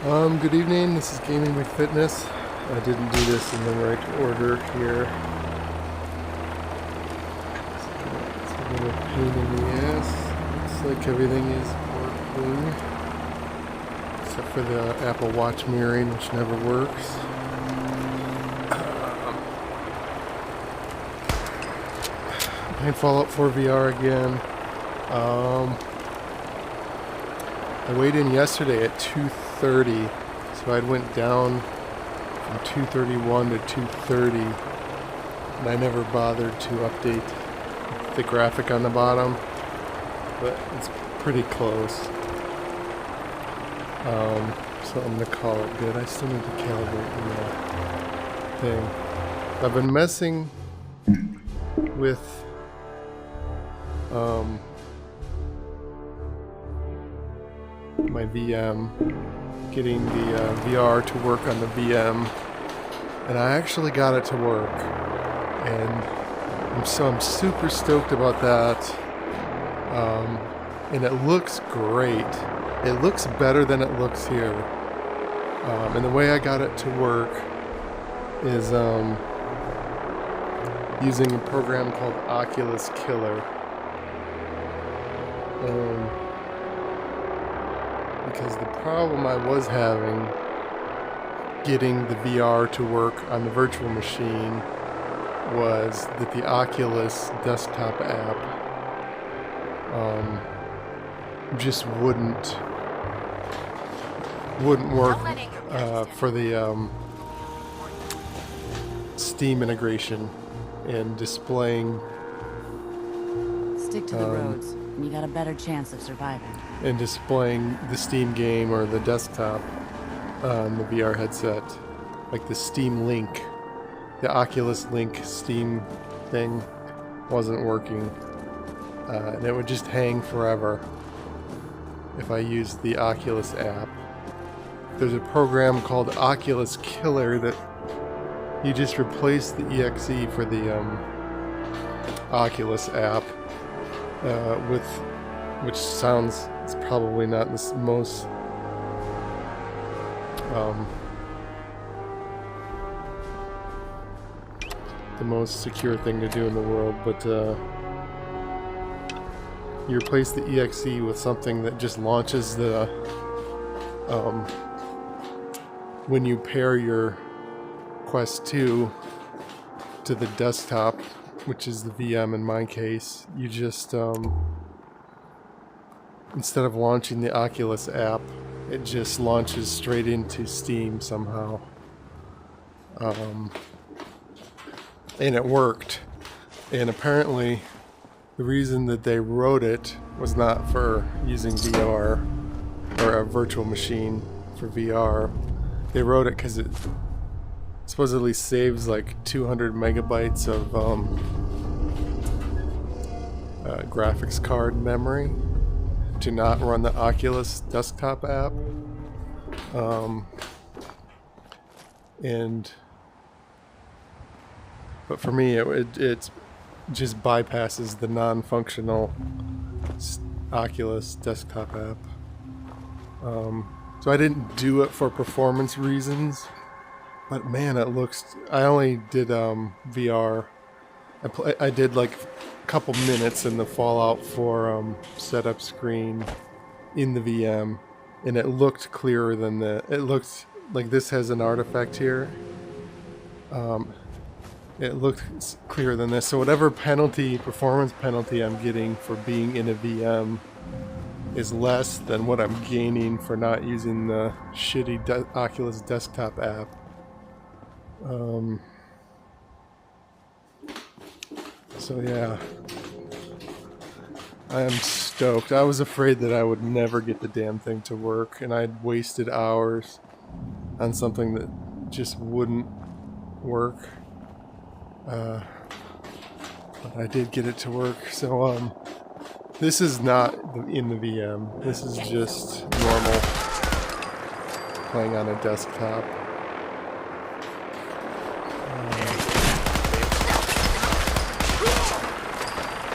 Good evening, this is Gaming McFitness. I didn't do this in the right order here. It's a little pain in the ass. Looks like everything is working. Except for the Apple Watch mirroring, which never works. Playing Fallout 4 VR again. I weighed in yesterday at 230, so I went down from 231 to 230, and I never bothered to update the graphic on the bottom, but it's pretty close. So I'm gonna call it good. I still need to calibrate the thing. I've been messing with my VM, getting the VR to work on the VM, and I actually got it to work, and I'm super stoked about that. And it looks great. It looks better than it looks here. And the way I got it to work is using a program called Oculus Killer. Because the problem I was having getting the VR to work on the virtual machine was that the Oculus desktop app just wouldn't work for the Steam integration and displaying. Stick to the roads, and you got a better chance of surviving. And displaying the Steam game or the desktop on the VR headset, like the Steam Link, the Oculus Link Steam thing wasn't working, and it would just hang forever if I used the Oculus app. There's a program called Oculus Killer that you just replace the exe for the Oculus app with, which sounds, it's probably not the most secure thing to do in the world, but you replace the exe with something that just launches the when you pair your Quest 2 to the desktop, which is the VM in my case, you just instead of launching the Oculus app, it just launches straight into Steam somehow. And it worked. And apparently, the reason that they wrote it was not for using VR or a virtual machine for VR. They wrote it because it supposedly saves like 200 megabytes of graphics card memory to not run the Oculus desktop app. But for me, it just bypasses the non-functional Oculus desktop app. So I didn't do it for performance reasons, but man, it looks. I only did VR. I did like a couple minutes in the Fallout 4 setup screen in the VM, and it looked clearer than it looked like this has an artifact here. It looked clearer than this. So whatever performance penalty I'm getting for being in a VM is less than what I'm gaining for not using the shitty Oculus desktop app. So yeah, I am stoked. I was afraid that I would never get the damn thing to work, and I'd wasted hours on something that just wouldn't work. But I did get it to work. So this is not in the VM. This is just normal playing on a desktop.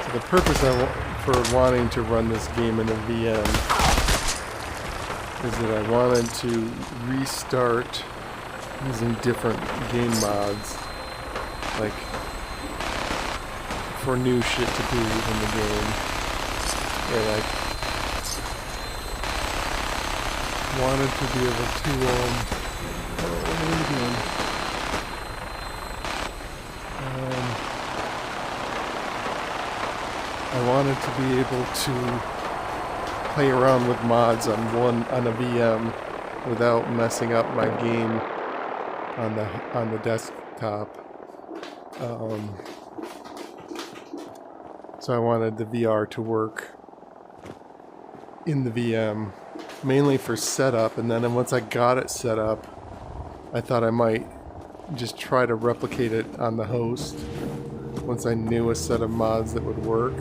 So the purpose for wanting to run this game in a VM is that I wanted to restart using different game mods, like for new shit to do in the game. And I wanted to be able to, what are we doing? I wanted to be able to play around with mods on a VM without messing up my game on the desktop. So I wanted the VR to work in the VM, mainly for setup, and then once I got it set up, I thought I might just try to replicate it on the host once I knew a set of mods that would work.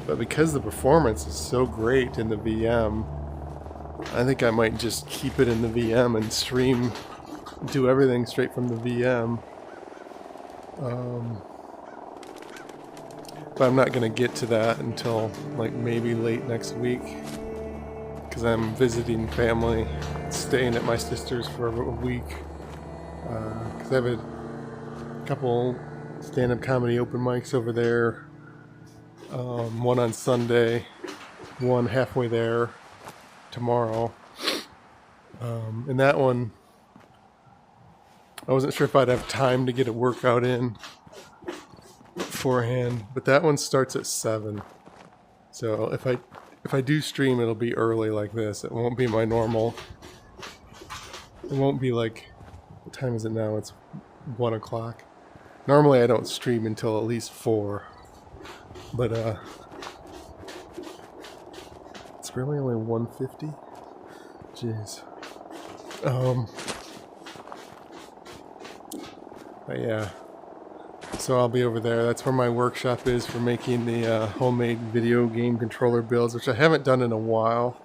But because the performance is so great in the VM, I think I might just keep it in the VM and stream, do everything straight from the VM. But I'm not going to get to that until like maybe late next week, because I'm visiting family, staying at my sister's for a week, because I have a couple stand-up comedy open mics over there, one on Sunday, one halfway there tomorrow, and that one I wasn't sure if I'd have time to get a workout in beforehand, but that one starts at 7. So if I do stream, it'll be early like this. It won't be my normal. It won't be like, what time is it now? It's 1 o'clock. Normally I don't stream until at least 4. But it's really only 1:50. Jeez. But yeah. So I'll be over there. That's where my workshop is for making the homemade video game controller builds, which I haven't done in a while.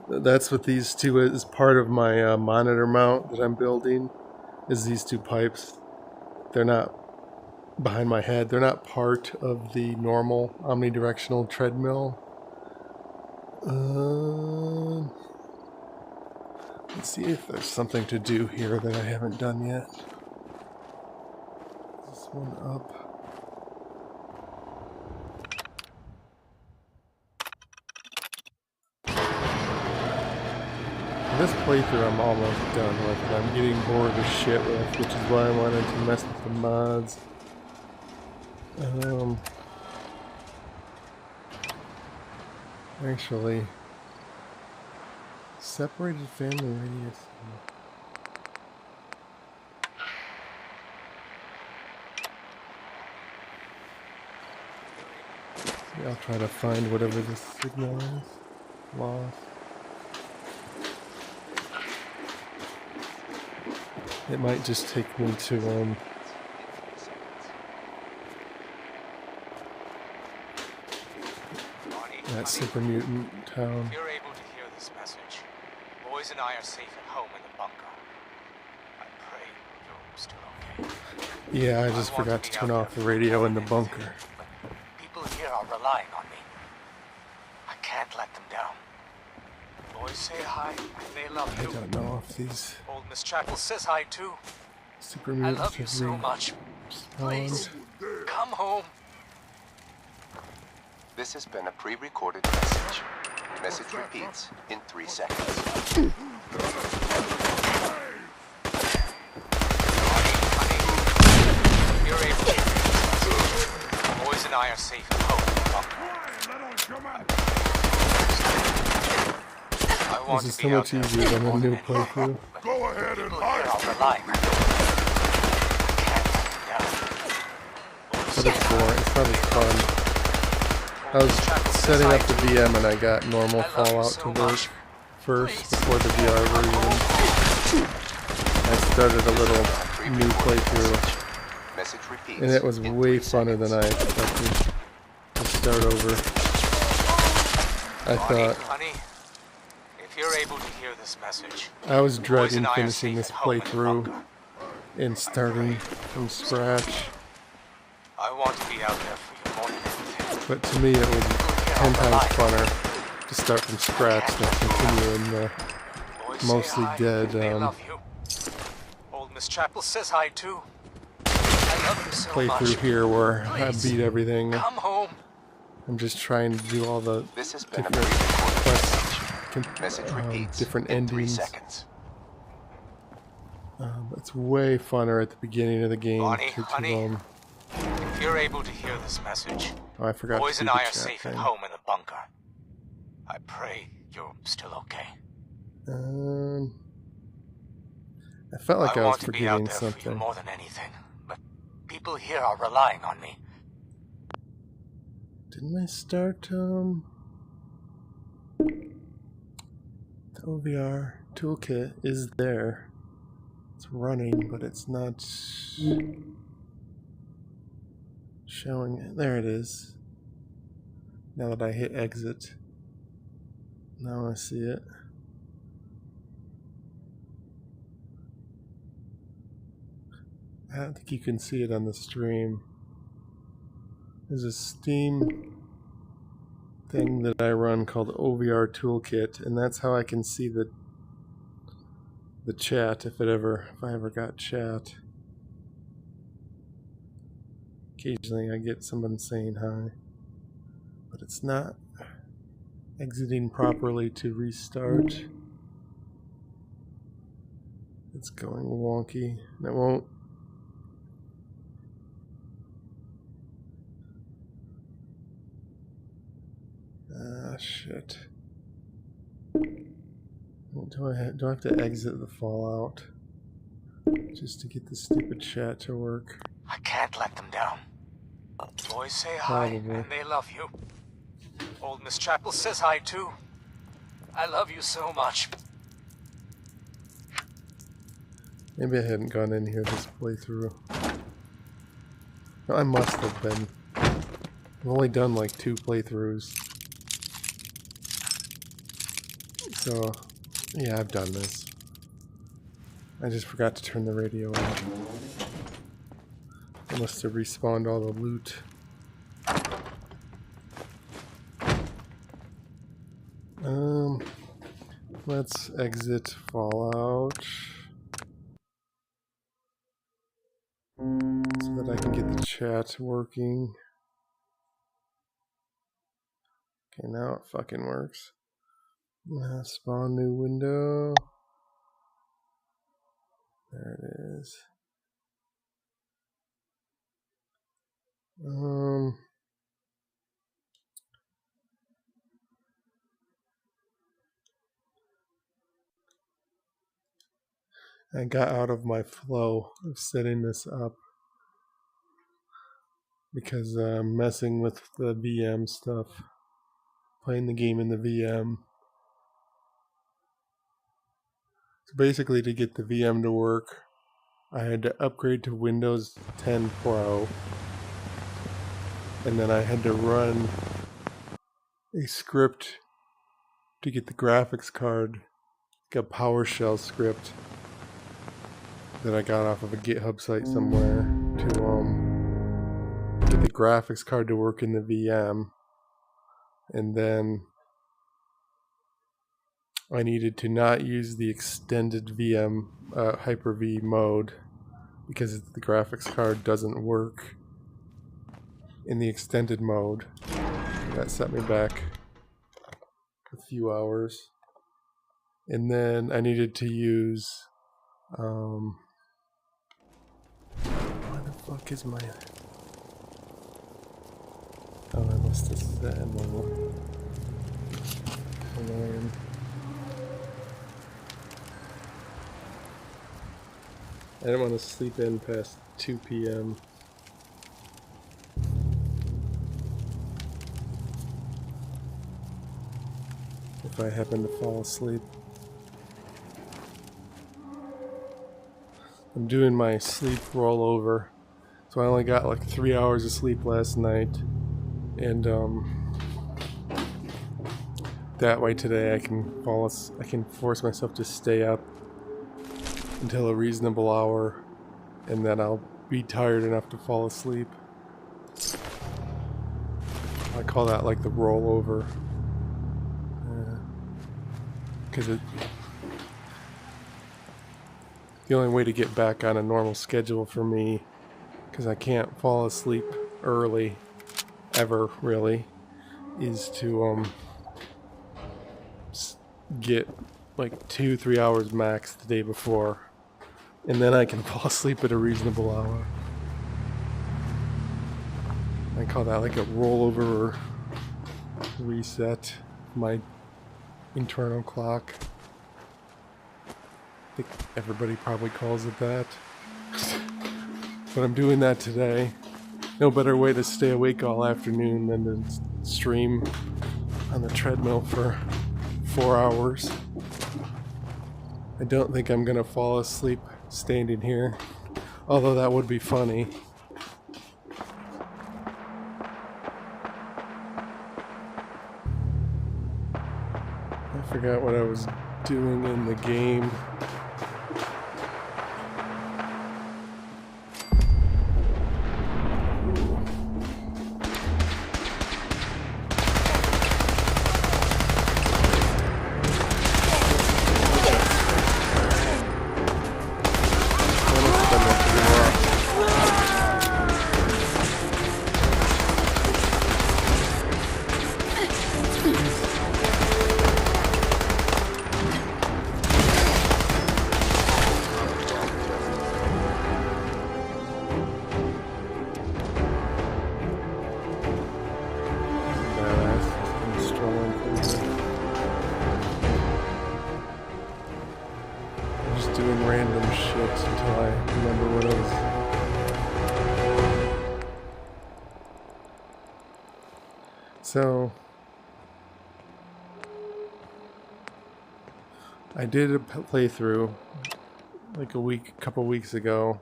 That's what these two is part of my monitor mount that I'm building, is these two pipes. They're not behind my head. They're not part of the normal omnidirectional treadmill. Let's see if there's something to do here that I haven't done yet. This one up. This playthrough I'm almost done with, and I'm getting bored as shit with, which is why I wanted to mess with the mods. Actually, separated family radius. I'll try to find whatever this signal is. Lost. It might just take me to that super mutant town. If you're able to hear this message, boys and I are safe at home in the bunker. I pray you're still okay. Yeah, I just forgot to turn off the radio in the bunker. People here are relying on me. I can't let them down. Boys say hi, and they love I you. don't know if these Old Miss Chappell says hi too. super I mutants love you have so much. Please, come home. This has been a pre-recorded message. Message repeats in 3 seconds. Honey, you're able to. Boys and I are safe at home in the bunker. I want This is to so be much out there easier than a more new than anything. playthrough. Go ahead and hide. People here are relying on me. I can't let them down. But it's boring. It's not as fun. I was setting up the VM and I got normal Fallout to work first before the VR version. I started a little new playthrough, Message repeats and it was in way 3 funner than I seconds. expected to start over. I thought Honey, if you're able to hear this message, I was boys dreading and I are finishing safe this at home in the playthrough bunker. and starting from scratch, I want to be out there for you more than anything. but to me it was 10 times funner to to start from scratch than continue in the Boys say mostly hi, dead and they love you. Old Miss Chapel says hi too. I love you so playthrough much. here where I Please, beat everything. come home. I'm just trying to do all the This has been a different pre-recorded quests, message repeats different in 3 endings. seconds. It's way funner at the beginning of the game. Bonnie, honey, if you're able to hear this message, oh, I forgot boys to do and the I are chat safe thing. at home in the bunker. I pray you're still okay. I felt like I was want to be out forgetting there for you something. more than anything, but people here are relying on me. Didn't I start the OVR toolkit is there. It's running, but it's not showing it. There it is. Now that I hit exit. Now I see it. I don't think you can see it on the stream. There's a Steam thing that I run called OVR Toolkit, and that's how I can see the chat if I ever got chat. Occasionally I get someone saying hi, but it's not exiting properly to restart. It's going wonky. And it won't. Ah, shit. Do I have to exit the Fallout just to get the stupid chat to work? I can't let them down. Boys say hi, Probably. and they love you. Old Miss Chapel says hi too. I love you so much. Maybe I hadn't gone in here this playthrough. No, I must have been. I've only done like 2 playthroughs. So, yeah, I've done this. I just forgot to turn the radio on. I must have respawned all the loot. Let's exit Fallout so that I can get the chat working. Okay, now it fucking works. Spawn new window. There it is. I got out of my flow of setting this up because I'm messing with the VM stuff, playing the game in the VM. So basically, to get the VM to work, I had to upgrade to Windows 10 Pro, and then I had to run a script to get the graphics card, like a PowerShell script that I got off of a GitHub site somewhere to get the graphics card to work in the VM, and then I needed to not use the extended VM Hyper-V mode because the graphics card doesn't work in the extended mode. That set me back a few hours. And then I needed to use where the fuck is my... Oh, I must have set an alarm. I didn't want to sleep in past 2 p.m. if I happen to fall asleep. I'm doing my sleep rollover, so I only got like 3 hours of sleep last night, and that way today I can force myself to stay up until a reasonable hour, and then I'll be tired enough to fall asleep. I call that like the rollover. because the only way to get back on a normal schedule for me, because I can't fall asleep early ever really, is to get like 2-3 hours max the day before, and then I can fall asleep at a reasonable hour. I call that like a rollover or reset my internal clock. I think everybody probably calls it that. But I'm doing that today. No better way to stay awake all afternoon than to stream on the treadmill for 4 hours. I don't think I'm gonna fall asleep standing here, although that would be funny. I forgot what I was doing in the game. Doing random shit until I remember what I was. So I did a playthrough like a couple weeks ago,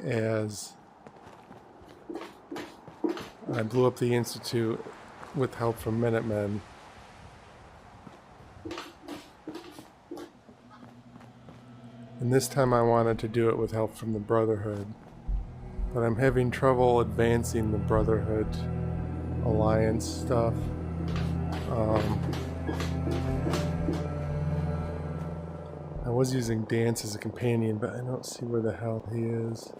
as I blew up the Institute with help from Minutemen. And this time I wanted to do it with help from the Brotherhood. But I'm having trouble advancing the Brotherhood Alliance stuff. I was using Dance as a companion, but I don't see where the hell he is.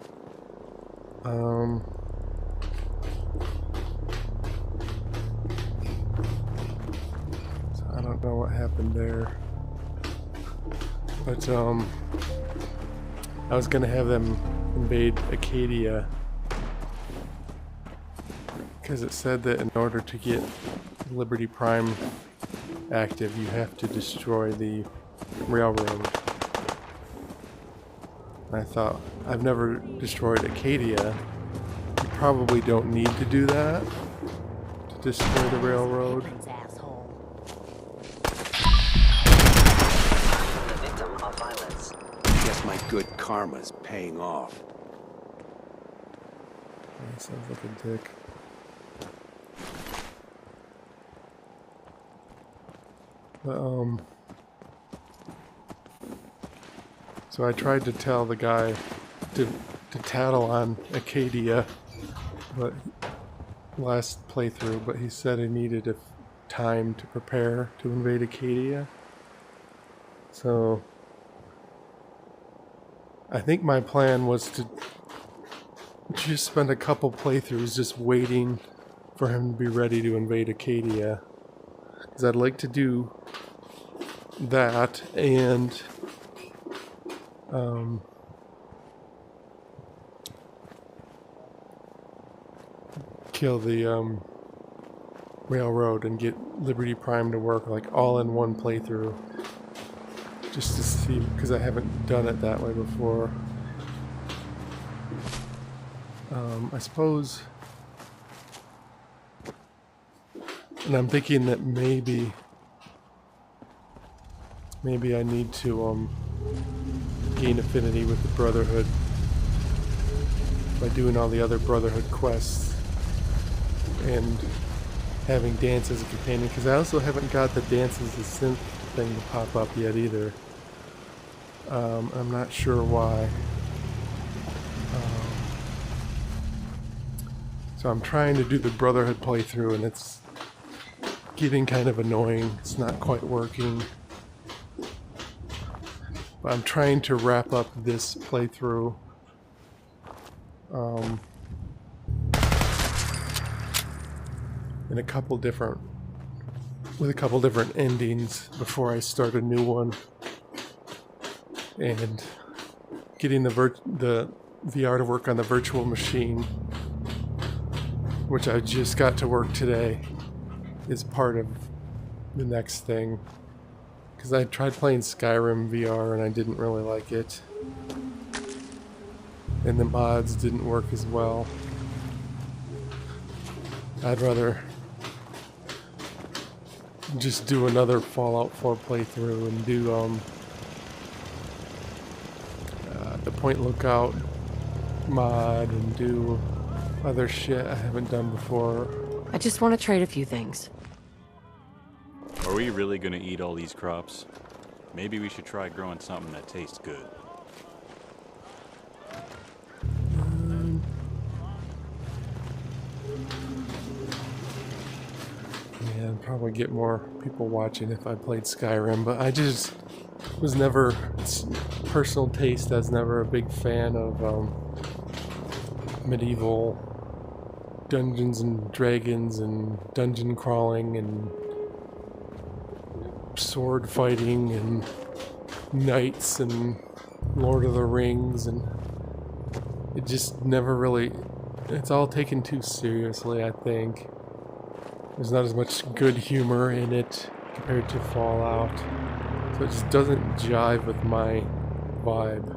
So I don't know what happened there. But I was gonna have them invade Acadia, because it said that in order to get Liberty Prime active, you have to destroy the railroad. And I thought, I've never destroyed Acadia. You probably don't need to do that to destroy the railroad. My good karma's paying off. That sounds like a dick. But, so I tried to tell the guy to tattle on Acadia, but last playthrough, but he said he needed a time to prepare to invade Acadia. So I think my plan was to just spend a couple playthroughs just waiting for him to be ready to invade Acadia. Because I'd like to do that and kill the railroad and get Liberty Prime to work like all in one playthrough. Just to see, because I haven't done it that way before. I suppose, and I'm thinking that maybe I need to gain affinity with the Brotherhood by doing all the other Brotherhood quests and having Dance as a companion, because I also haven't got the Dance as a synth thing to pop up yet either. I'm not sure why. So I'm trying to do the Brotherhood playthrough and it's getting kind of annoying. It's not quite working. But I'm trying to wrap up this playthrough. With a couple different endings before I start a new one, and getting the VR to work on the virtual machine, which I just got to work today, is part of the next thing. Because I tried playing Skyrim VR and I didn't really like it, and the mods didn't work as well. I'd rather just do another Fallout 4 playthrough and do the Point Lookout mod and do other shit I haven't done before. I just want to trade a few things. Are we really gonna eat all these crops? Maybe we should try growing something that tastes good. Yeah, I'd probably get more people watching if I played Skyrim, but I just was never, personal taste, I was never a big fan of medieval Dungeons and Dragons and dungeon crawling and sword fighting and knights and Lord of the Rings, and it just never really, it's all taken too seriously, I think. There's not as much good humor in it compared to Fallout, so it just doesn't jive with my vibe.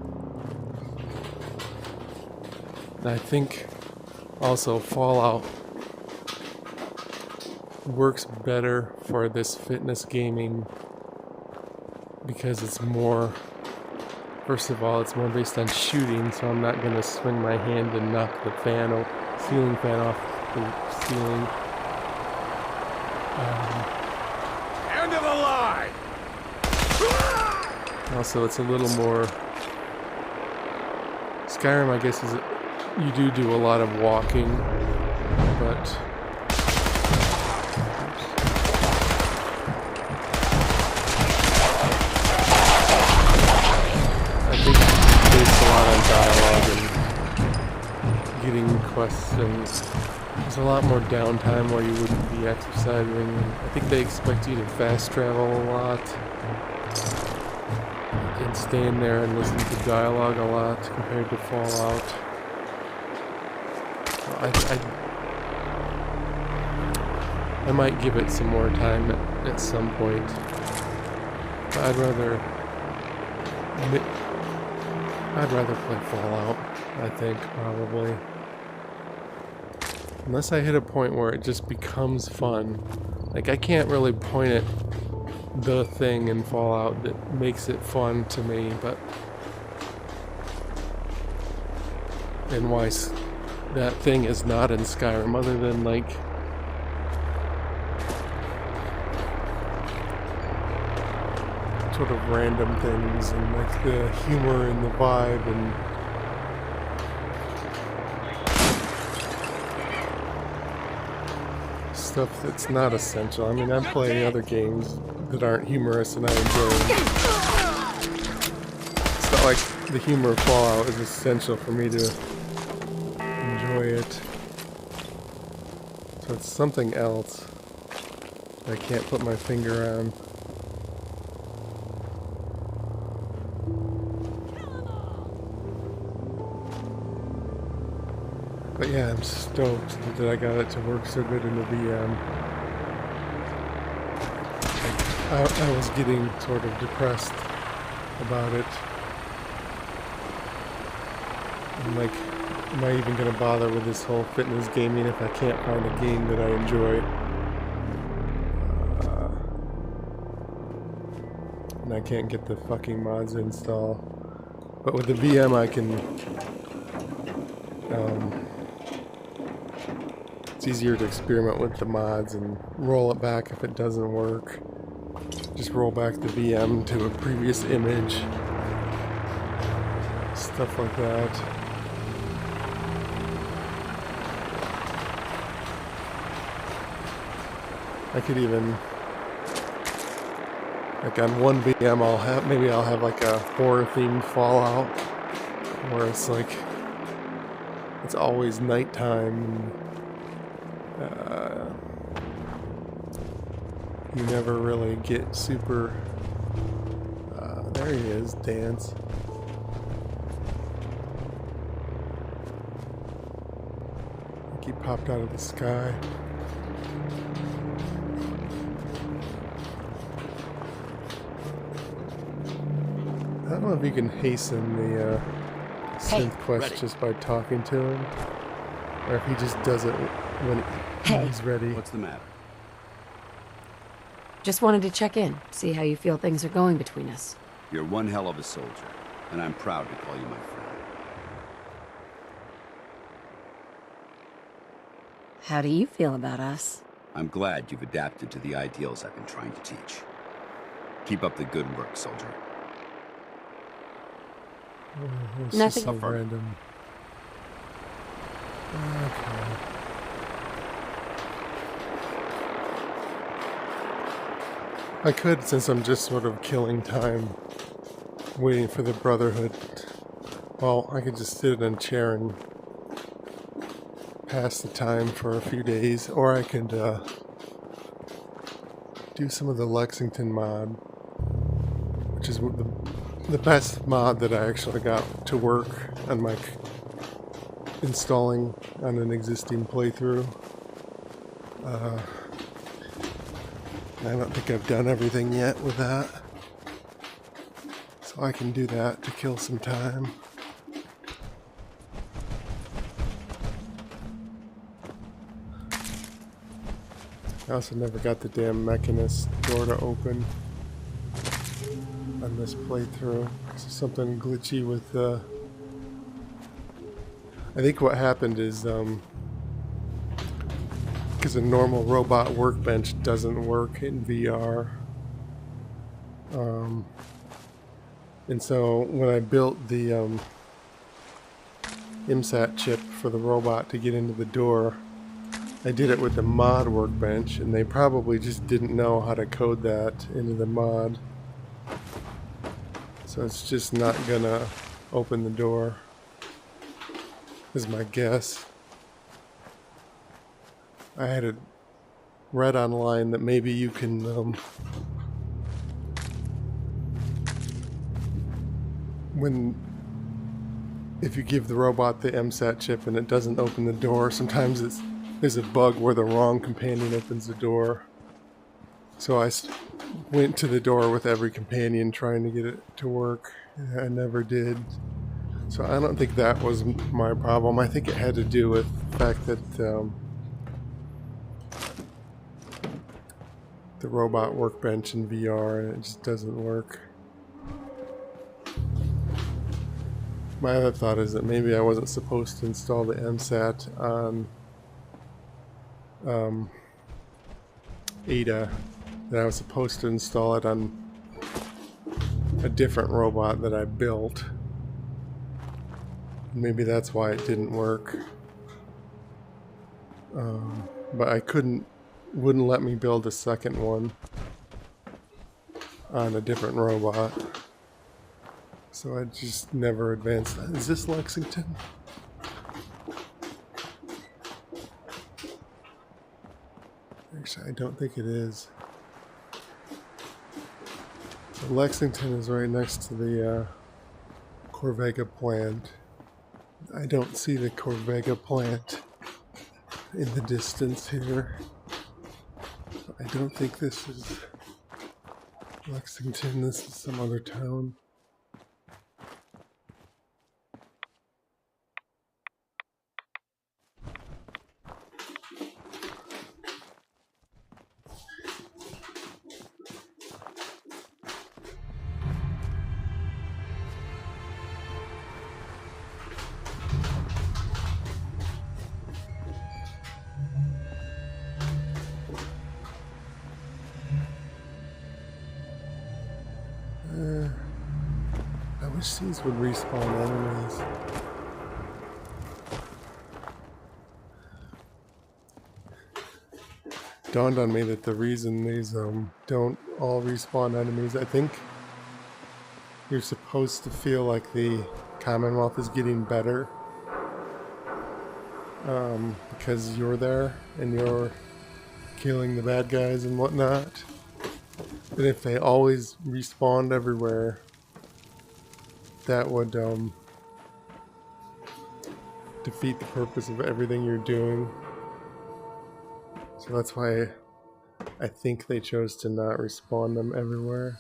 And I think also Fallout works better for this fitness gaming because it's more, first of all, it's more based on shooting, so I'm not going to swing my hand and knock the ceiling fan off the ceiling. End of the line! Also, it's a little more... Skyrim, I guess, is you do a lot of walking, but... I think it's based a lot on dialogue and getting quests, and there's a lot more downtime where you wouldn't be exercising. I think they expect you to fast travel a lot and stand there and listen to dialogue a lot compared to Fallout. I might give it some more time at some point. But I'd rather play Fallout, I think, probably. Unless I hit a point where it just becomes fun. Like, I can't really point at the thing in Fallout that makes it fun to me, but... And why that thing is not in Skyrim, other than, like... sort of random things, and, like, the humor and the vibe, and... stuff that's not essential. I mean, I'm playing other games that aren't humorous and I enjoy them. It's not like the humor of Fallout is essential for me to enjoy it. So it's something else I can't put my finger on. But yeah, I'm stoked that I got it to work so good in the VM. I was getting sort of depressed about it. I'm like, am I even going to bother with this whole fitness gaming if I can't find a game that I enjoy? And I can't get the fucking mods installed. But with the VM I can... it's easier to experiment with the mods and roll it back if it doesn't work. Just roll back the VM to a previous image. Stuff like that. I could even Like on one VM, I'll have like a horror themed Fallout, where it's like it's always nighttime. You never really get super. There he is, Dance. I think he popped out of the sky. I don't know if you can hasten the synth quest just by talking to him, or if he just does it when he's ready. What's the matter? Just wanted to check in, see how you feel things are going between us. You're one hell of a soldier, and I'm proud to call you my friend. How do you feel about us? I'm glad you've adapted to the ideals I've been trying to teach. Keep up the good work, soldier. It's Nothing. just so random. Okay. I could, since I'm just sort of killing time, waiting for the Brotherhood. Well, I could just sit in a chair and pass the time for a few days, or I could do some of the Lexington mod, which is the best mod that I actually got to work on my installing on an existing playthrough. I don't think I've done everything yet with that, so I can do that to kill some time. I also never got the damn Mechanist door to open on this playthrough. There's something glitchy with I think what happened is because a normal robot workbench doesn't work in VR. And so when I built the IMSAT chip for the robot to get into the door, I did it with the mod workbench, and they probably just didn't know how to code that into the mod. So it's just not gonna open the door, is my guess. I had it read online that maybe you can, if you give the robot the MSAT chip and it doesn't open the door, sometimes there's a bug where the wrong companion opens the door. So I went to the door with every companion trying to get it to work. I never did. So I don't think that was my problem. I think it had to do with the fact that the robot workbench in VR, and it just doesn't work. My other thought is that maybe I wasn't supposed to install the MSAT on Ada, that I was supposed to install it on a different robot that I built. Maybe that's why it didn't work. But I wouldn't let me build a second one on a different robot. So I just never advanced. Is this Lexington? Actually, I don't think it is. So Lexington is right next to the Corvega plant. I don't see the Corvega plant in the distance here. I don't think this is Lexington. This is some other town. I wish these would respawn enemies. dawned on me that the reason these don't all respawn enemies, I think you're supposed to feel like the Commonwealth is getting better because you're there and you're killing the bad guys and whatnot. But if they always respawned everywhere, that would defeat the purpose of everything you're doing. So that's why I think they chose to not respawn them everywhere.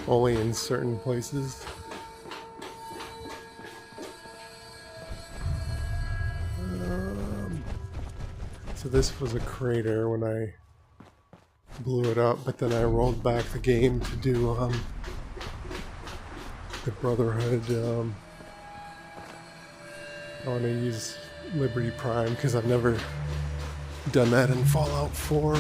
Only in certain places. So this was a crater when I blew it up, but then I rolled back the game to do the Brotherhood. I want to use Liberty Prime because I've never done that in Fallout 4.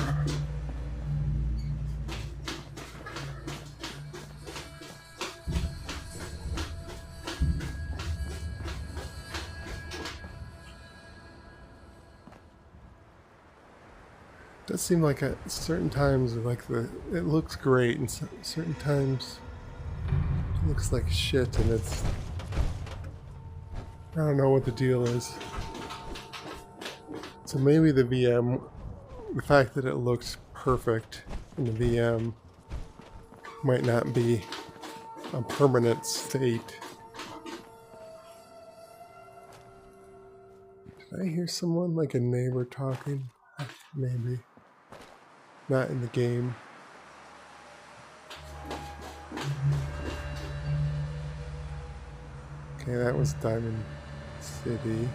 It does seem like at certain times, like it looks great, and certain times it looks like shit, and it's, I don't know what the deal is. So maybe the VM, the fact that it looks perfect in the VM might not be a permanent state. Did I hear someone, like a neighbor talking? Maybe. Not in the game. Okay, that was Diamond City.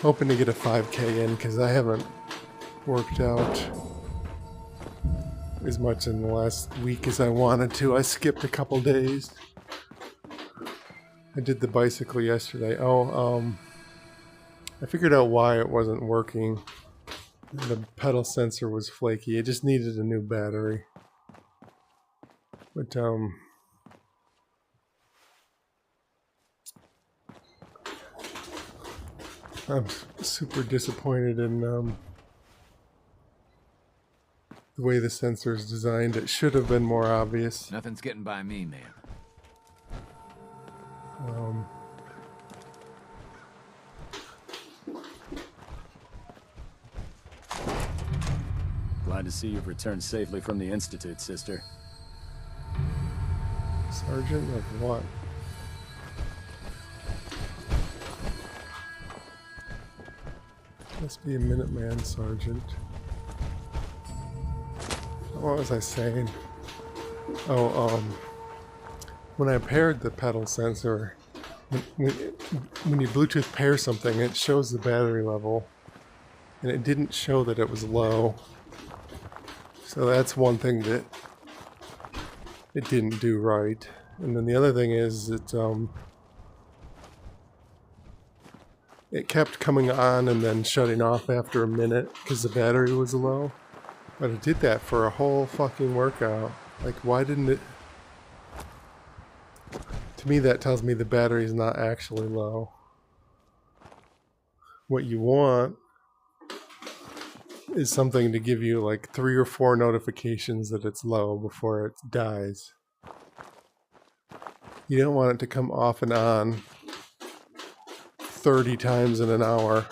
Hoping to get a 5K in because I haven't worked out as much in the last week as I wanted to. I skipped a couple days. I did the bicycle yesterday. I figured out why it wasn't working. The pedal sensor was flaky. It just needed a new battery. But I'm super disappointed in the way the sensor is designed. It should have been more obvious. Nothing's getting by me, man. Glad to see you've returned safely from the Institute, sister. Sergeant of what? Must be a Minuteman sergeant. What was I saying? When I paired the pedal sensor, when you Bluetooth pair something, it shows the battery level, and it didn't show that it was low. So that's one thing that it didn't do right. And then the other thing is that it kept coming on and then shutting off after a minute because the battery was low. But it did that for a whole fucking workout. Like, why didn't it? To me, that tells me the battery is not actually low. What you want is something to give you like 3 or 4 notifications that it's low before it dies. You don't want it to come off and on 30 times in an hour,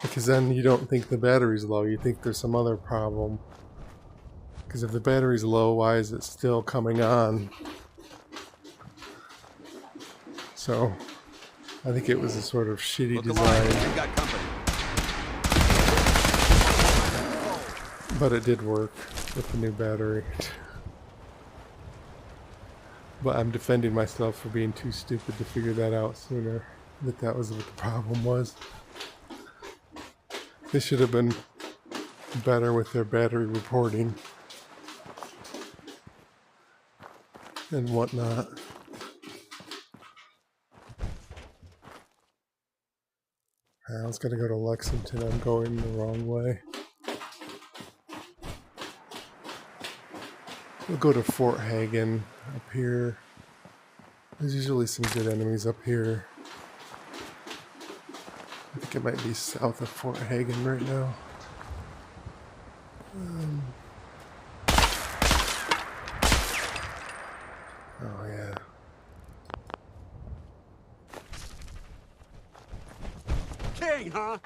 because then you don't think the battery's low, you think there's some other problem. Because if the battery's low, why is it still coming on? So I think it was a sort of shitty design. But it did work with the new battery. But I'm defending myself for being too stupid to figure that out sooner. That was what the problem was. They should have been better with their battery reporting and whatnot. I was gonna go to Lexington. I'm going the wrong way. We'll go to Fort Hagen up here. There's usually some good enemies up here. I think it might be south of Fort Hagen right now. Oh yeah. King, huh?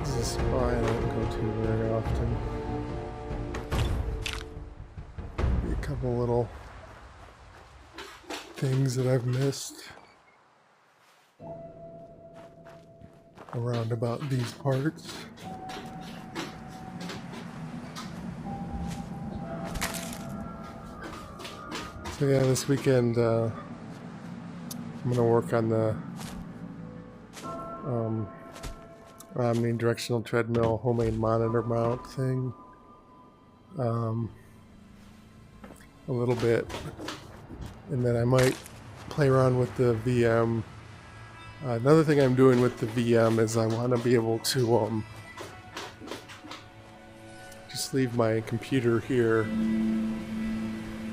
This is a spot I don't go to very often. A couple little things that I've missed around about these parts. So yeah, this weekend I'm gonna work on the Omnidirectional Treadmill homemade monitor mount thing a little bit, and then I might play around with the VM. Another thing I'm doing with the VM is I want to be able to just leave my computer here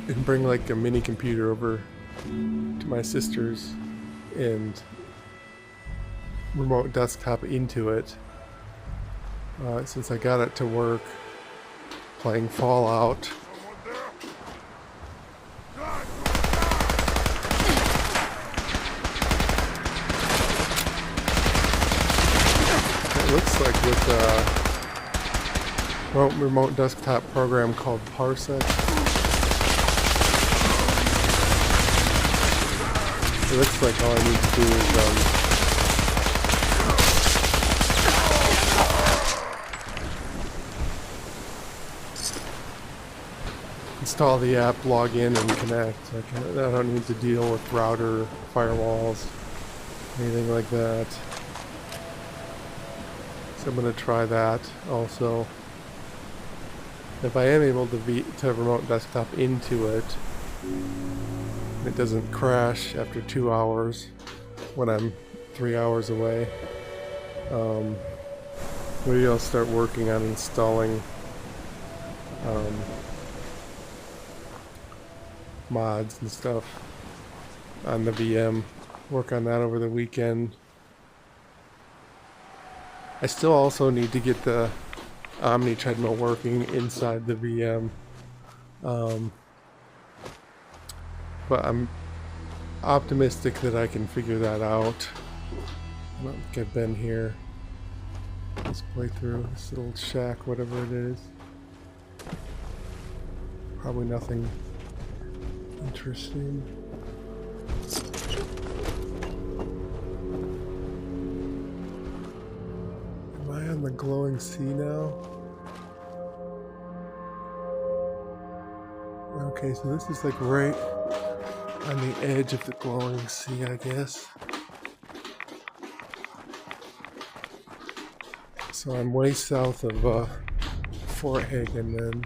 and bring like a mini computer over to my sister's and remote desktop into it. Since I got it to work playing Fallout. It looks like with a remote desktop program called Parsec. It looks like all I need to do is install the app, log in, and connect. I don't need to deal with router, firewalls, anything like that. So I'm going to try that also. If I am able to remote desktop into it, it doesn't crash after 2 hours when I'm 3 hours away. Maybe I'll start working on installing mods and stuff on the VM. Work on that over the weekend. I still also need to get the Omni treadmill working inside the VM. But I'm optimistic that I can figure that out. I don't think I've been here. Let's play through this little shack, whatever it is. Probably nothing interesting. Am I on the glowing sea now? Okay, so this is like right on the edge of the glowing sea, I guess. So I'm way south of Fort Hagen then.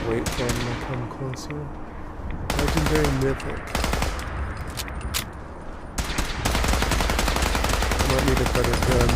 Wait for him to come closer. Legendary Mythic. Might need a better gun.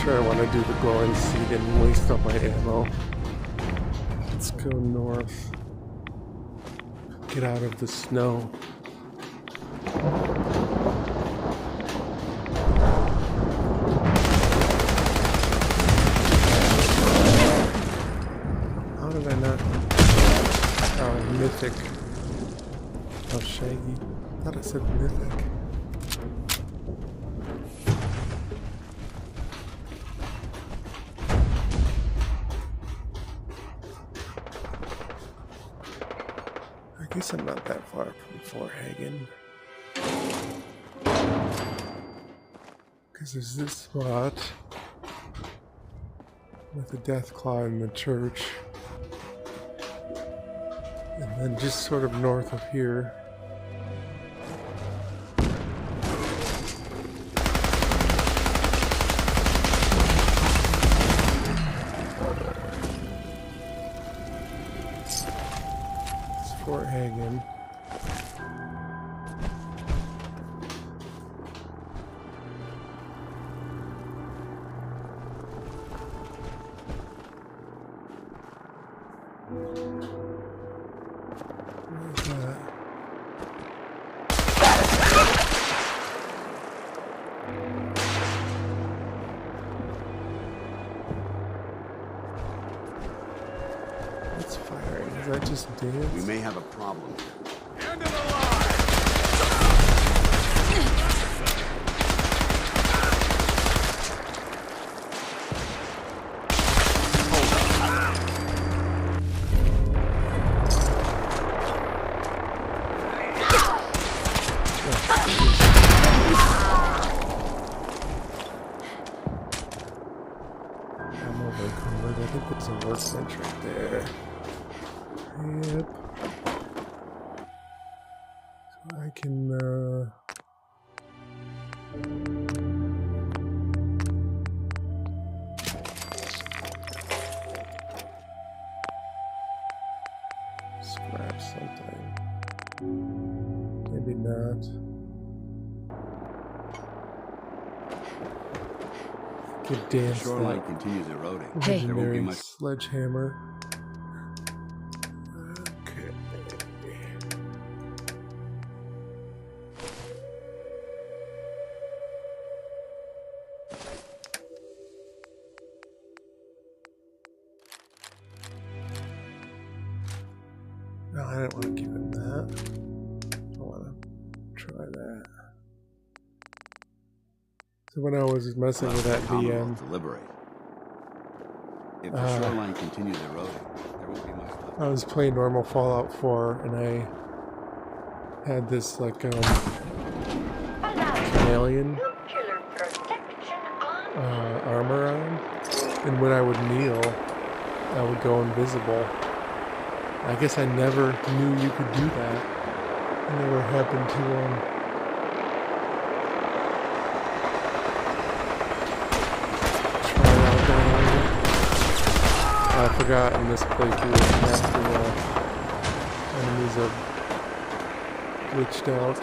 sure I want to do the glowing seed and waste all my ammo. Let's go north. Get out of the snow. How did I not? Oh, mythic. Oh, Shaggy. I thought I said mythic. I guess I'm not that far from Fort Hagen. Because there's this spot with the death claw in the church. And then just sort of north of here. Fort Hagen. Where's that? What's firing? Is that just dance? We may have a problem. End of the line! I'm overcumbered. I think there's a workbench right there. Yep. So I can, scrap something. Maybe not. Could dance Shoreline that continues eroding. Hey. There won't be legendary much. sledgehammer. Okay. No, I didn't want to give him that. I want to try that. So when I was messing with that VM, To liberate. If the shoreline continues eroding, there won't be much left. I was playing normal Fallout 4, and I had this like chameleon armor on, and when I would kneel, I would go invisible. I guess I never knew you could do that. It never happened to try it out down. I forgot in this playthrough half the enemies are glitched out.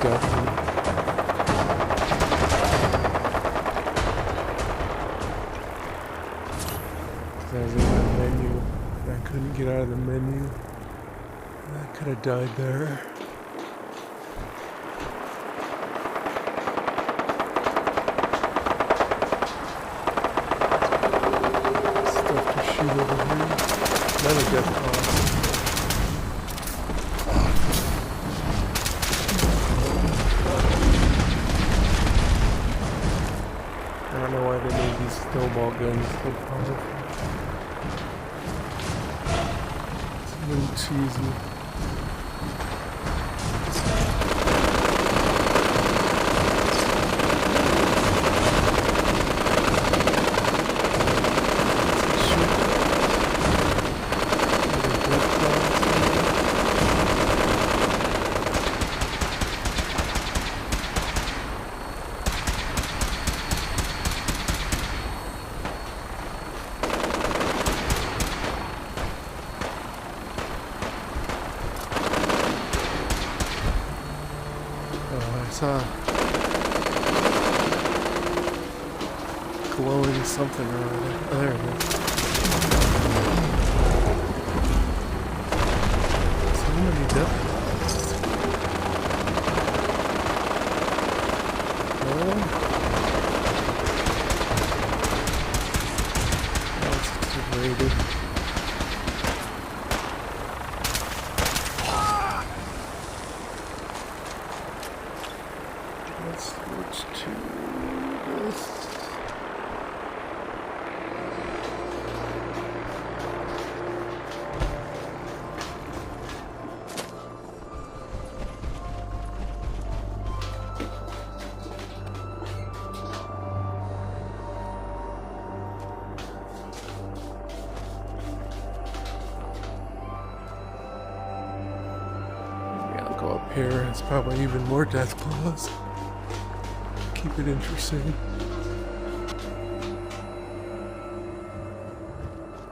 abducted. I was in that menu. I couldn't get out of the menu. I could have died there. Stuff to shoot over here. Another death claw. I don't know why they made these snowball guns so powerful. It's a little cheesy. Glowing something or other. Oh, there it is. So many devils. That's degraded. Let's switch to this. Up here, it's probably even more death claws. Keep it interesting.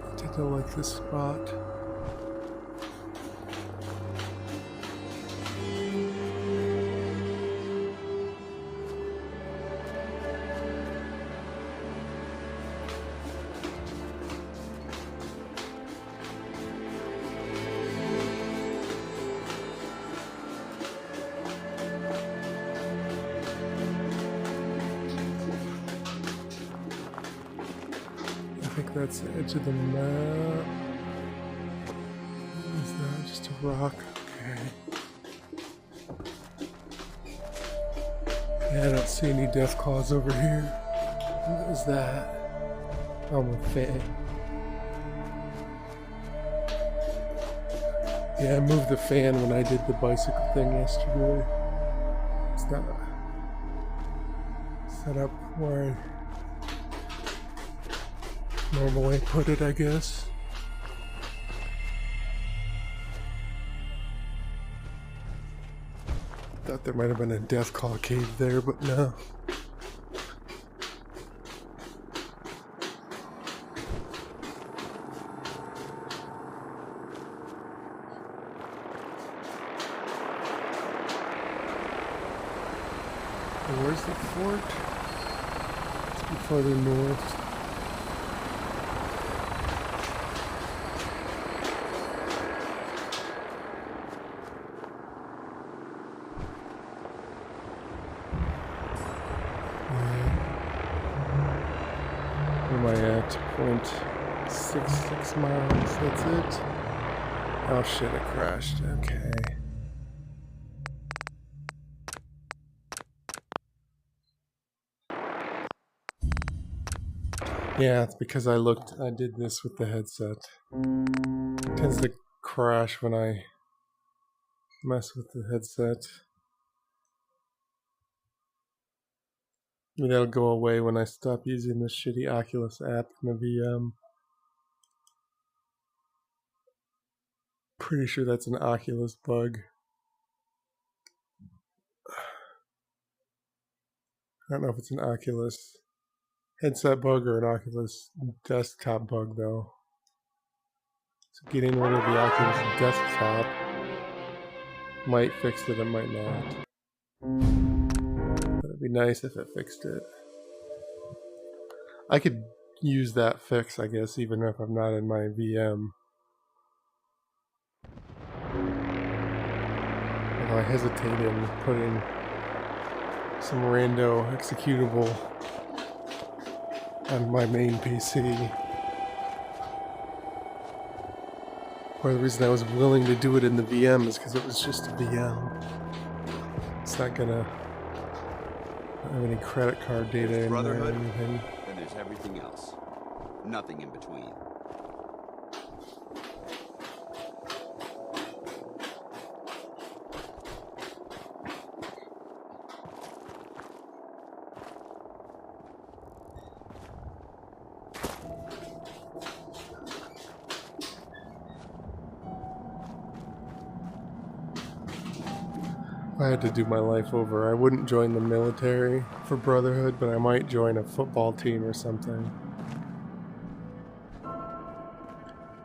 I think I like this spot. I think that's the edge of the map. What is that? Just a rock? Okay. Yeah, I don't see any death claws over here. What is that? Oh, my fan. Yeah, I moved the fan when I did the bicycle thing yesterday. It's not set up where I normally put it, I guess. Thought there might have been a death claw cave there, but no. Where's the fort? Let's be farther north. Where am I at? 0.66 miles, that's it. Oh shit, it crashed. Okay. Yeah, it's because I did this with the headset. It tends to crash when I mess with the headset. That'll go away when I stop using this shitty Oculus app in the VM. Pretty sure that's an Oculus bug. I don't know if it's an Oculus headset bug or an Oculus desktop bug though. So getting rid of the Oculus desktop might fix it, it might not. It'd be nice if it fixed it. I could use that fix, I guess, even if I'm not in my VM. Although I hesitate in putting some rando executable on my main PC. Part of the reason I was willing to do it in the VM is because it was just a VM. It's not gonna have any credit card data in there or Brotherhood, anything. then there's everything else. Nothing in between. If I had to do my life over, I wouldn't join the military for Brotherhood, but I might join a football team or something.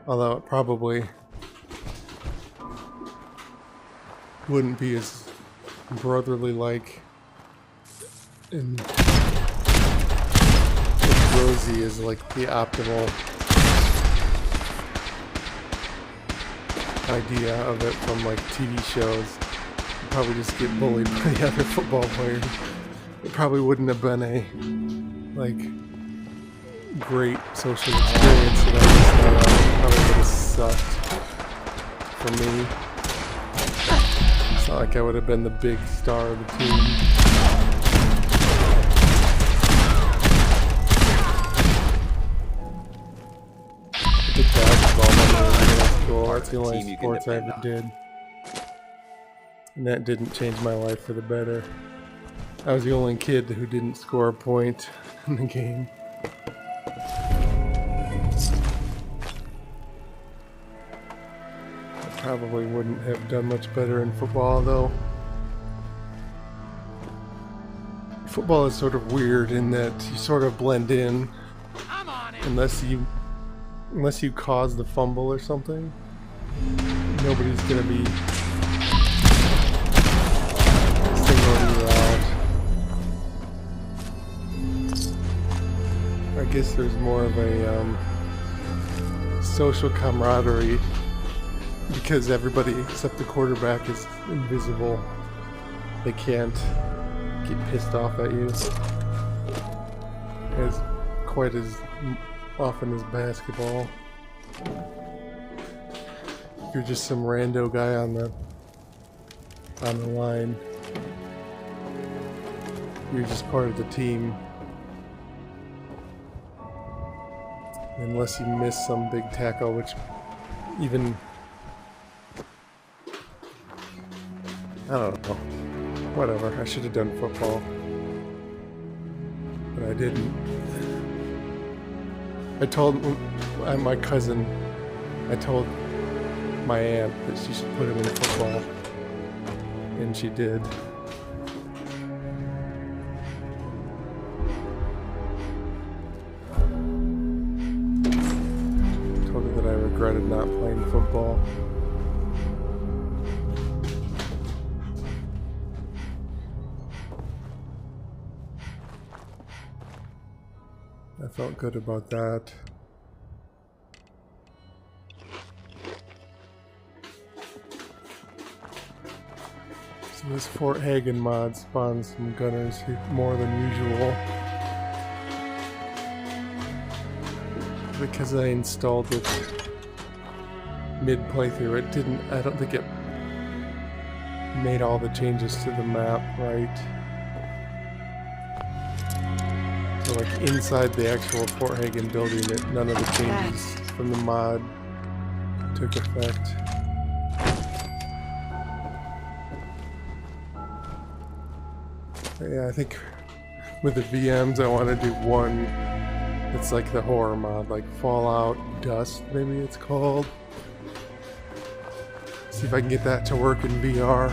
Although it probably wouldn't be as brotherly-like and as rosy as like the optimal idea of it from like TV shows. You'd probably just get bullied by the other football players. It probably wouldn't have been a like great social experience that I just thought probably would have sucked for me. It's not like I would have been the big star of the team. I did basketball when I was in high school. That's the only sports I ever did. And that didn't change my life for the better. I was the only kid who didn't score a point in the game. I probably wouldn't have done much better in football, though. Football is sort of weird in that you sort of blend in unless you cause the fumble or something. Nobody's gonna be singling you out. I guess there's more of a social camaraderie because everybody except the quarterback is invisible. They can't get pissed off at you as quite as often as basketball. If you're just some rando guy on the line, you're just part of the team. Unless you miss some big tackle, which even I don't know. Whatever. I should have done football, but I didn't. I told my cousin. I told my aunt that she should put him in football, and she did. Told her that I regretted not playing football. I felt good about that. So this Fort Hagen mod spawns some gunners more than usual. Because I installed it mid-playthrough, I don't think it made all the changes to the map right. So like inside the actual Fort Hagen building, none of the changes from the mod took effect. But yeah, I think with the VMs I want to do one that's like the horror mod, like Fallout Dust maybe it's called. See if I can get that to work in VR.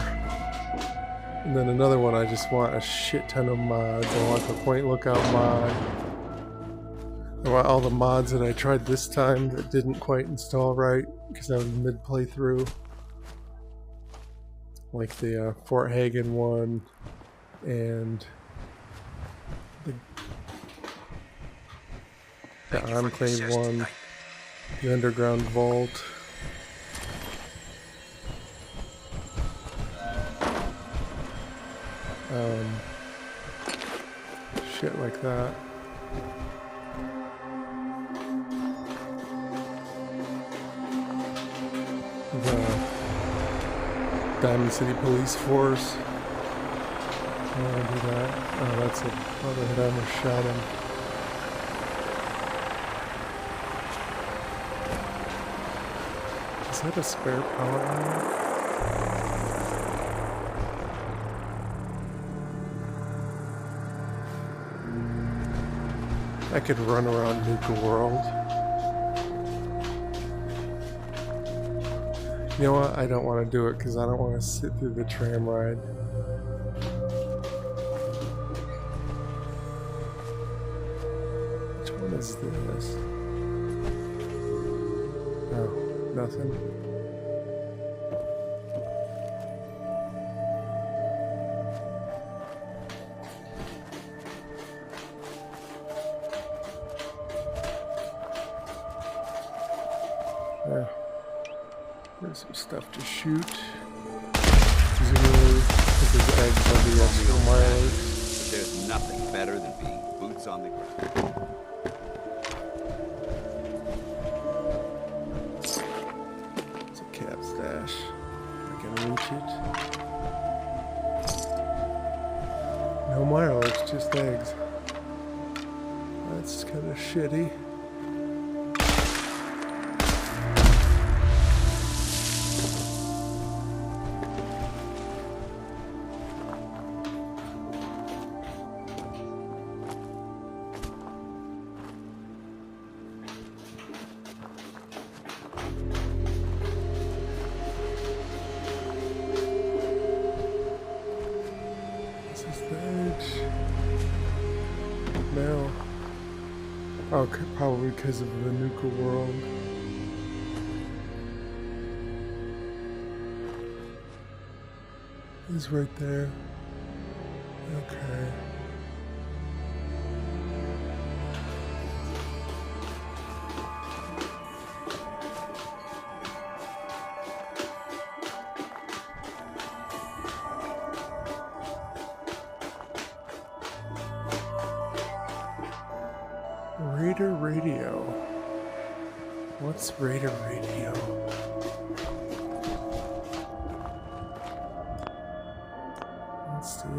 And then another one, I just want a shit ton of mods. I want the Point Lookout mod. I want all the mods that I tried this time that didn't quite install right because I was mid-playthrough. Like the Fort Hagen one, and the Enclave one, the underground vault. Shit like that. The Diamond City Police Force. I want to do that. Oh, that's a brotherhood. I almost shot him. Is that a spare power armor? I could run around Nuka World. You know what? I don't want to do it because I don't want to sit through the tram ride. Which one is this? Oh, nothing. Yeah. There's some stuff to shoot. Presumably, this is eggs on the extra mileage. But there's nothing better than being boots on the ground. It's a cap stash. I can reach it. No mileage, just eggs. That's kind of shitty. Now, oh, probably because of the Nuka World. He's right there. Okay. Raider Radio. What's Raider Radio? Let's see.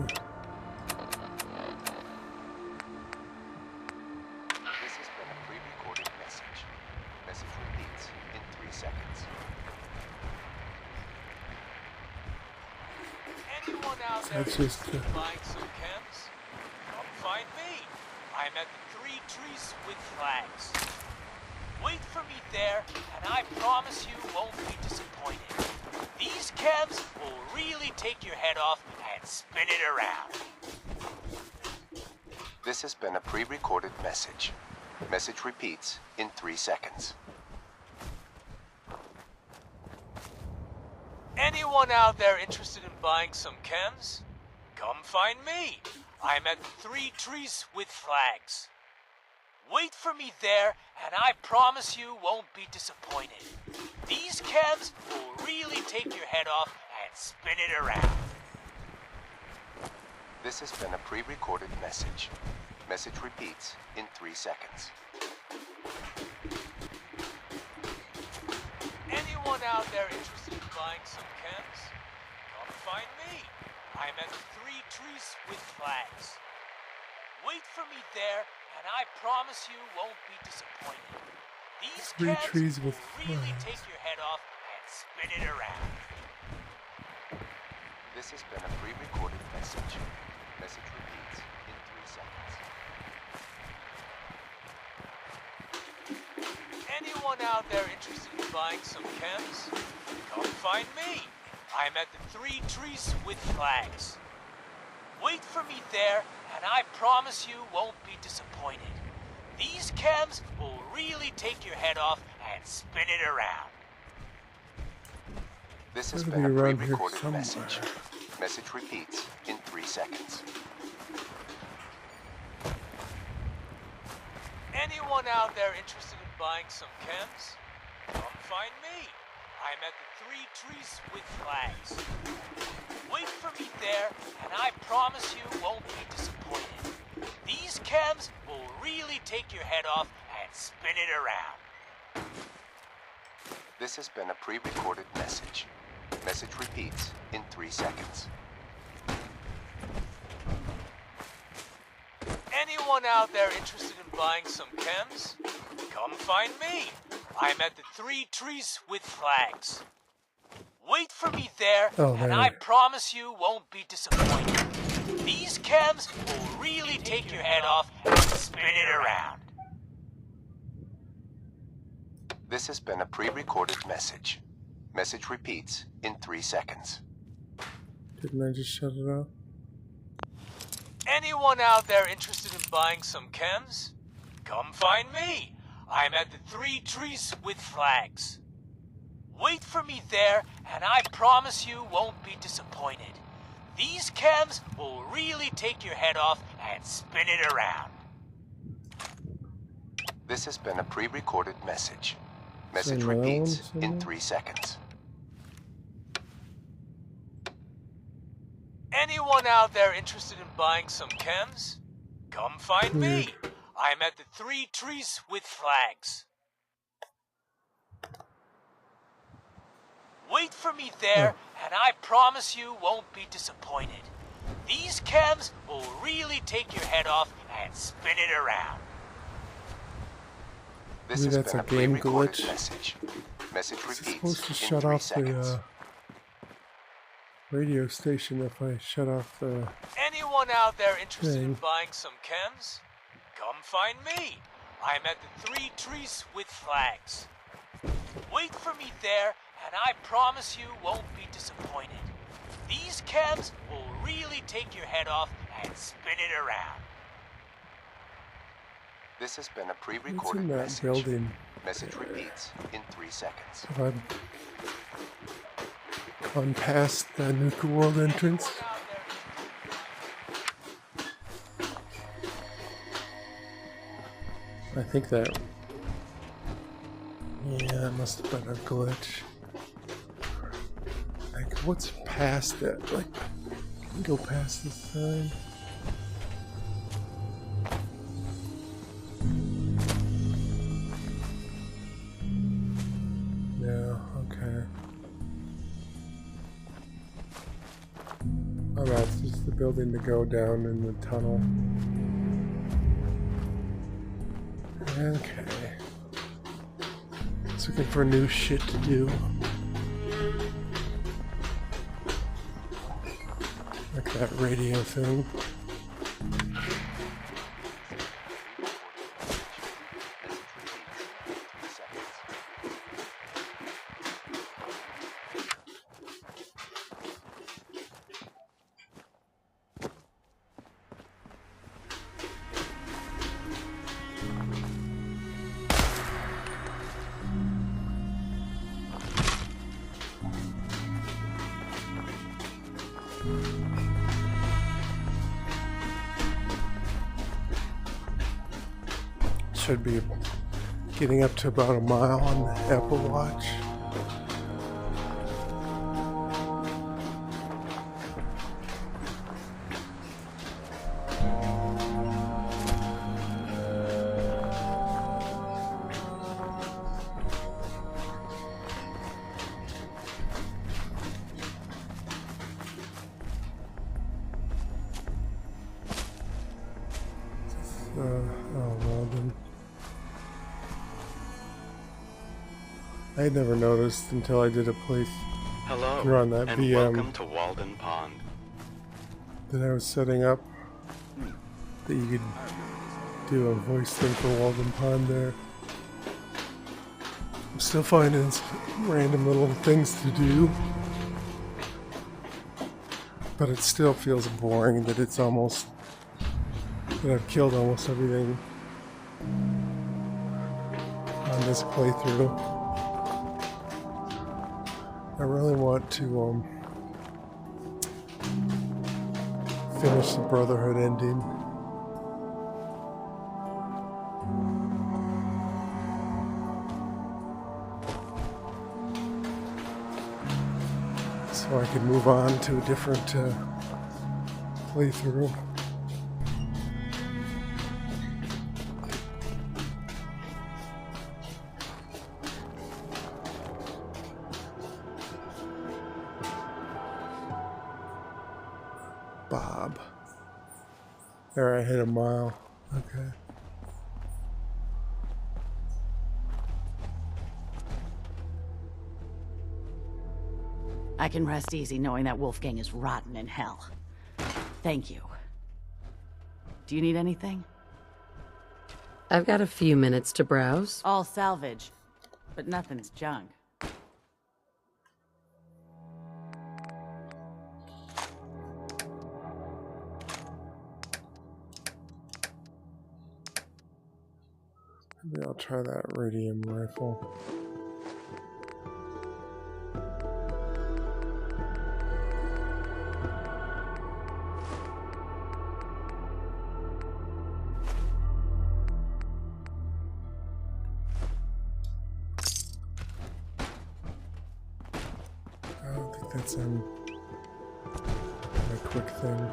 This has been a pre-recorded message. Message repeats in 3 seconds. Anyone out there That's just buying some chems? Come find me. I'm at the 3 Trees with Flags. Wait for me there, and I promise you won't be disappointed. These chems will really take your head off and spin it around. This has been a pre-recorded message. Message repeats in 3 seconds. Anyone out there interested in buying some chems? Come find me. I'm at the 3 Trees with Flags. Wait for me there, and I promise you won't be disappointed. These chems will really take your head off and spin it around. This has been a pre-recorded message. Message repeats in 3 seconds. Anyone out there interested in buying some chems? Come find me. I'm at the 3 Trees with Flags. Wait for me there, and I promise you won't be disappointed. These 3 chems trees with will really flags. take your head off and spin it around. This has been a pre-recorded message. Message repeats in 3 seconds. Anyone out there interested in buying some chems? Come find me. I'm at the 3 Trees with Flags. Wait for me there, and I promise you won't be disappointed. These chems will really take your head off and spin it around. This has Gotta been a be around here pre-recorded somewhere. message. Message repeats in 3 3 seconds. Anyone out there interested in buying some chems? Come find me. I'm at the 3 Trees with Flags. Wait for me there, and I promise you won't be disappointed. These chems will really take your head off and spin it around. This has been a pre-recorded message. Message repeats in 3 seconds. Anyone out there interested in buying some chems? Come find me. I'm at the 3 Trees with Flags. Wait for me there, and I promise you won't be disappointed. These chems will really take your head off and spin it around. This has been a pre-recorded message. Message repeats in 3 seconds. Didn't I just shut it off? Anyone out there interested in buying some chems? Come find me. I'm at the 3 Trees with Flags. Wait for me there, and I promise you won't be disappointed. These chems will really take your head off and spin it around. This has been a pre-recorded message. Message Another one repeats in somewhere? 3 seconds. Anyone out there interested in buying some chems? Come find me. I'm at the 3 Trees with Flags. Wait for me there, and I promise you won't be disappointed. These chems will really take your head off and spin it around. This Maybe has that's been a a game pre-recorded glitch. message. Message It's repeats supposed to in shut 3 off seconds. the radio station if I shut off the... Anyone out there interested in Thing. buying some chems? Come find me. I'm at the 3 Trees with Flags. Wait for me there, and I promise you won't be disappointed. These chems will really take your head off and spin it around. This has been a What's pre-recorded in that message. building? Message repeats in 3 seconds. Have I gone past the nuclear world entrance? Anyone out there I think that... Yeah, it must have been a glitch. Like, what's past it? Like, can you go past this sign? No, okay. Oh, that's just the building to go down in the tunnel. Okay. Just looking for new shit to do. Like that radio thing. Should be getting up to about a mile on the Apple Watch. Oh, Walden. I had never noticed until I did a place Hello, You're on that and VM. welcome to Walden Pond. that I was setting up that you could do a voice thing for Walden Pond there. I'm still finding some random little things to do. But it still feels boring that it's almost... that I've killed almost everything on this playthrough. I really want to finish the Brotherhood ending. So I can move on to a different playthrough. Bob. There, I hit a mile. Okay. I can rest easy knowing that Wolfgang is rotten in hell. Thank you. Do you need anything? I've got a few minutes to browse. All salvage, but nothing's junk. Maybe I'll try that radium rifle. I don't think that's in my quick thing.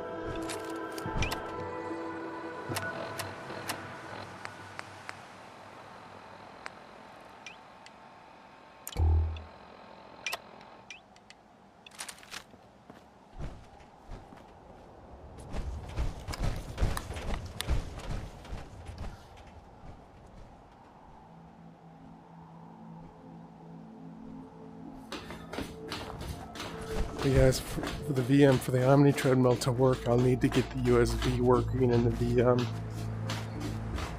But guys, for the VM, for the Omni Treadmill to work, I'll need to get the USB working in the VM.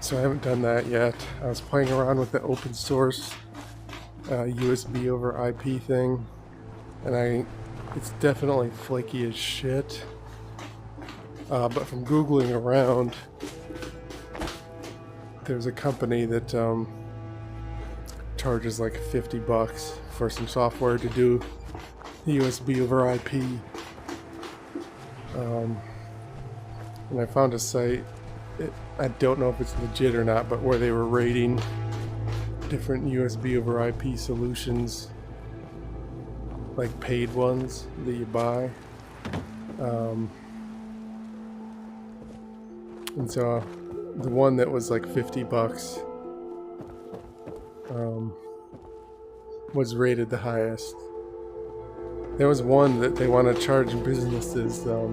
So I haven't done that yet. I was playing around with the open source USB over IP thing, and it's definitely flaky as shit. But from Googling around, there's a company that charges like $50 for some software to do USB over IP. And I found a site, I don't know if it's legit or not, but where they were rating different USB over IP solutions, like paid ones that you buy. And so the one that was like $50 was rated the highest. There was one that they want to charge businesses a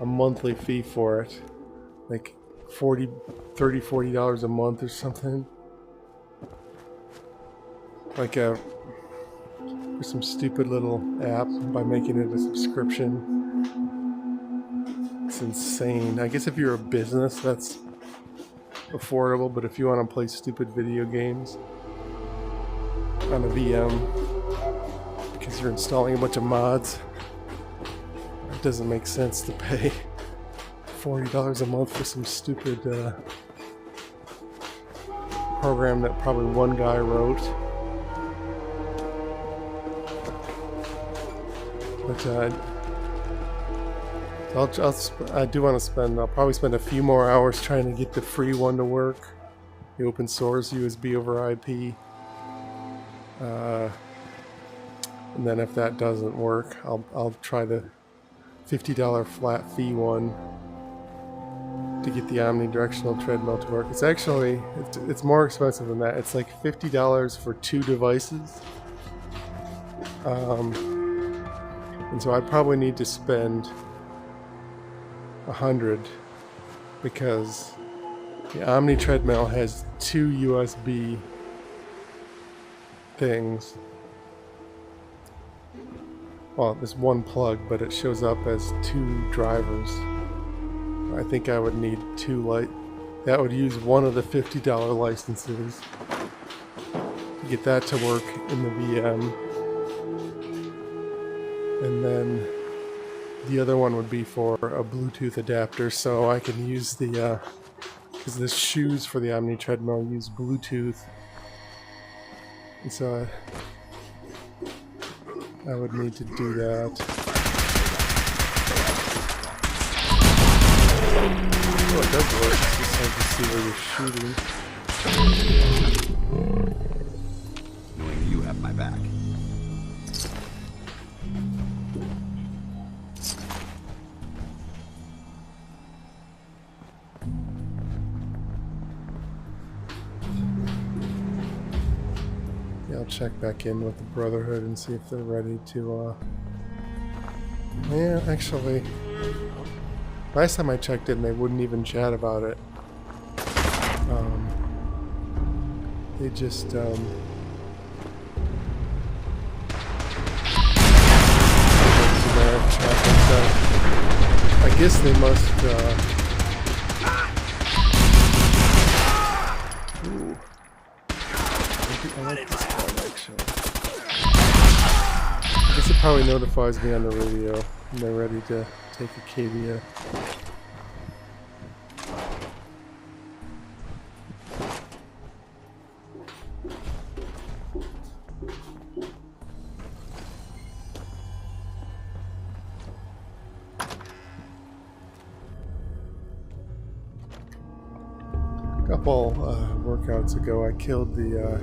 monthly fee for it, like $40 a month or something, like for some stupid little app by making it a subscription. It's insane. I guess if you're a business, that's affordable, but if you want to play stupid video games on a VM because you're installing a bunch of mods, it doesn't make sense to pay $40 a month for some stupid program that probably one guy wrote. But I do want to spend, I'll probably spend a few more hours trying to get the free one to work, the open source USB over IP. And then if that doesn't work, I'll try the $50 flat fee one to get the Omnidirectional Treadmill to work. It's actually, it's more expensive than that. It's like $50 for 2 devices. And so I probably need to spend $100 because the Omni Treadmill has 2 USB things. Well, there's one plug, but it shows up as 2 drivers. I think I would need 2 that would use one of the $50 licenses to get that to work in the VM. And then the other one would be for a Bluetooth adapter, so I can use the, because the shoes for the Omni Treadmill use Bluetooth. And so I would need to do that. Oh, it does work. It's just hard to see where you're shooting. Knowing that you have my back. Yeah, I'll check back in with the Brotherhood and see if they're ready to, yeah, actually, last time I checked in, they wouldn't even chat about it. They just, I guess they must, ooh. I like this one, actually. I guess it probably notifies me on the radio when they're ready to take Acadia. A couple workouts ago, I killed the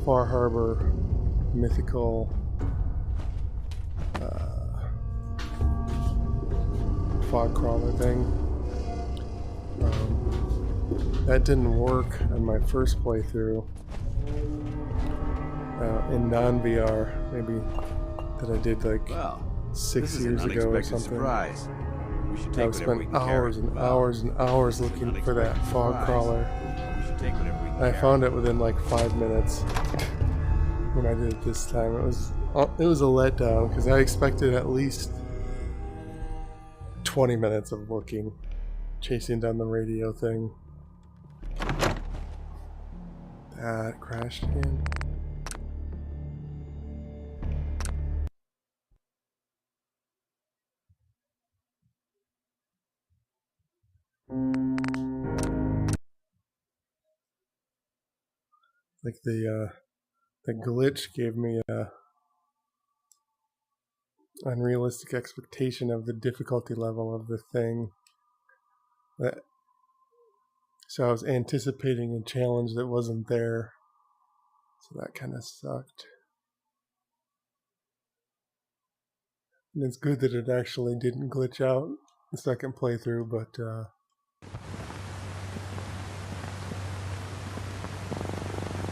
Far Harbor mythical fog crawler thing. That didn't work on my first playthrough in non-VR, maybe that I did like 6 years ago or something. Surprise. We should take I spent hours and hours and hours looking for that fog crawler. We should take whatever we can I carry. found it within like 5 minutes when I did it this time. It was a letdown because I expected at least 20 minutes of looking, chasing down the radio thing. That crashed again. Like the glitch gave me a unrealistic expectation of the difficulty level of the thing. So I was anticipating a challenge that wasn't there. So that kind of sucked. And it's good that it actually didn't glitch out the second playthrough, but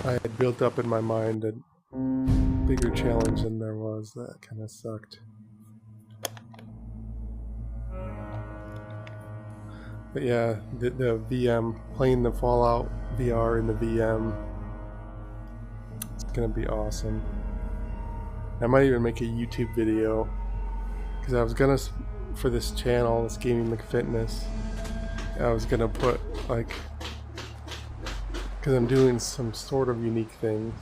I had built up in my mind a bigger challenge than there was. That kind of sucked. But yeah, the VM, playing the Fallout VR in the VM, it's gonna be awesome. I might even make a YouTube video, because I was gonna, for this channel, this Gaming McFitness, I was gonna put like, because I'm doing some sort of unique things,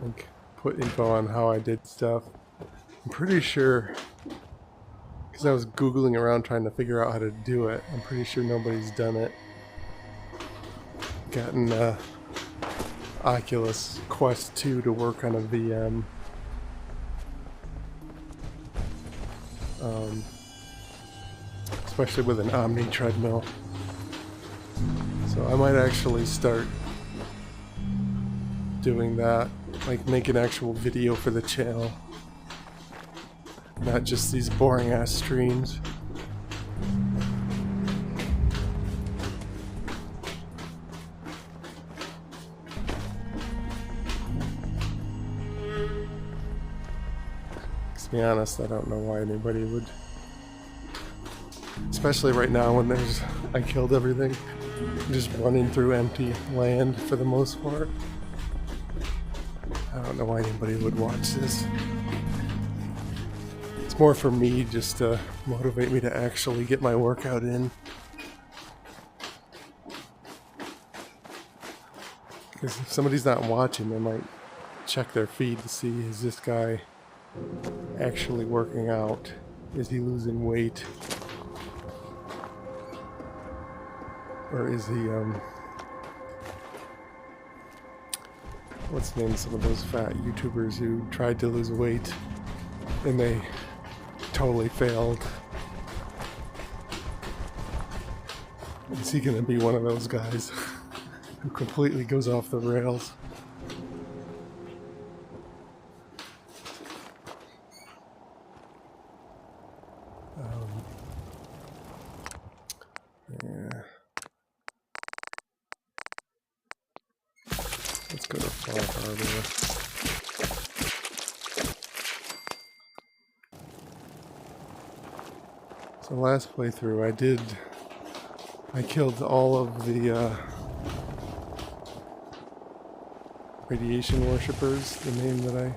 like put info on how I did stuff. I'm pretty sure, because I was Googling around trying to figure out how to do it, I'm pretty sure nobody's done it. Gotten Oculus Quest 2 to work on a VM. Especially with an Omni treadmill. So I might actually start doing that, like make an actual video for the channel. Not just these boring ass streams. To be honest, I don't know why anybody would. Especially right now when I killed everything. Just running through empty land for the most part. I don't know why anybody would watch this. It's more for me just to motivate me to actually get my workout in. Because if somebody's not watching, they might check their feed to see, is this guy actually working out? Is he losing weight? Or is he, what's the name of some of those fat YouTubers who tried to lose weight and they totally failed? Is he gonna be one of those guys who completely goes off the rails? Yeah. Let's go to Far Harbor. So last playthrough I killed all of the radiation worshippers, the name that I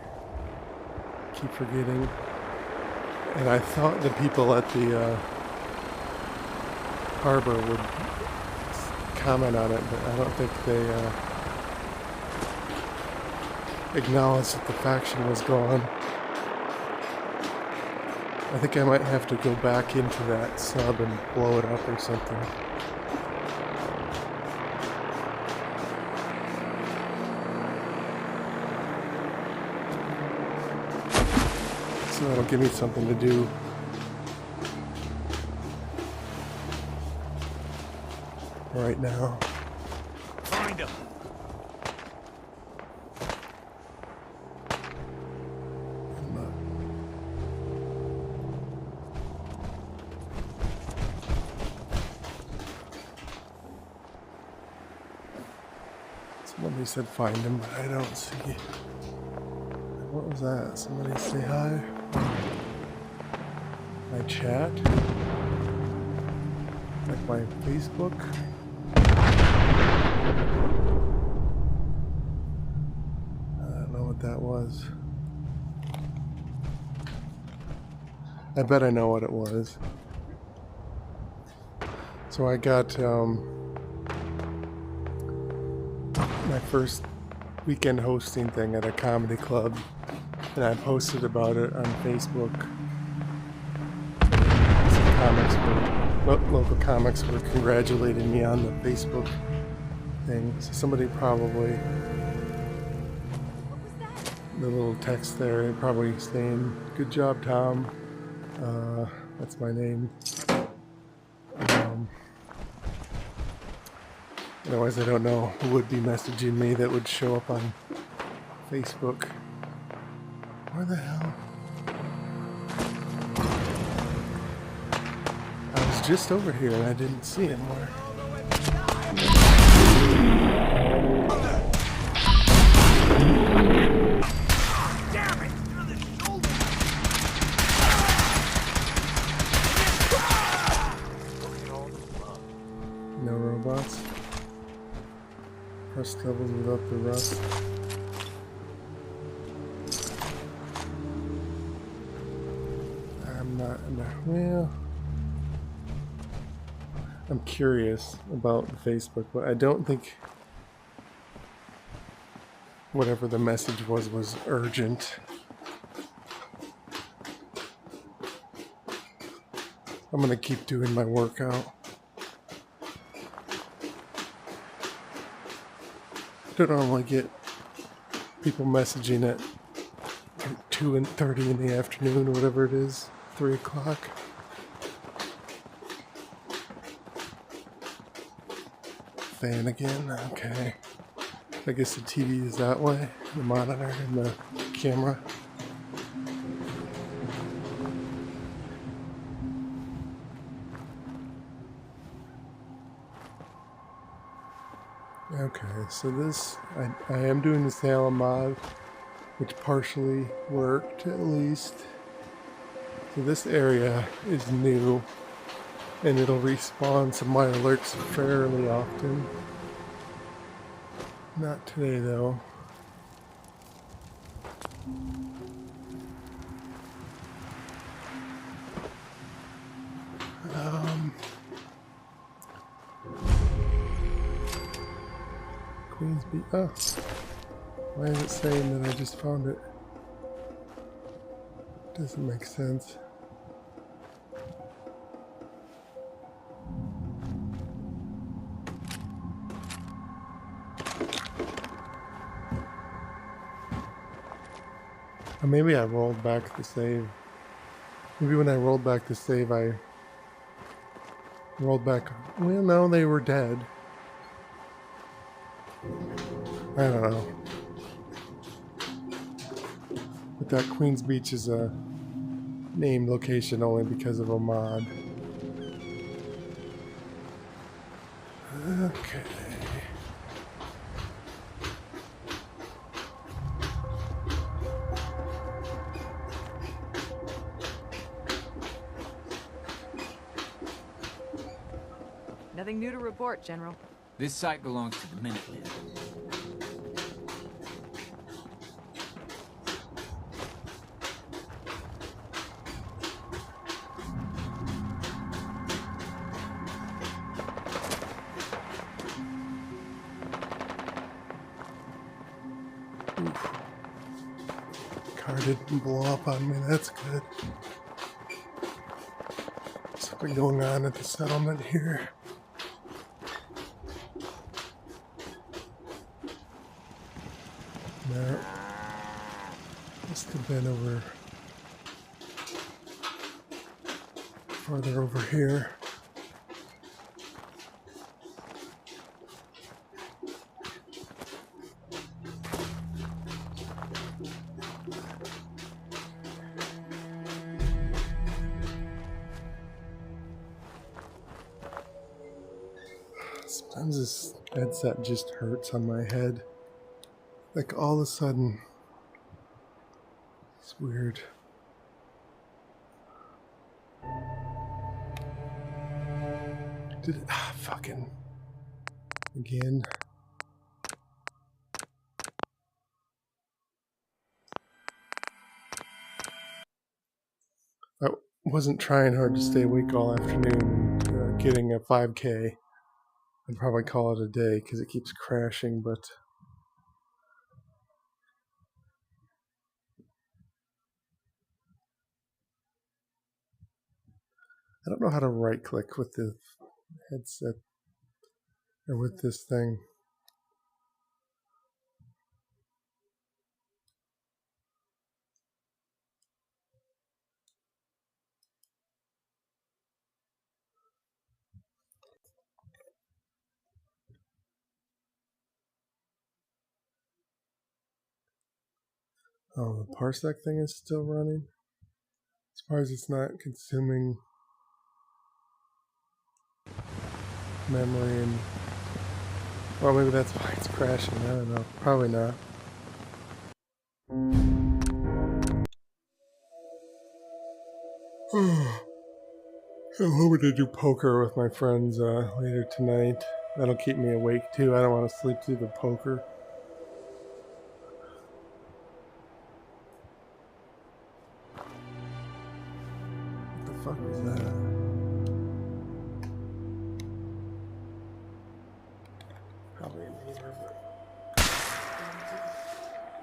keep forgetting. And I thought the people at the harbor would comment on it, but I don't think they acknowledged that the faction was gone. I think I might have to go back into that sub and blow it up or something. So that'll give me something to do. Right now. Find him. Somebody said find him, but I don't see. What was that? Somebody say hi? My chat? Like my Facebook? I don't know what that was. I bet I know what it was. So I got my first weekend hosting thing at a comedy club, and I posted about it on Facebook. Local comics were congratulating me on the Facebook thing. So somebody probably, the little text there, probably saying, "Good job, Tom." That's my name. Otherwise, I don't know who would be messaging me that would show up on Facebook. Where the hell? I was just over here and I didn't see him. Where? No robots. Rust levels without the rust. I'm not, well, I'm curious about Facebook, but I don't think whatever the message was urgent. I'm gonna keep doing my workout. I don't normally get people messaging at 2:30 in the afternoon or whatever it is, 3 o'clock. Fan again, okay. I guess the TV is that way, the monitor and the camera. Okay, so this, I am doing the Salem mod, which partially worked at least. So this area is new, and it'll respawn some of my alerts fairly often. Not today though. Queens Beach. Oh, why is it saying that I just found it? Doesn't make sense. Or maybe I rolled back the save. Maybe when I rolled back the save, I rolled back. Well, no, they were dead. I don't know. But that Queens Beach is a named location only because of a mod. Okay. Nothing new to report, General. This site belongs to the Minutemen. Car didn't blow up on me, that's good. Something going on at the settlement here. No. Must have been over farther over here. Sometimes this headset just hurts on my head. Like all of a sudden. It's weird. Did it? Fucking. Again. I wasn't trying hard to stay awake all afternoon, getting a 5K. I'd probably call it a day because it keeps crashing, but I don't know how to right click with the headset or with this thing. Oh, the parsec thing is still running. Surprised it's not consuming memory and... Well, maybe that's why it's crashing. I don't know. Probably not. I'm hoping to do poker with my friends later tonight. That'll keep me awake too. I don't want to sleep through the poker. What the fuck was that? Probably a neighbor, but...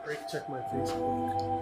Break check my Facebook.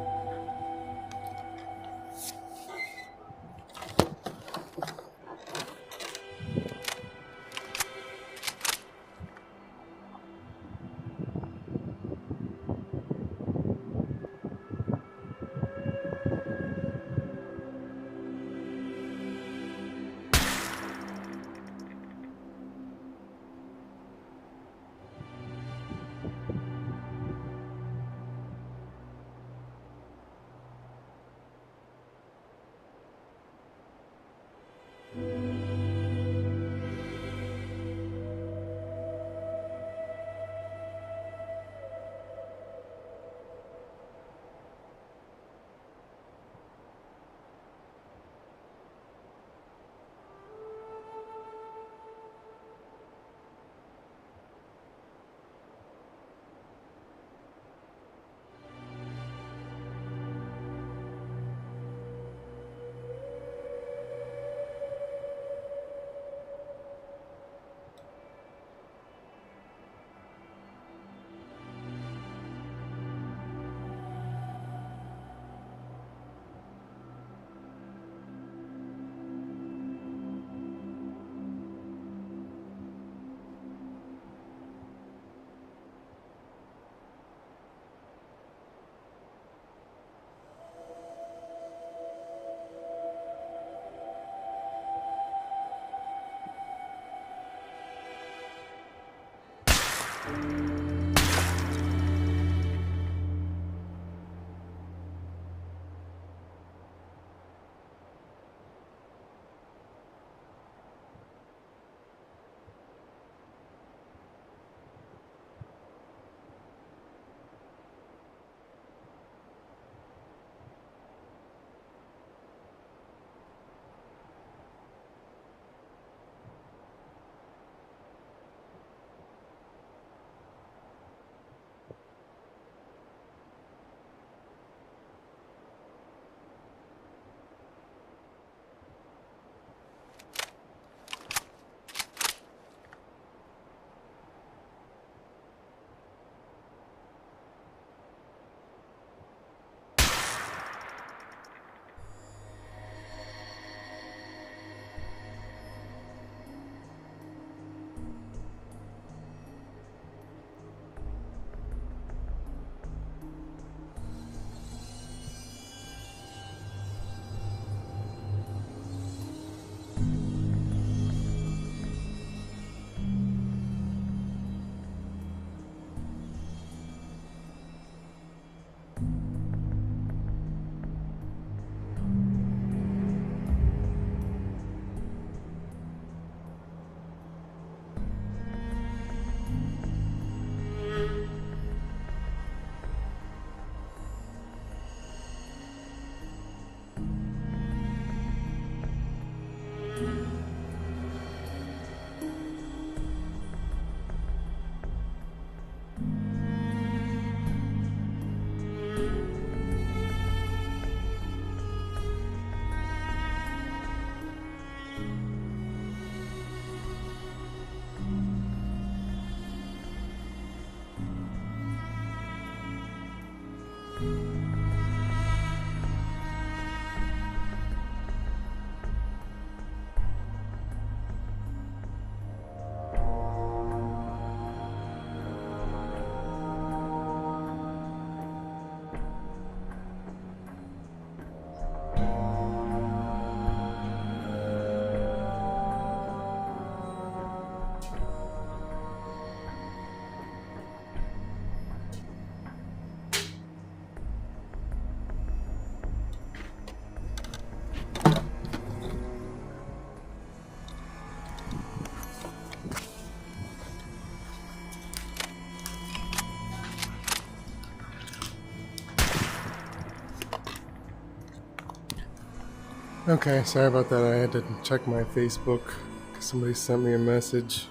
Okay, sorry about that. I had to check my Facebook because somebody sent me a message.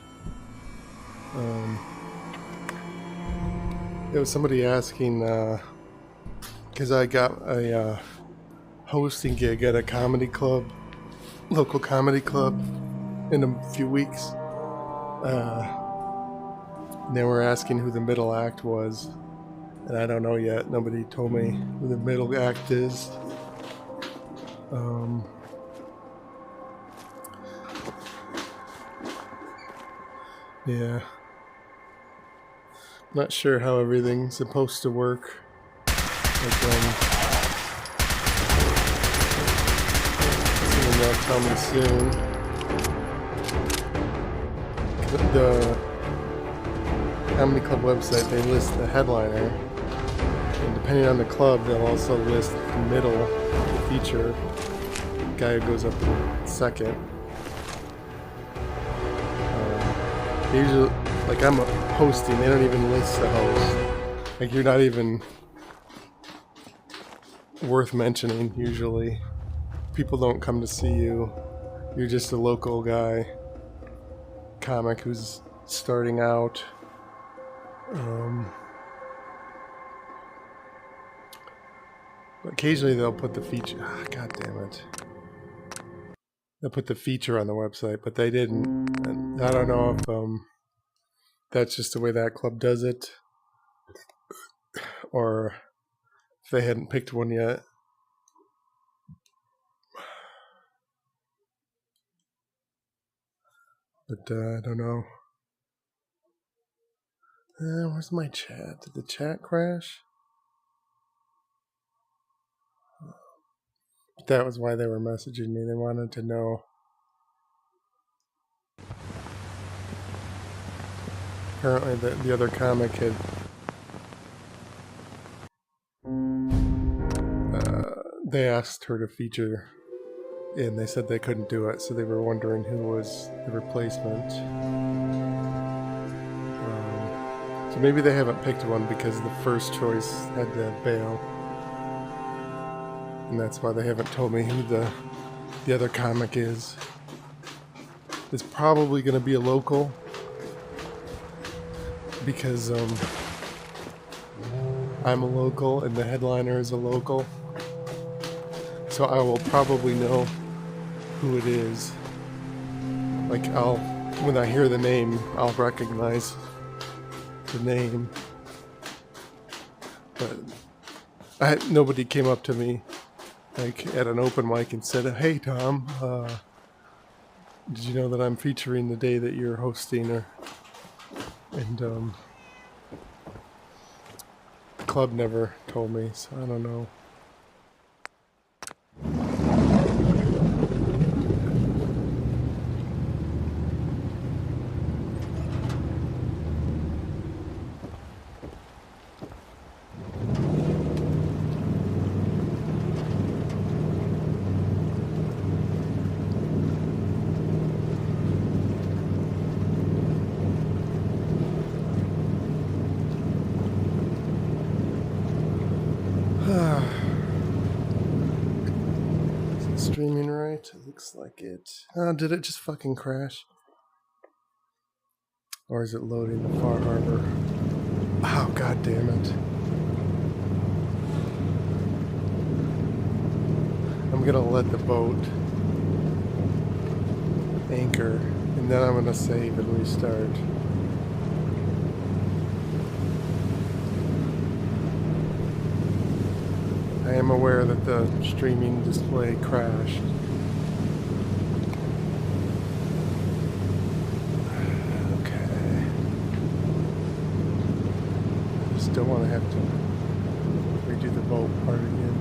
It was somebody asking, because I got a hosting gig at a comedy club, local comedy club, in a few weeks. They were asking who the middle act was, and I don't know yet. Nobody told me who the middle act is. Yeah. Not sure how everything's supposed to work. Someone will tell me soon. The comedy club website, they list the headliner, and depending on the club, they'll also list the middle, the feature, the guy who goes up in second. Usually, like I'm hosting, they don't even list the host. Like you're not even worth mentioning usually. People don't come to see you. You're just a local guy, comic who's starting out. Occasionally they'll put the feature. God damn it. They'll put the feature on the website, but they didn't. And I don't know if that's just the way that club does it, or if they hadn't picked one yet. But I don't know. Where's my chat? Did the chat crash? That was why they were messaging me. They wanted to know. apparently the other comic had they asked her to feature, and they said they couldn't do it, so they were wondering who was the replacement. So maybe they haven't picked one because the first choice had to bail, and that's why they haven't told me who the other comic is. It's probably going to be a local because I'm a local and the headliner is a local. So I will probably know who it is. Like when I hear the name, I'll recognize the name. But nobody came up to me like at an open mic and said, "Hey Tom, did you know that I'm featuring the day that you're hosting?" And the club never told me, so I don't know. Is it streaming right? It looks like it. Did it just fucking crash? Or is it loading the Far Harbor? Oh, god damn it. I'm gonna let the boat anchor, and then I'm gonna save and restart. I am aware that the streaming display crashed. Okay. I just don't want to have to redo the boat part again.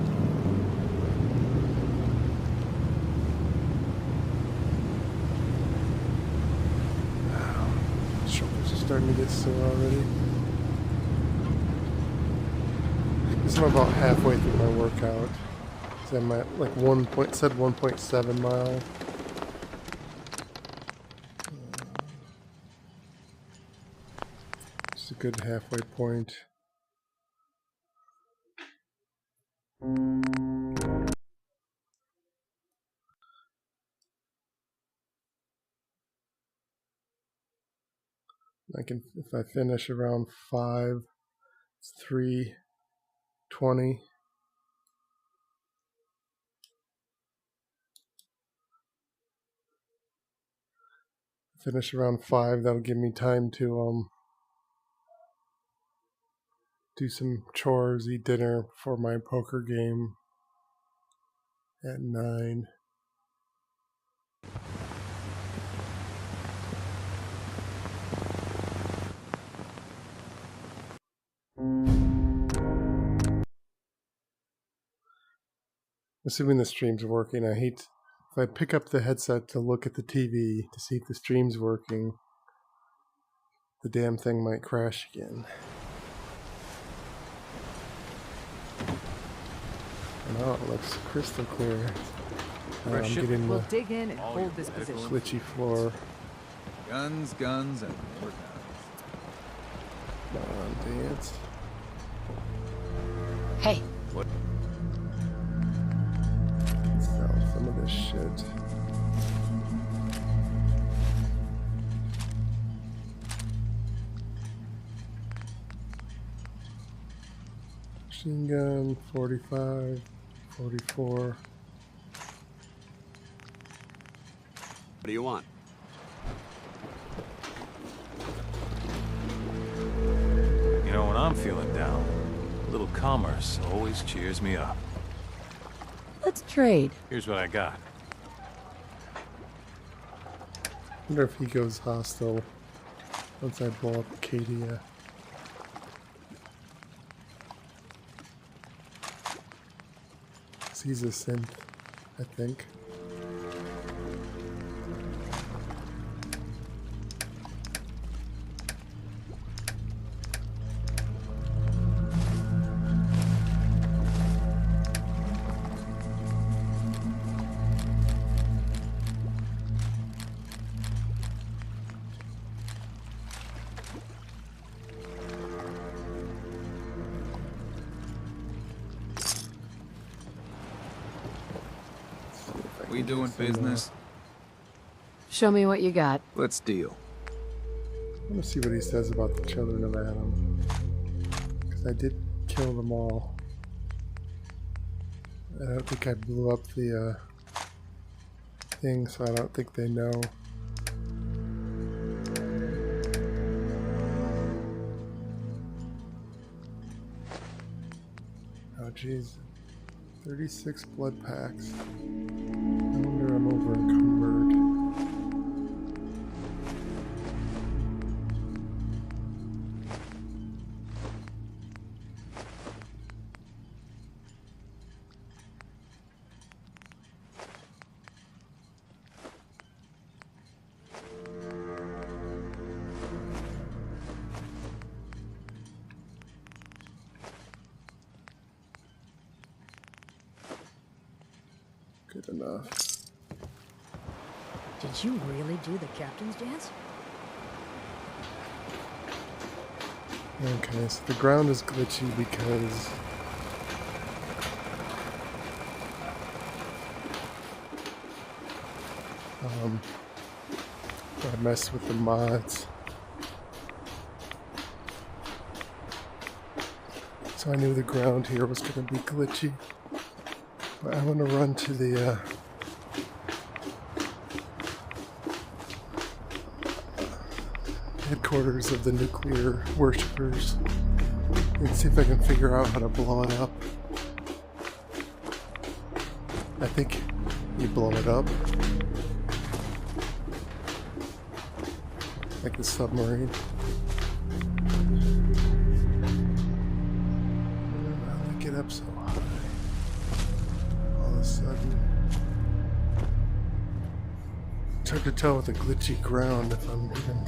Shoulders are starting to get sore already. I'm about halfway through my workout. So I'm at like 1.7 mile. It's a good halfway point. If I finish around 5, it's 3:20. Finish around 5, that'll give me time to do some chores, eat dinner before my poker game at 9. Assuming the stream's working, if I pick up the headset to look at the TV to see if the stream's working, the damn thing might crash again. No, it looks crystal clear. I'm getting We'll the dig in and hold this position. glitchy floor. Guns, guns, and more guns. Come on, dance. Hey. What? Sell some of this shit. Machine gun, 45, 44. What do you want? You know, when I'm feeling down, a little commerce always cheers me up. Let's trade. Here's what I got. Wonder if he goes hostile once I blow up Acadia. He's a synth, I think. doing business? Show me what you got. Let's deal. I want to see what he says about the children of Adam. Because I did kill them all. I don't think I blew up the thing, so I don't think they know. Oh jeez. 36 blood packs. I wonder I'm over encumbered. Good enough. Did you really do the captain's dance? Okay, so the ground is glitchy because I messed with the mods. So I knew the ground here was going to be glitchy. But I want to run to the headquarters of the nuclear worshippers and see if I can figure out how to blow it up. I think you blow it up like a submarine. How do I get up so high? All of a sudden, it's hard to tell with the glitchy ground if I'm even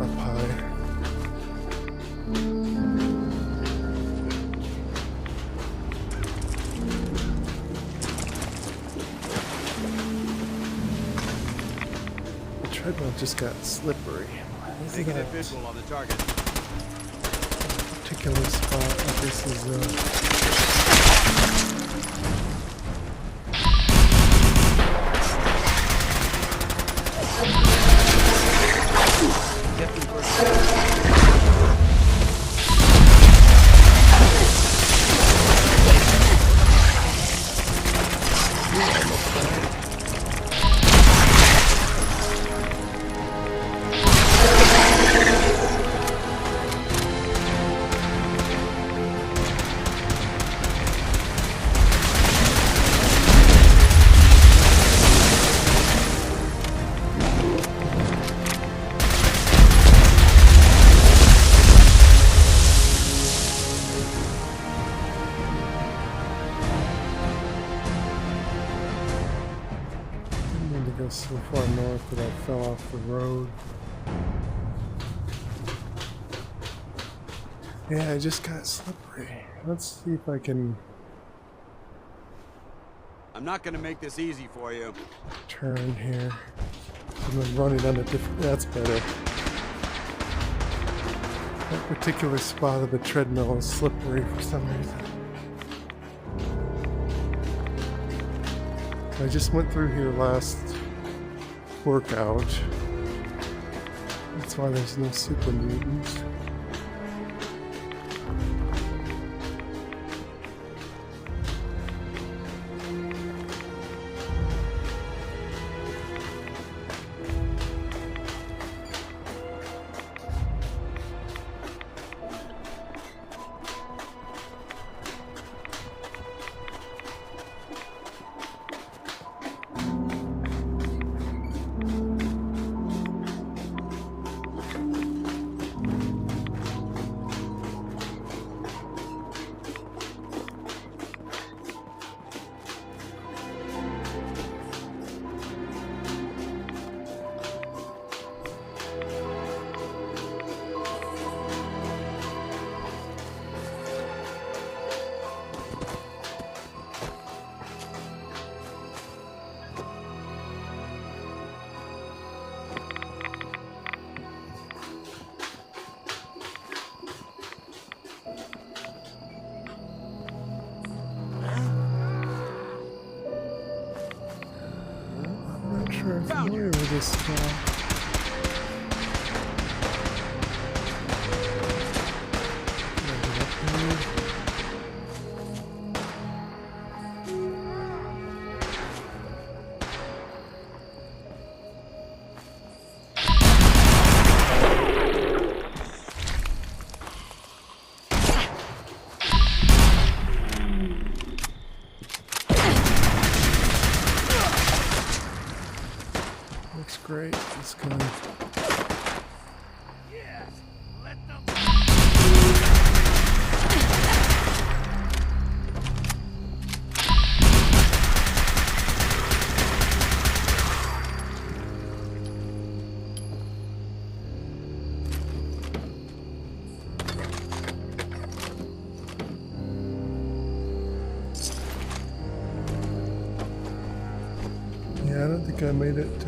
up high. The treadmill just got slippery. Take an visual on the target. Particular spot. This is so far north that I fell off the road. Yeah, I just got slippery. Let's see if I can I'm not gonna make this easy for you. turn here. I'm running on a different. That's better. That particular spot of the treadmill is slippery for some reason. I just went through here last workout. That's why there's no super mutants. sure I'm familiar with this spot. Looks great. This gun. Yeah, I don't think I made it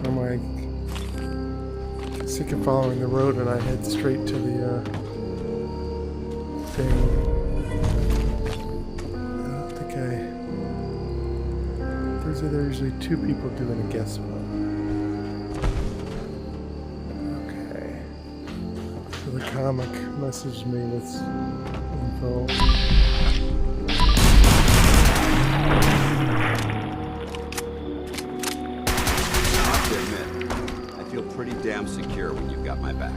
I'm like sick of following the road and I head straight to the thing. I don't think there's usually two people doing a guest spot. Okay. So the comic messaged me with info. Pretty damn secure when you've got my back.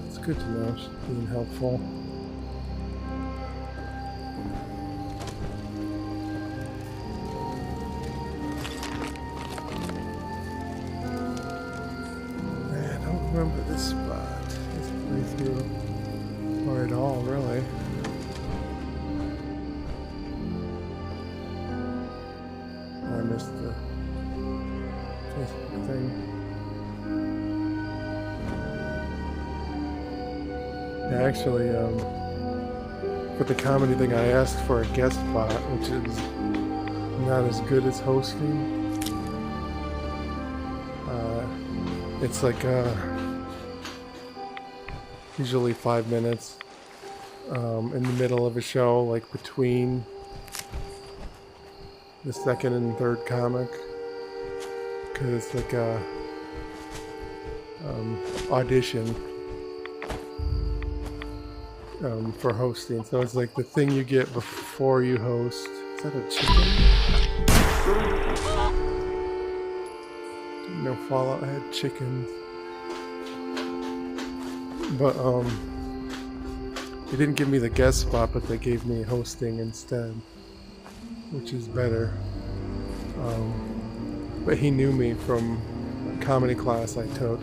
It's good to know she's being helpful. I don't remember this spot. This playthrough. Or at all, really. I missed the Facebook thing. Yeah, actually, for the comedy thing, I asked for a guest spot, which is not as good as hosting. It's like usually 5 minutes in the middle of a show, like between the second and third comic, because it's like a audition for hosting. So it's like the thing you get before you host. Is that a chicken? No Fallout had chickens, but they didn't give me the guest spot, but they gave me hosting instead, which is better. But he knew me from a comedy class I took.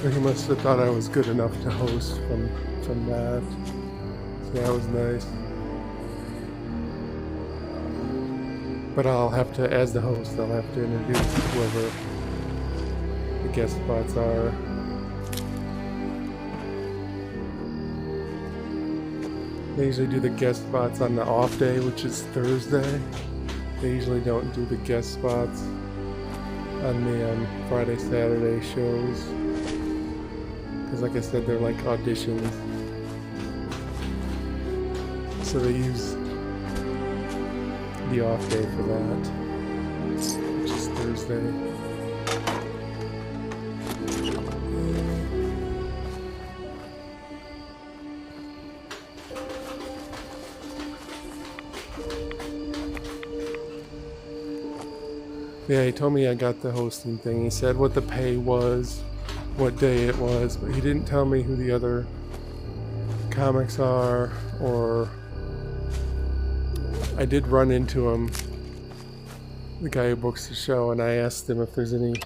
Or he must have thought I was good enough to host from that. So that was nice. But I'll have to, as the host, I'll have to introduce whoever the guest spots are. They usually do the guest spots on the off day, which is Thursday. They usually don't do the guest spots on the Friday, Saturday shows. Because like I said, they're like auditions. So they use the off day for that, which is Thursday. Yeah, he told me I got the hosting thing. He said what the pay was, what day it was, but he didn't tell me who the other comics are, or I did run into him, the guy who books the show, and I asked him if there's any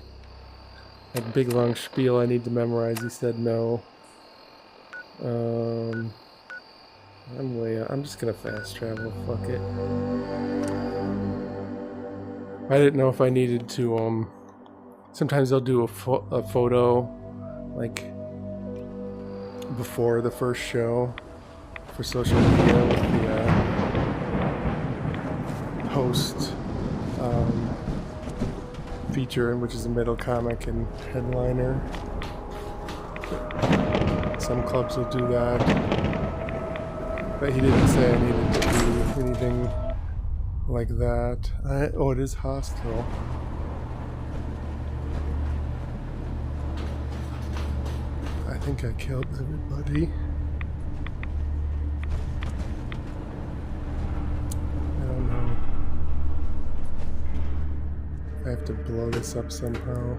like big long spiel I need to memorize. He said no. I'm just gonna fast travel, fuck it. I didn't know if I needed to, sometimes they'll do a photo, like, before the first show for social media with the host feature, which is a middle comic and headliner. Some clubs will do that. But he didn't say I needed to do anything like that. Oh, it is hostile. I think I killed everybody. I don't know. I have to blow this up somehow.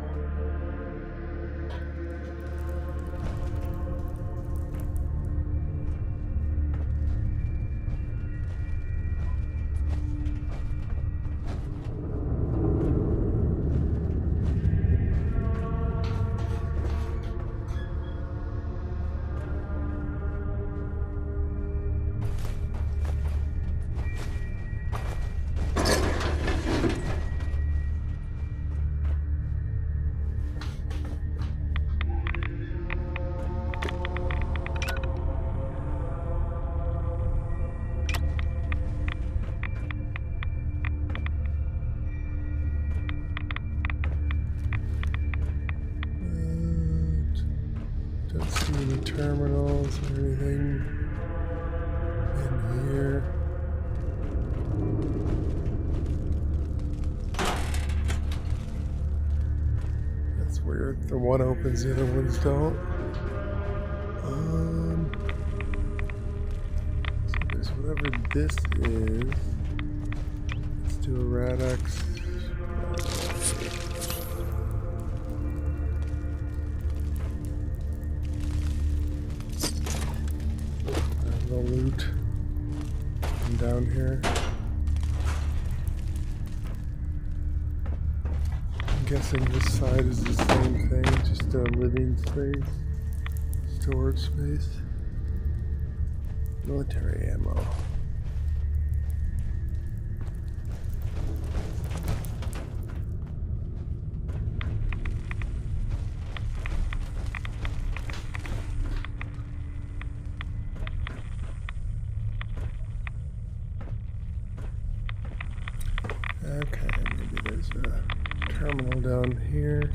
Don't see any terminals or anything in here. That's weird. The one opens, the other ones don't. So there's whatever this is. Let's do a Radix. Loot down here. I'm guessing this side is the same thing, just a living space, storage space, military ammo. Okay, maybe there's a terminal down here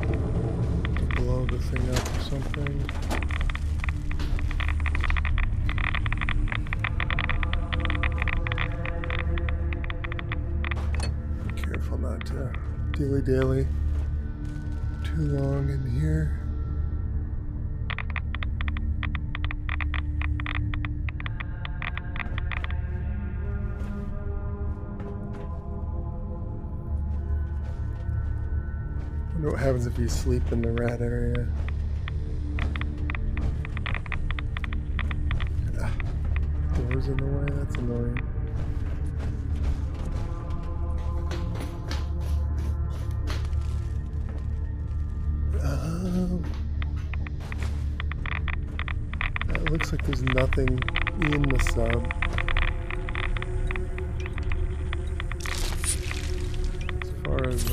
to blow the thing up or something. Be careful not to dilly-dally too long in here. I wonder what happens if you sleep in the rat area. Doors in the way, that's annoying. It looks like there's nothing in the sub. As far as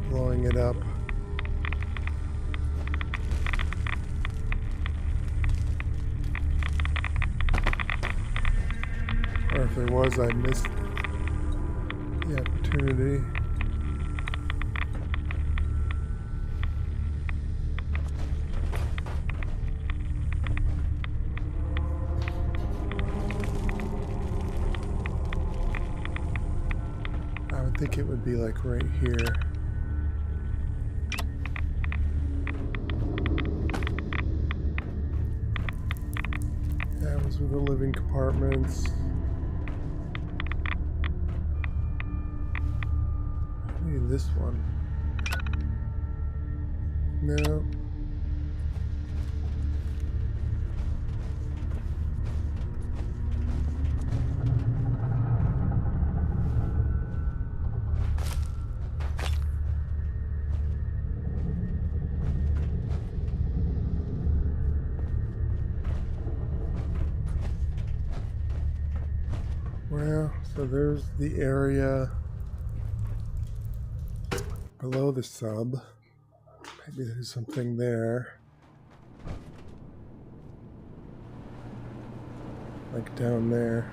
blowing it up. Or if there was, I missed the opportunity. I would think it would be like right here. That was with the living compartments. Maybe this one. No. Well, so there's the area below the sub. Maybe there's something there. Like down there.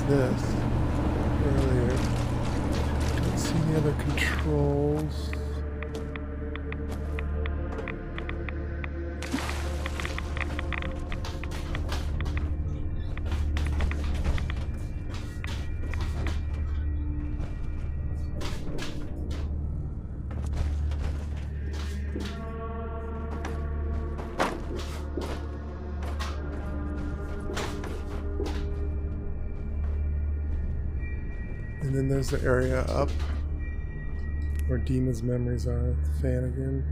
this earlier. Don't see any other controls. And then there's the area up where Dima's memories are. The fan again.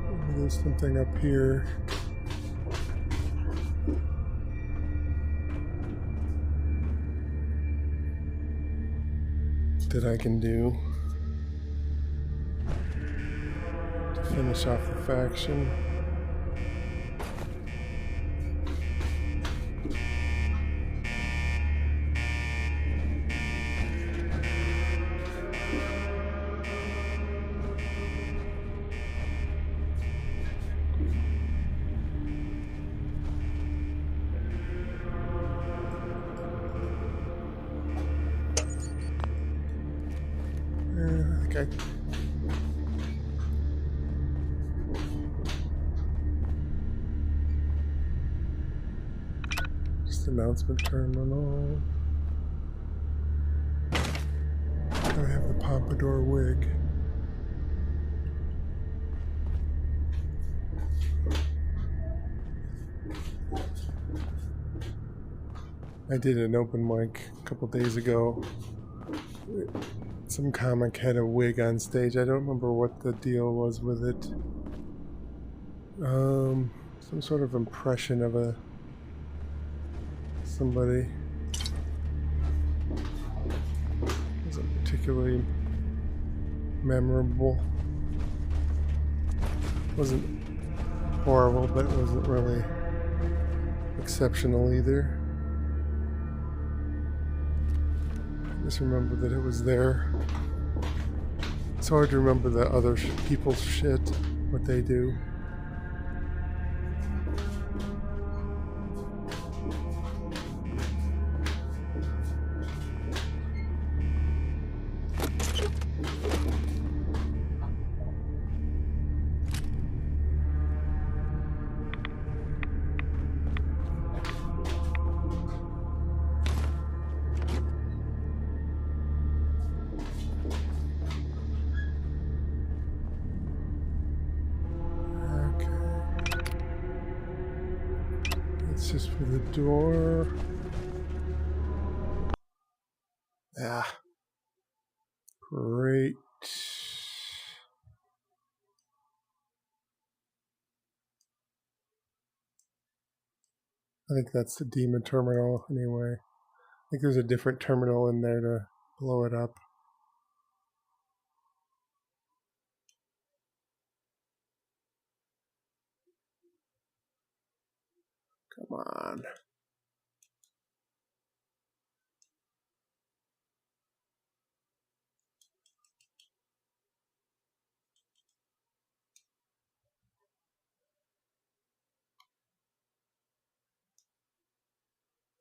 Maybe there's something up here. That I can do to finish off the faction. Okay. Just announcement terminal. I have the pompadour wig. I did an open mic a couple days ago. Some comic had a wig on stage. I don't remember what the deal was with it. Some sort of impression of somebody. Wasn't particularly memorable. Wasn't horrible, but it wasn't really exceptional either. Just remember that it was there. It's hard to remember the other people's shit, what they do. It's just for the door. Ah. Great. I think that's the demon terminal anyway. I think there's a different terminal in there to blow it up. Come on.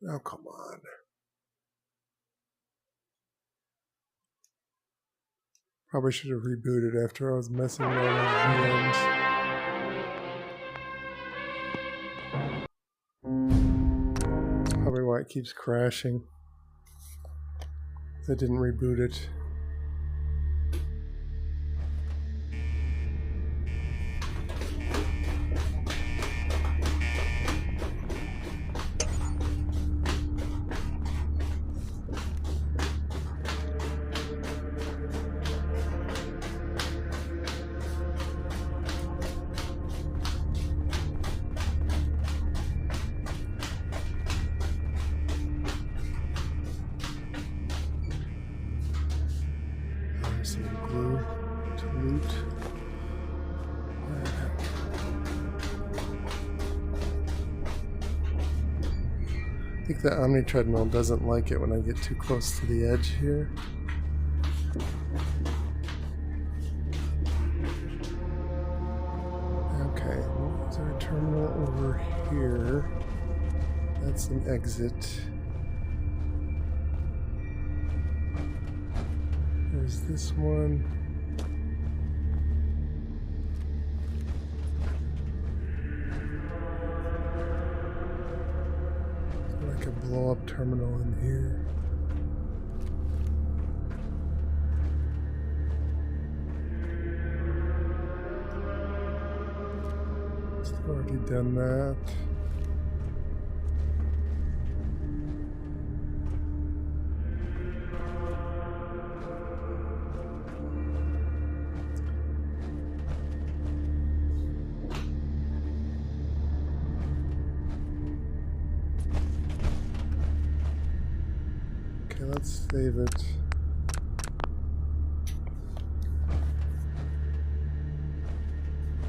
Oh, come on. Probably should have rebooted after I was messing around with VMs. Probably why it keeps crashing. I didn't reboot it. Some glue to loot. I think the Omnidirectional Treadmill doesn't like it when I get too close to the edge here. Okay. here. That's an exit. There's this one. Like a blow-up terminal in here. Already done that. Okay, let's save it.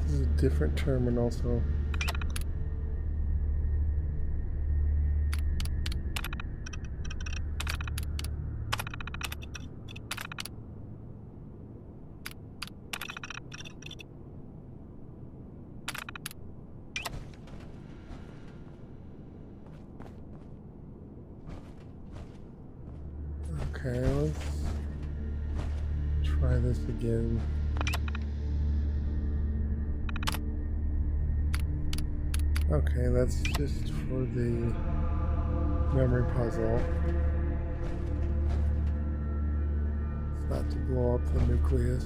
This is a different terminal, so okay, let's try this again. Okay, that's just for the memory puzzle. It's not to blow up the nucleus.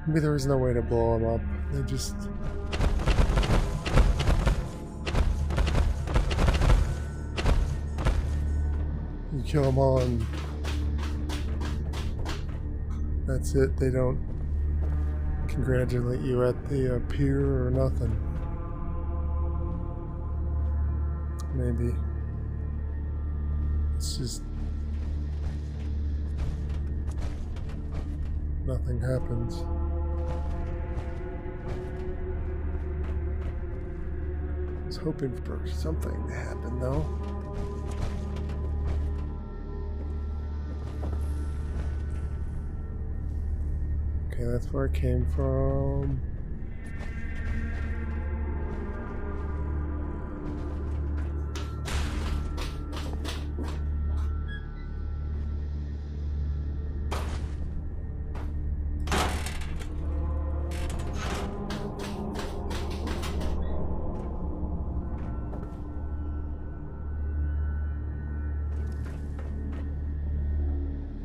Maybe there was no way to blow them up. They just... You kill them all and that's it. They don't congratulate you at the pier or nothing. Maybe it's just nothing happens. I was hoping for something to happen though. Okay, that's where it came from.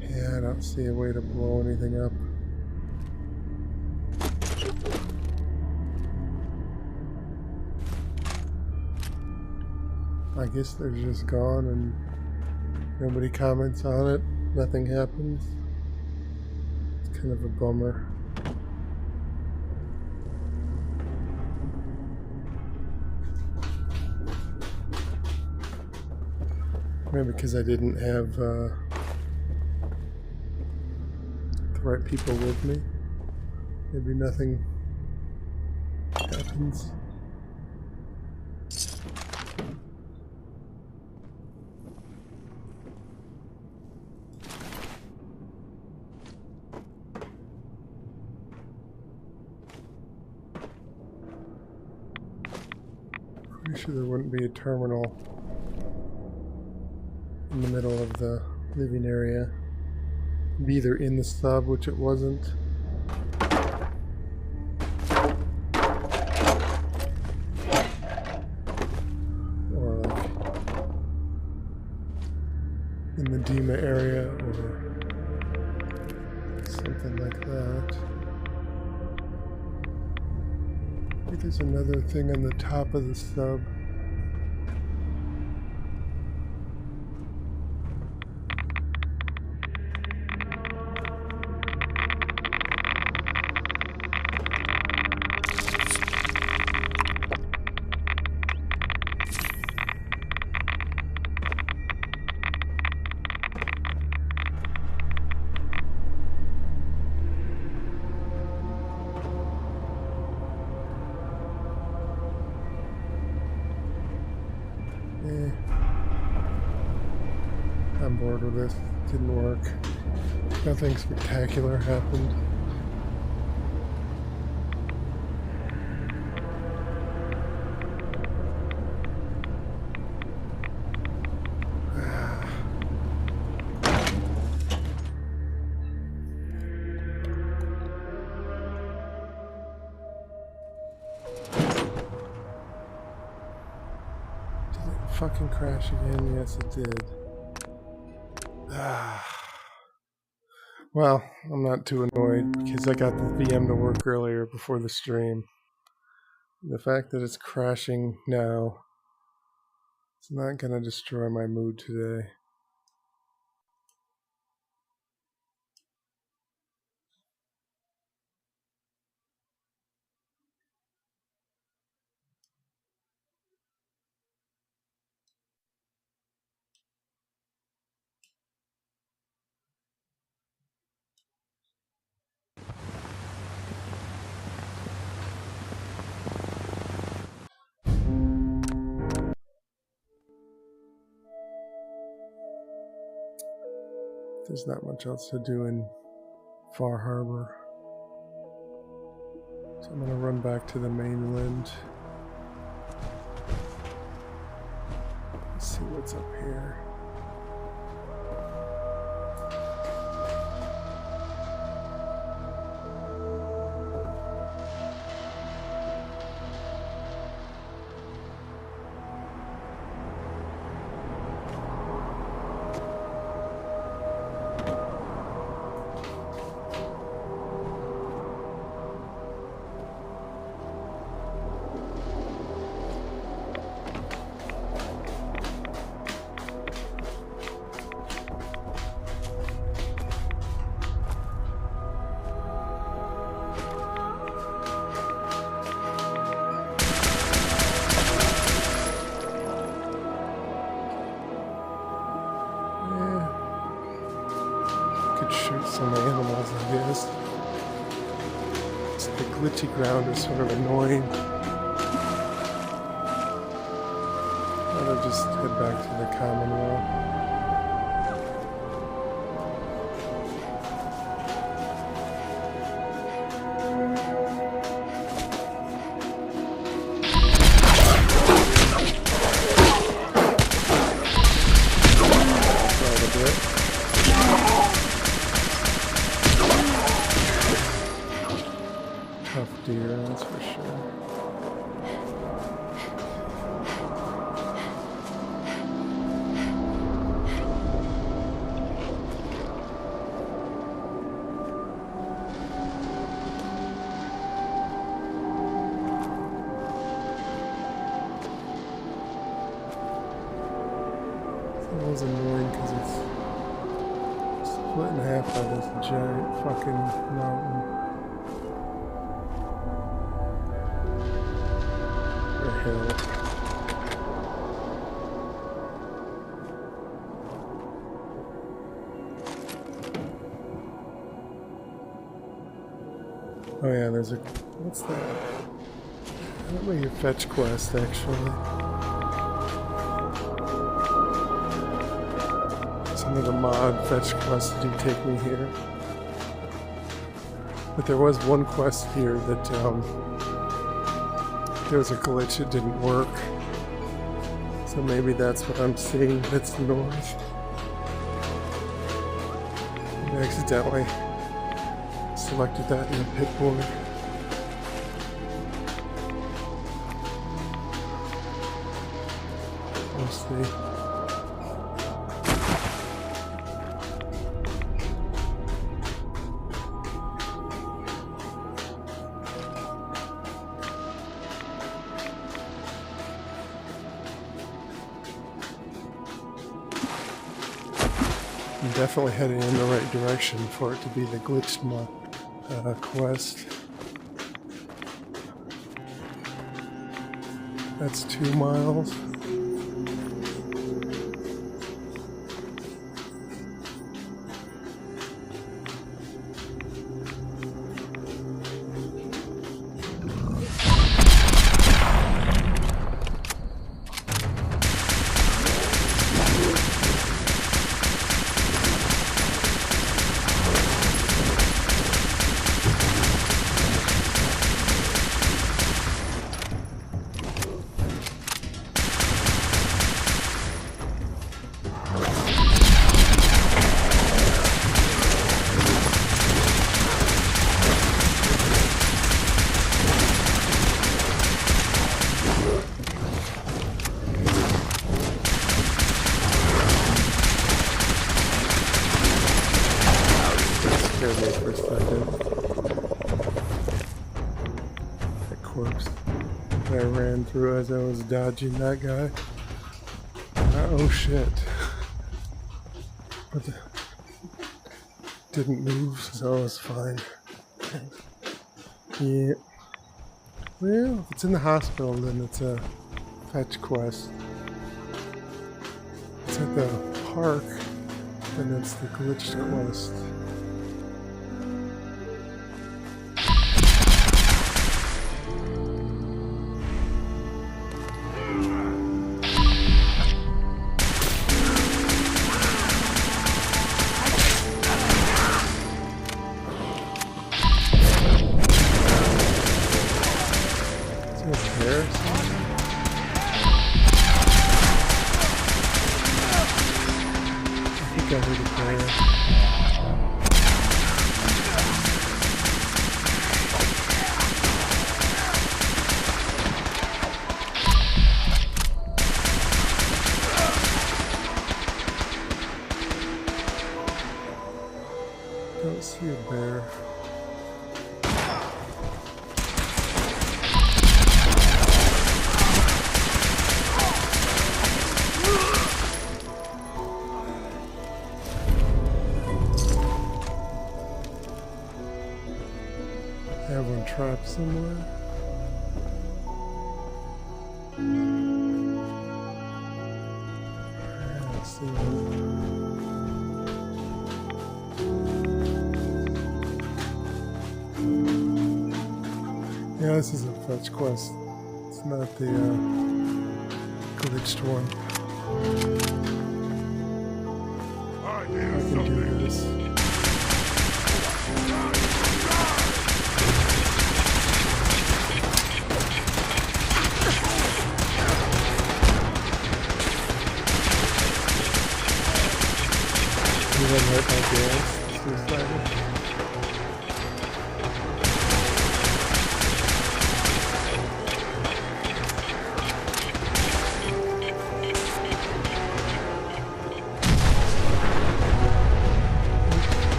Yeah, I don't see a way to blow anything up. I guess they're just gone and nobody comments on it. Nothing happens. It's kind of a bummer. Maybe because I didn't have the right people with me. Maybe nothing happens. Pretty sure there wouldn't be a terminal in the middle of the living area. It'd be either in the sub, which it wasn't. Or like in the Dima area or something like that. I think there's another thing on the top of the sub. I'm bored with this. Didn't work. Nothing spectacular happened. fucking crash again? Yes, it did. Well, I'm not too annoyed because I got the VM to work earlier before the stream. The fact that it's crashing now, it's not going to destroy my mood today. There's not much else to do in Far Harbor. So I'm gonna run back to the mainland. Let's see what's up here. Some animals, I guess. The glitchy ground is sort of annoying. I'll just head back to the Commonwealth. Deer, that's for sure. It was annoying because it's split in half by this giant fucking mountain. Hill. Oh yeah, there's a... what's that? That might be a fetch quest, actually. Some of the mod fetch quests do take me here. But there was one quest here that, there was a glitch, it didn't work. So maybe that's what I'm seeing, that's north. I accidentally selected that in the pit board. We'll see. I'm definitely heading in the right direction for it to be the glitched quest. That's 2 miles. corpse that I ran through as I was dodging that guy. Oh shit. But didn't move, so it was fine. Yeah. Well, if it's in the hospital, then it's a fetch quest. If it's at the park, then it's the glitched quest. Don't see a bear. I have one trapped somewhere. I don't see one. Yeah, this is a fetch quest. It's not the glitched one. I can do this. You didn't hurt my girls. Suicidal.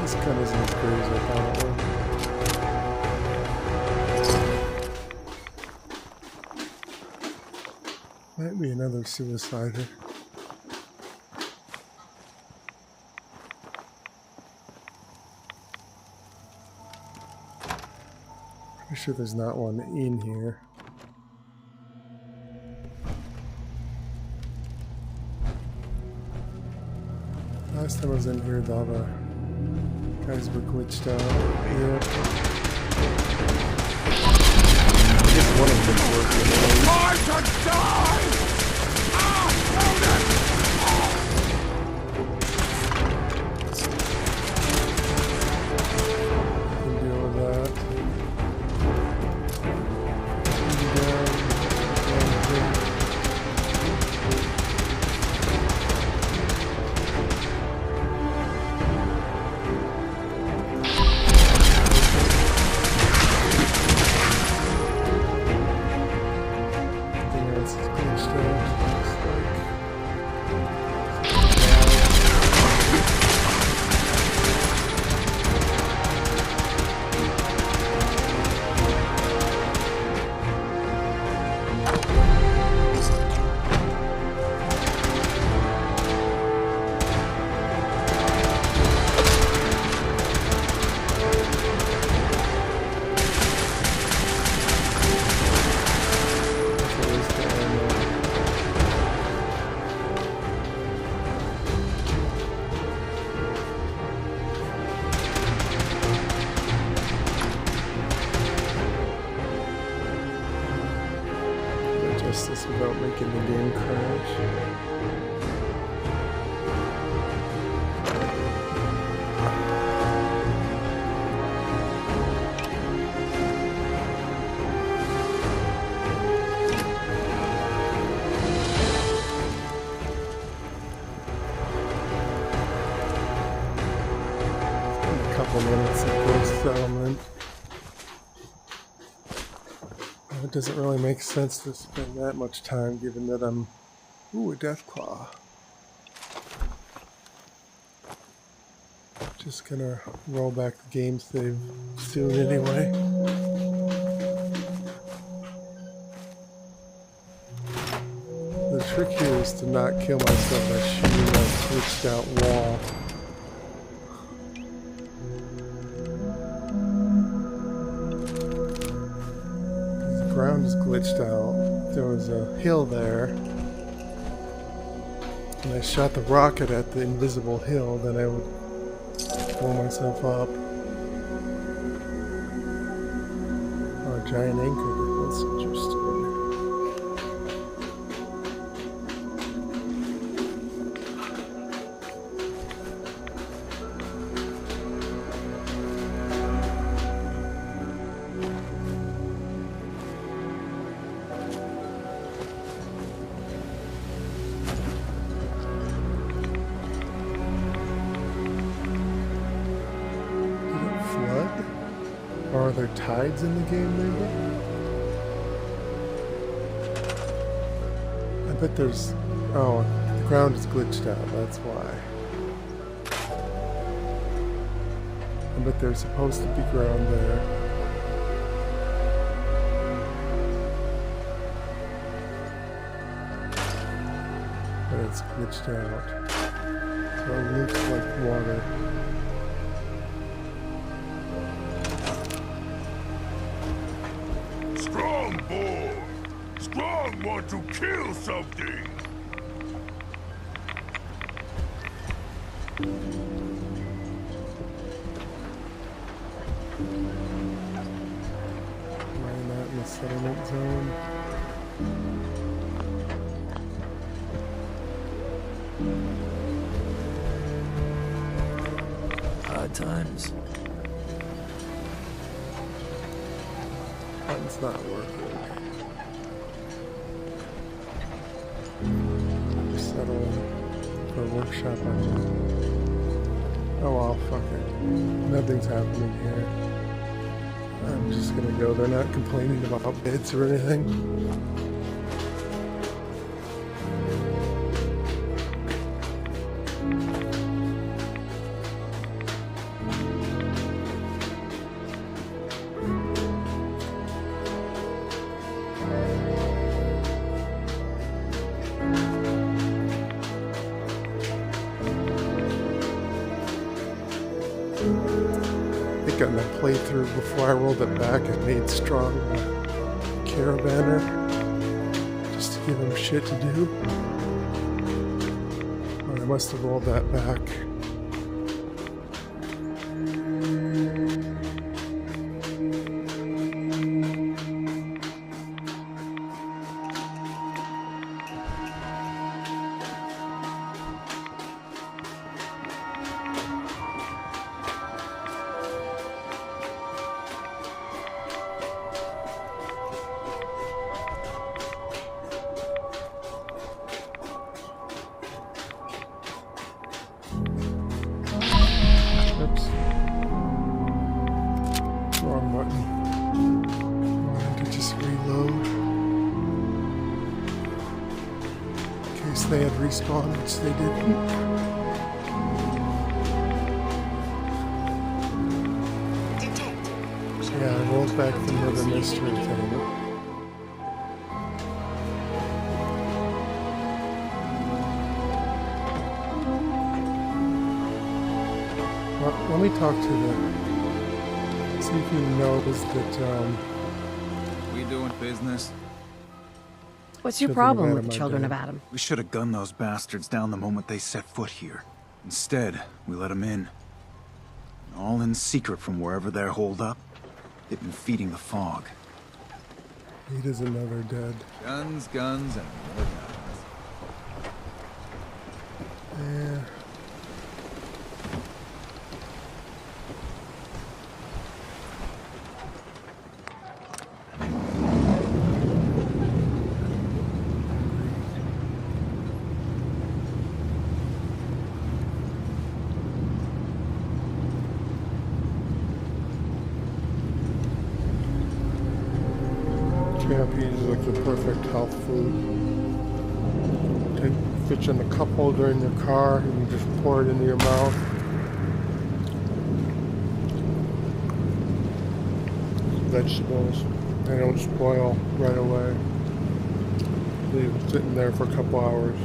This gun isn't as great as I thought it was. Might be another suicider. Pretty sure there's not one in here. Last time I was in here, all the guys were glitched out. Yep. I guess one of them worked. Time to die! I can deal with that. This without making the game crash. couple minutes of ghost settlement. It doesn't really make sense to spend that much time given that I'm... Ooh, a Deathclaw. Just gonna roll back the game save soon anyway. The trick here is to not kill myself by shooting that glitched out wall. The ground is glitched out. There was a hill there. And I shot the rocket at the invisible hill, then I would blow myself up. Oh, a giant anchor. That's interesting. Or are there tides in the game, maybe? I bet there's... Oh, the ground is glitched out, that's why. I bet there's supposed to be ground there. But it's glitched out. So it looks like water. Strong boy! Strong want to kill something! Am I not in the settlement zone? Hard times. Button's not working. Settle for a workshop on. Oh well, fuck it. Nothing's happening here. I'm just gonna go. They're not complaining about bids or anything. I think on the playthrough before I rolled it back, I made Strong a caravaner just to give him shit to do. But I must have rolled that back. Oops. Wrong button. I wanted to just reload. In case they had respawned, which they didn't. Yeah, I rolled back the murder mystery thing. Well, let me talk to them. See if he knows that, We doing business? What's your Children of problem with Adam the are children dead. of Adam? We should have gunned those bastards down the moment they set foot here. Instead, we let them in. All in secret from wherever they're holed up. They've been feeding the fog. he doesn't know they're dead. Guns, guns, and more guns. Yeah. Canna peas is like the perfect health food. Fits in the cup holder in your car and you just pour it into your mouth. Vegetables, they don't spoil right away. Leave them sitting there for a couple hours.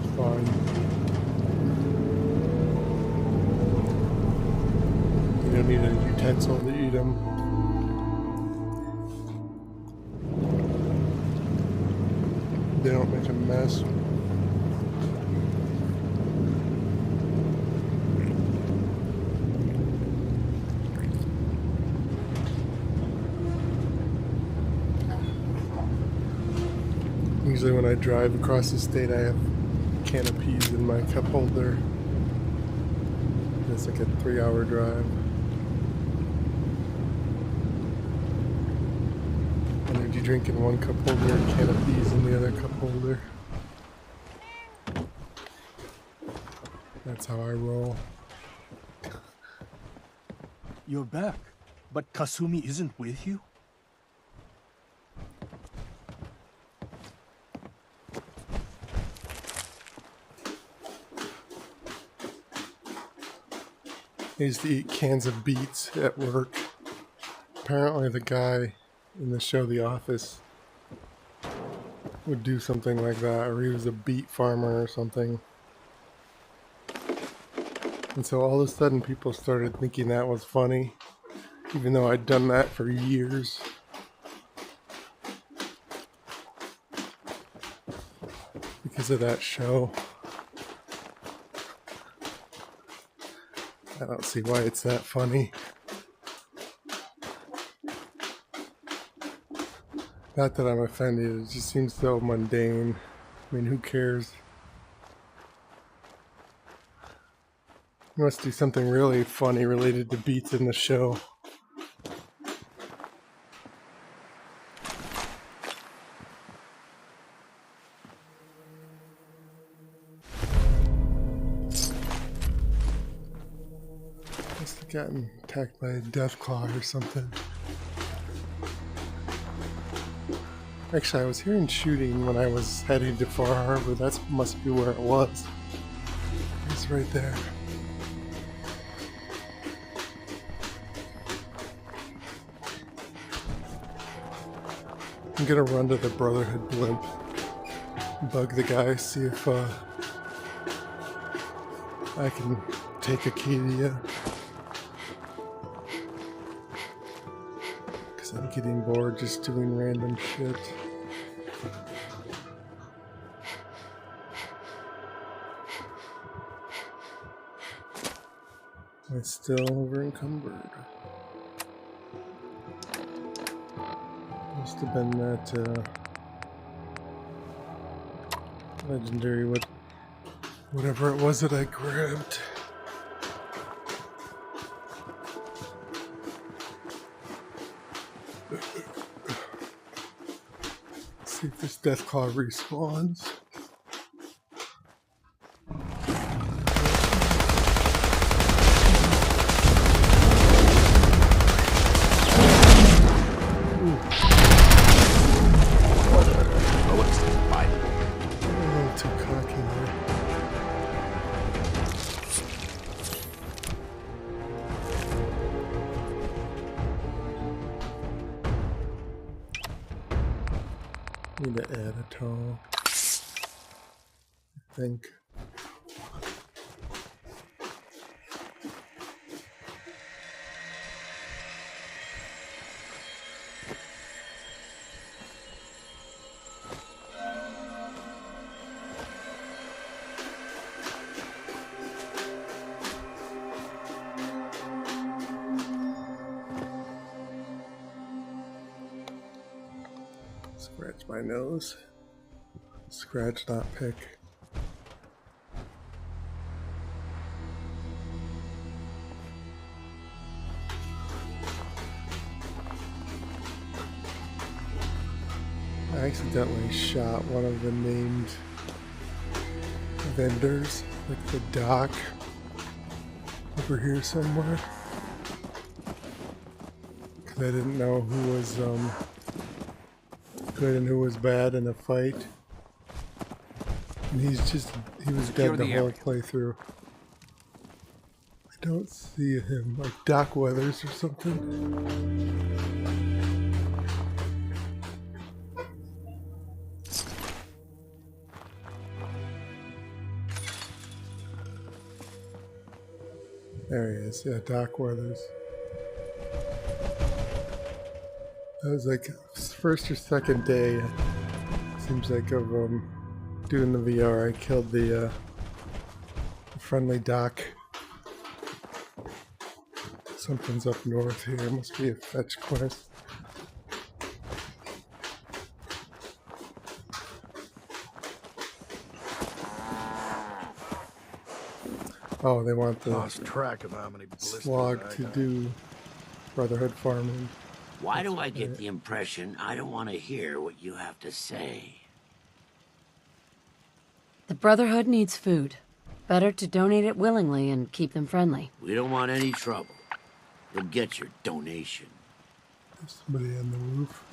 It's fine. You don't need a utensil to eat them. They don't make a mess. Usually when I drive across the state, I have a can of peas in my cup holder. It's like a 3-hour drive. Energy drink in one cup holder, a can of peas in the other cup holder. That's how I roll. You're back, but Kasumi isn't with you? I used to eat cans of beets at work. Apparently the guy in the show The Office would do something like that, or he was a beet farmer or something. And so all of a sudden people started thinking that was funny, even though I'd done that for years. Because of that show. I don't see why it's that funny. Not that I'm offended, it just seems so mundane. I mean, who cares? You must do something really funny related to beats in the show. Must have gotten attacked by a death claw or something. Actually, I was hearing shooting when I was heading to Far Harbor. That must be where it was. It's right there. I'm gonna run to the Brotherhood blimp, bug the guy, see if I can take a key to you. Because I'm getting bored just doing random shit. I'm still over encumbered. Must have been that legendary whatever it was that I grabbed. Let's see if this death claw respawns. Need to add a toe, I think. Scratch my nose. Scratch, not pick. I accidentally shot one of the named vendors, like the dock, over here somewhere. Because I didn't know who was good and who was bad in a fight. And he was dead the whole playthrough. I don't see him, like Doc Weathers or something. There he is, yeah, Doc Weathers. That was like first or second day, seems like, of doing the VR. I killed the friendly Doc. Something's up north here, must be a fetch quest. Oh, they want the Lost track of how many slog to do Brotherhood farming. Why do I get the impression I don't want to hear what you have to say? The Brotherhood needs food. Better to donate it willingly and keep them friendly. We don't want any trouble. You'll get your donation. There's somebody on the roof.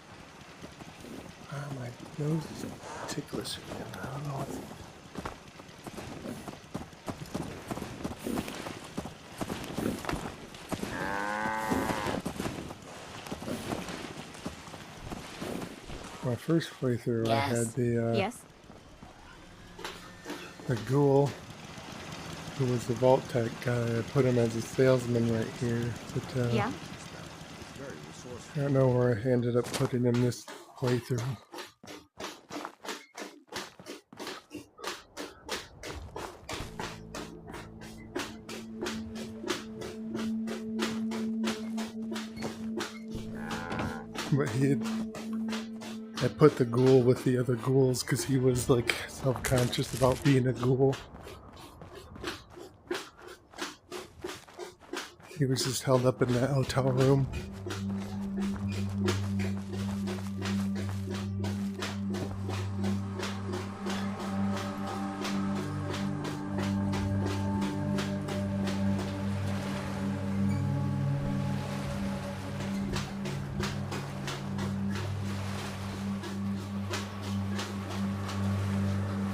Ah, my nose is ticklish again. I don't know what's... My first playthrough, I had the the ghoul who was the Vault Tech guy. I put him as a salesman right here, but I don't know where I ended up putting him this playthrough. But I put the ghoul with the other ghouls because he was like self-conscious about being a ghoul. He was just held up in that hotel room.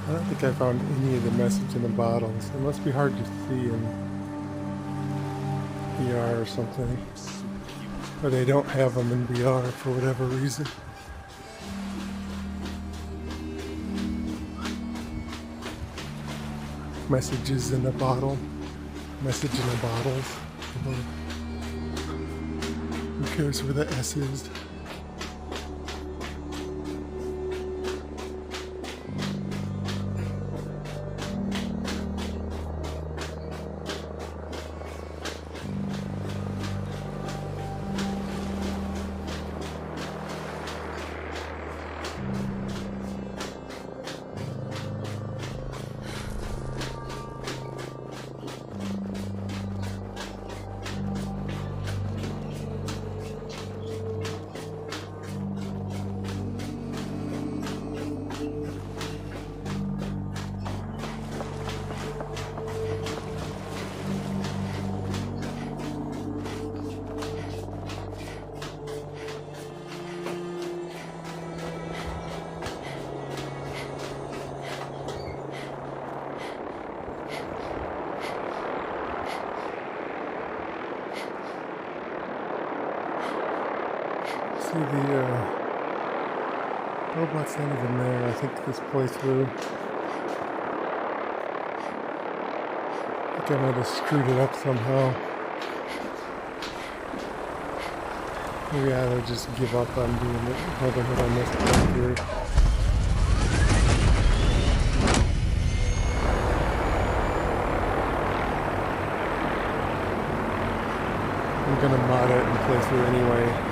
I don't think I found any of the message in the bottles. It must be hard to see in VR or something. Or they don't have them in VR for whatever reason. Messages in a bottle. Message in a bottle. Who cares where the S is? See, the robot's not even there. I think this playthrough. I think I might have screwed it up somehow. Maybe I would just give up on doing it. Brotherhood on this playthrough. I'm gonna mod it and play through anyway.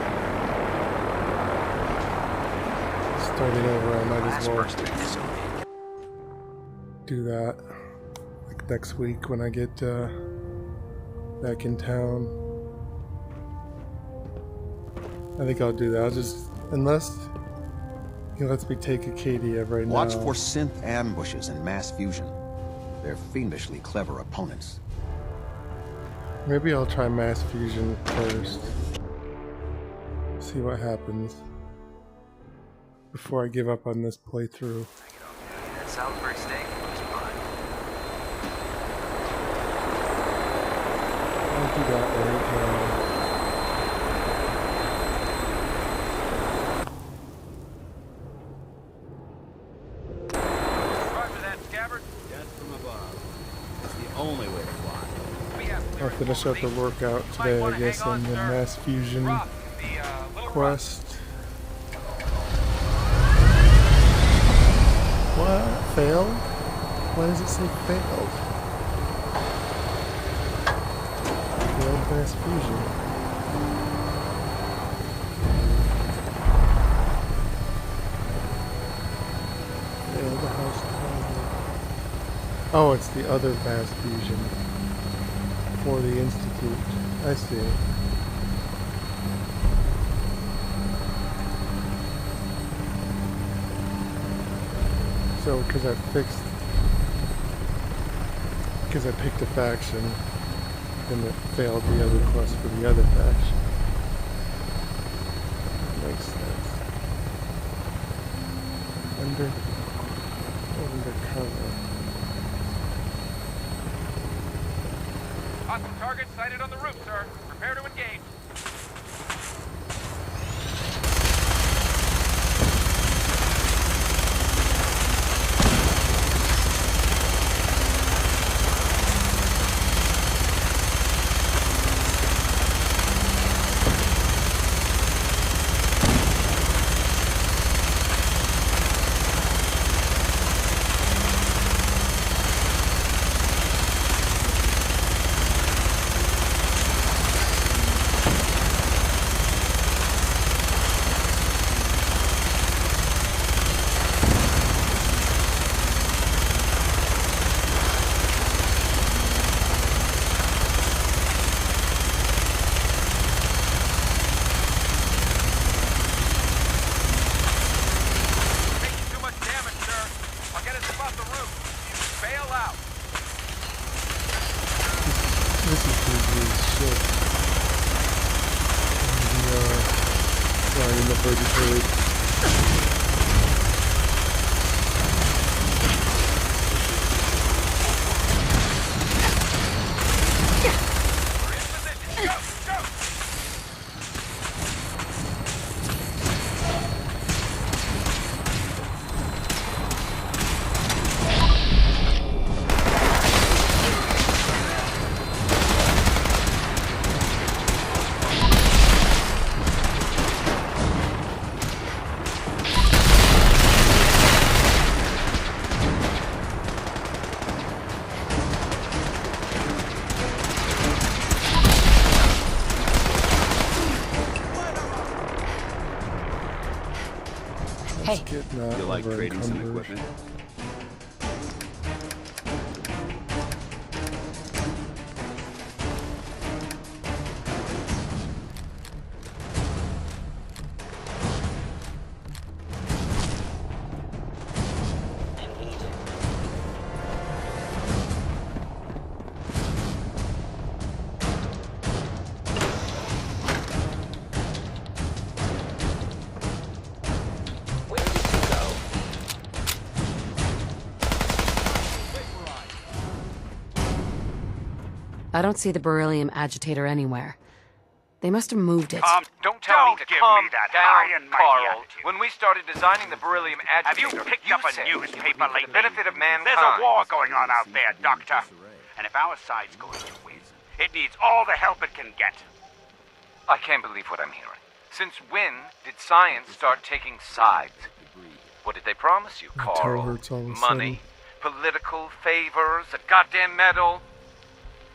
Starting over, I might as well do that like next week when I get back in town. I think I'll do that. I'll just, unless he lets me take Acadia right now. Watch for synth ambushes and mass fusion. They're fiendishly clever opponents. Maybe I'll try mass fusion first. See what happens. before I give up on this playthrough. That Salisbury steak looks fun. I'll do that right now. Only way to fly. I'll finish up the workout today, I guess, on the mass fusion quest. What? Failed? Why does it say failed? Failed mass fusion. Failed the house deposit. Oh, it's the other mass fusion for the Institute. I see. So, because I picked a faction, then it failed the other quest for the other faction. Makes sense. Undercover. Hostile target sighted on the roof, sir. Prepare to engage. Hey. You like trading some equipment? I don't see the beryllium agitator anywhere. They must have moved it. Don't tell me to calm me that down, high and mighty Carl. attitude. When we started designing the beryllium agitator, Have you picked up a said newspaper for lately? the benefit of mankind. There's a war going on out there, Doctor. And if our side's going to win, it needs all the help it can get. I can't believe what I'm hearing. Since when did science start taking sides? What did they promise you, My toe Carl? hurts all of a Money? Political favors? A goddamn medal?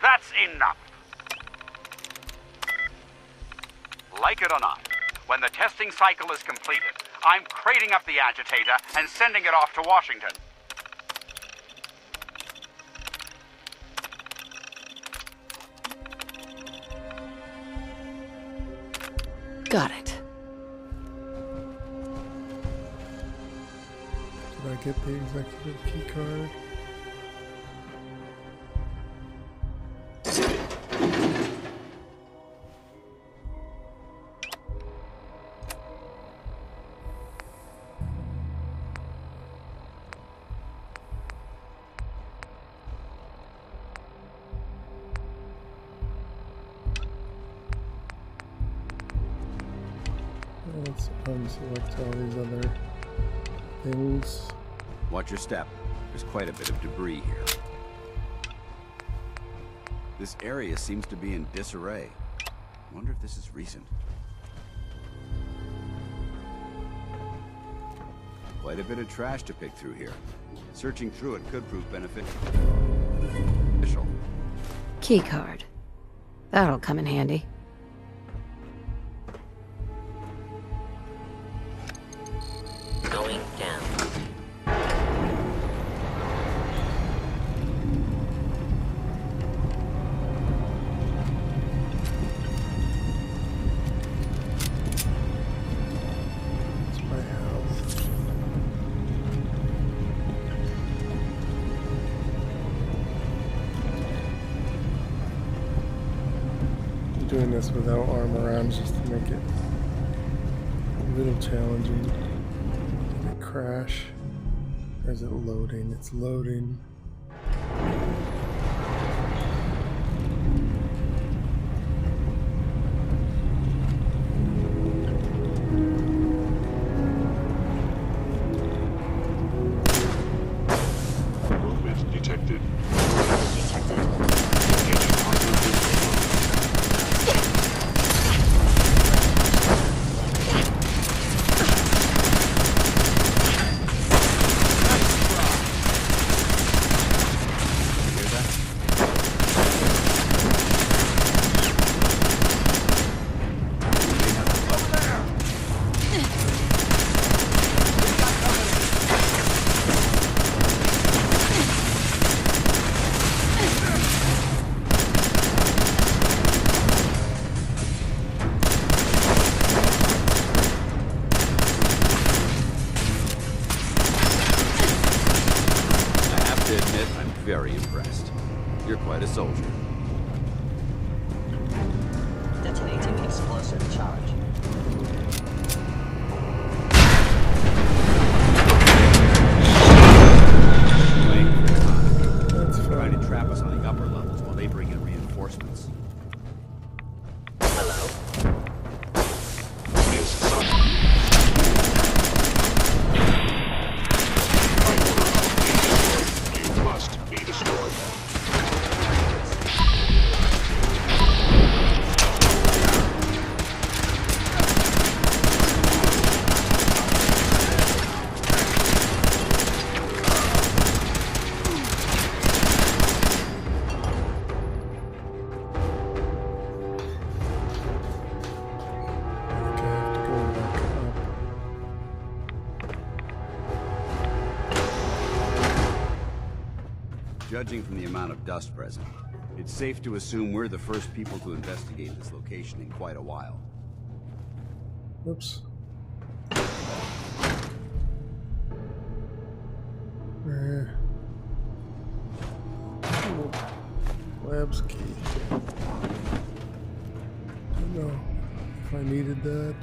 That's enough. Like it or not, when the testing cycle is completed, I'm crating up the agitator and sending it off to Washington. Got it. Did I get the executive key card? Let's unselect all these other things. Watch your step. There's quite a bit of debris here. This area seems to be in disarray. I wonder if this is recent. Quite a bit of trash to pick through here. Searching through it could prove beneficial. Key card. That'll come in handy. Going down. It's my house. I'm doing this without armor on just to make it a little challenging. Did it crash? Or is it loading? It's loading. Movement detected. Very impressed. You're quite a soldier. Detonating explosive charge. That's fine. Trying to trap us on the upper levels while they bring in reinforcements. Hello? You must be destroyed. Judging from the amount of dust present, it's safe to assume we're the first people to investigate this location in quite a while. Oops. Labs key. Don't know if I needed that.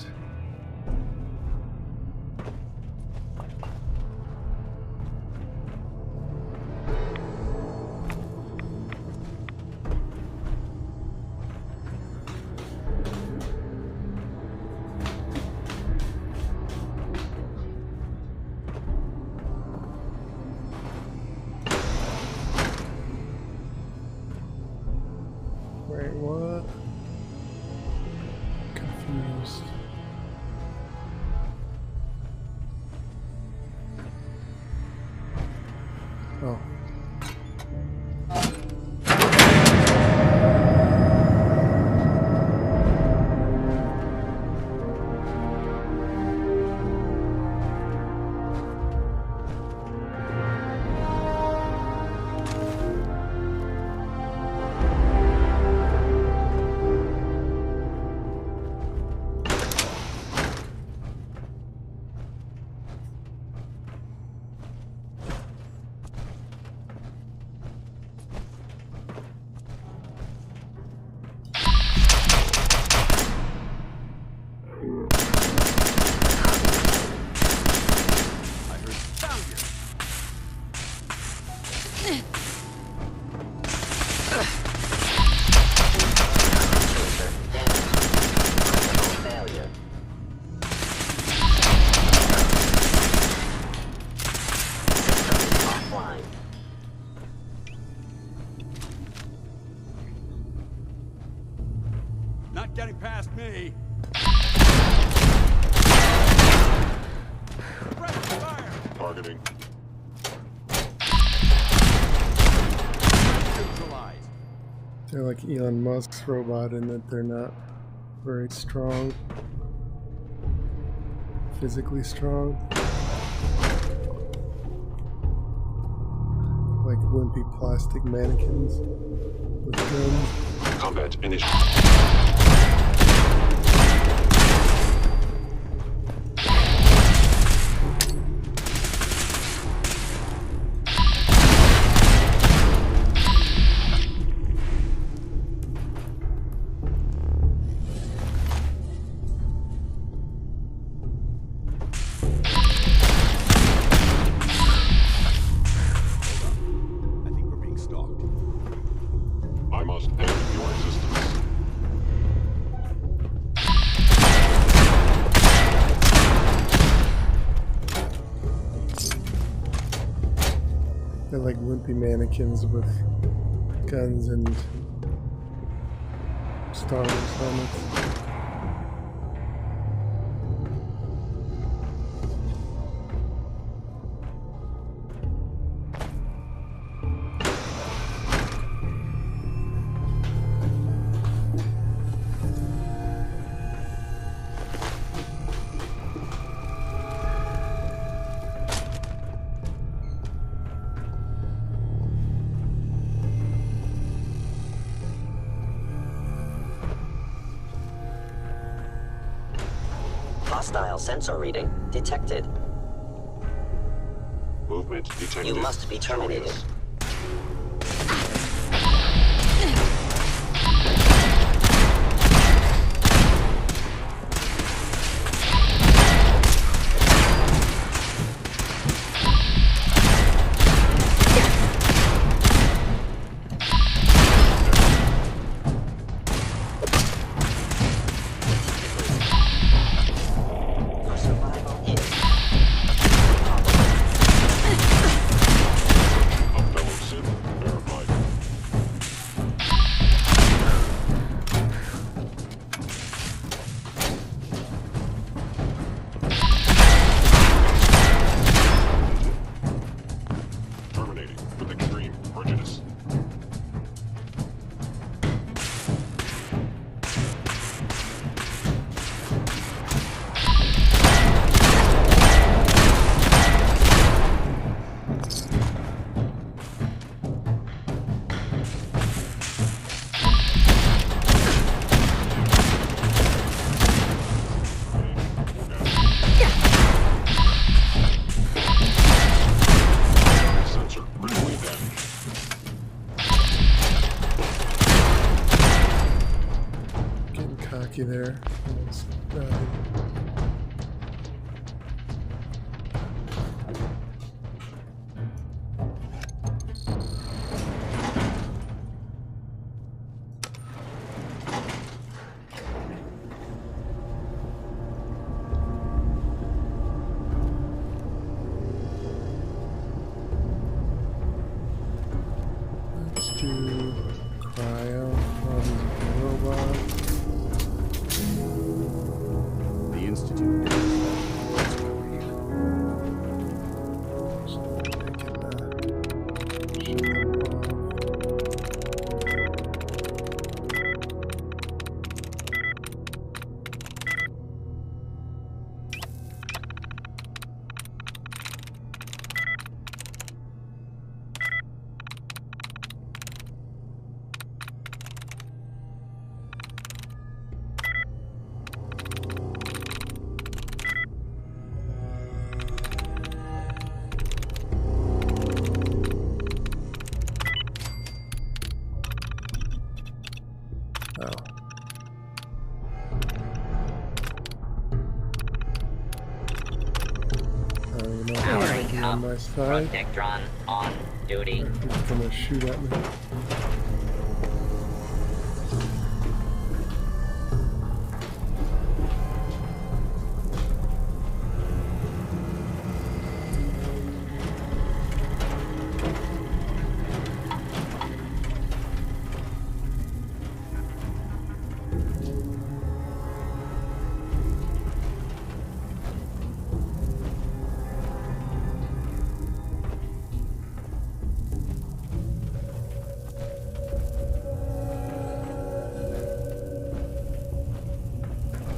Wait, what? Confused. Oh. Not getting past me. Targeting. They're like Elon Musk's robot in that they're not very strong. Physically strong. Like wimpy plastic mannequins with guns. Combat initiated. I must end your existence. They're like wimpy mannequins with guns and Star Wars helmets. Hostile sensor reading detected. Movement detected. You must be terminated. There. Let's do cryo. Robot. The Institute. On my side. Nectron on duty. He's gonna shoot at me.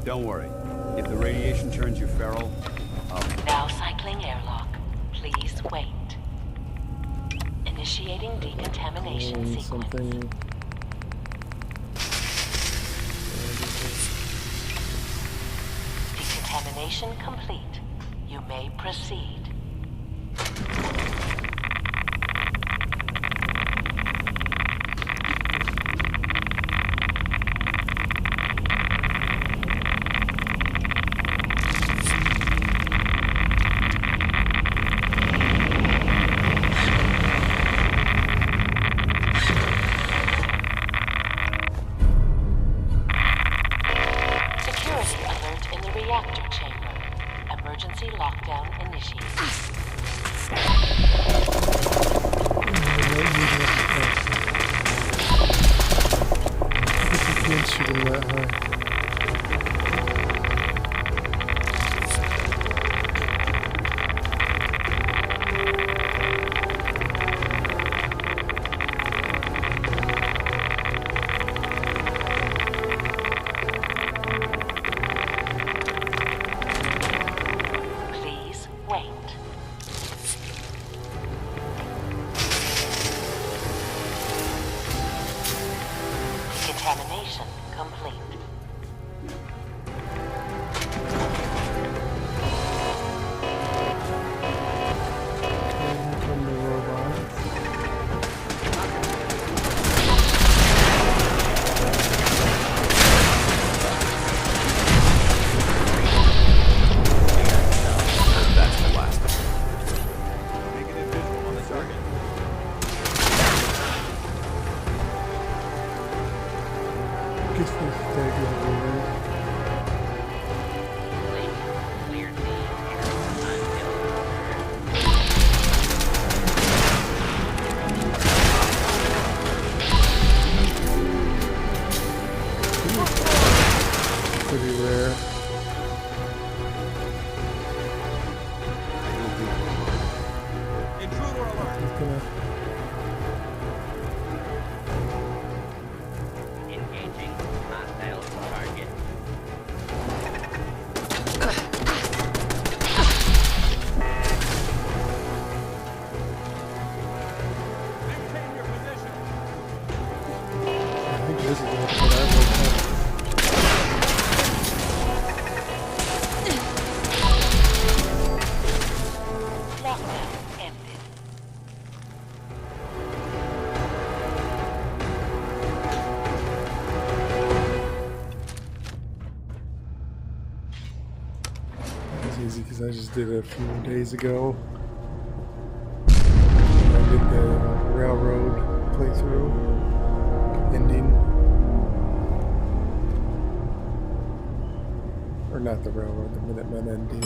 Don't worry. If the radiation turns you feral, Now cycling airlock. Please wait. Initiating decontamination sequence. Something. Decontamination complete. You may proceed. Security alert in the reactor chamber. Emergency lockdown initiated. You can't shoot him that high. Please wait. Decontamination complete. Here come the robots. that's the last of it. Negative visual on the target. Get this dagger over there. Pretty rare. Intruder alert! He's gonna. Engaging hostile target. Maintain your position. I think this is what I looked at. Lockdown ended. It's easy because I just did it a few days ago. I did the railroad playthrough ending. Or not the railroad, the Minutemen ending.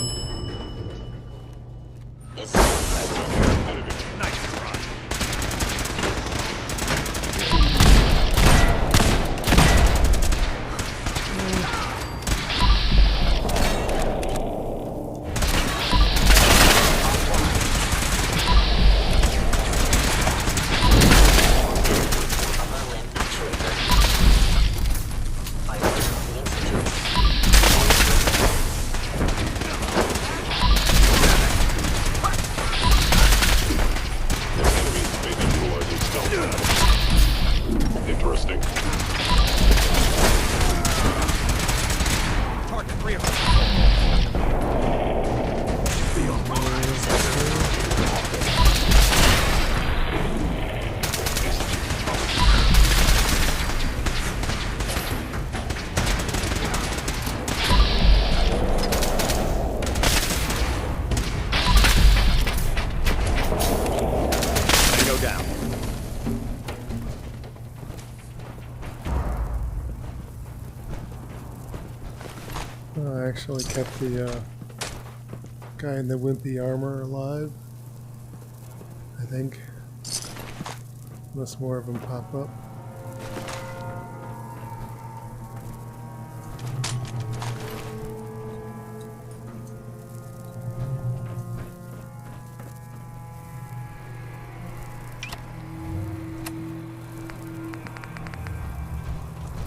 Interesting. Target rear. Go down. I actually kept the guy in the wimpy armor alive. I think. Unless more of them pop up.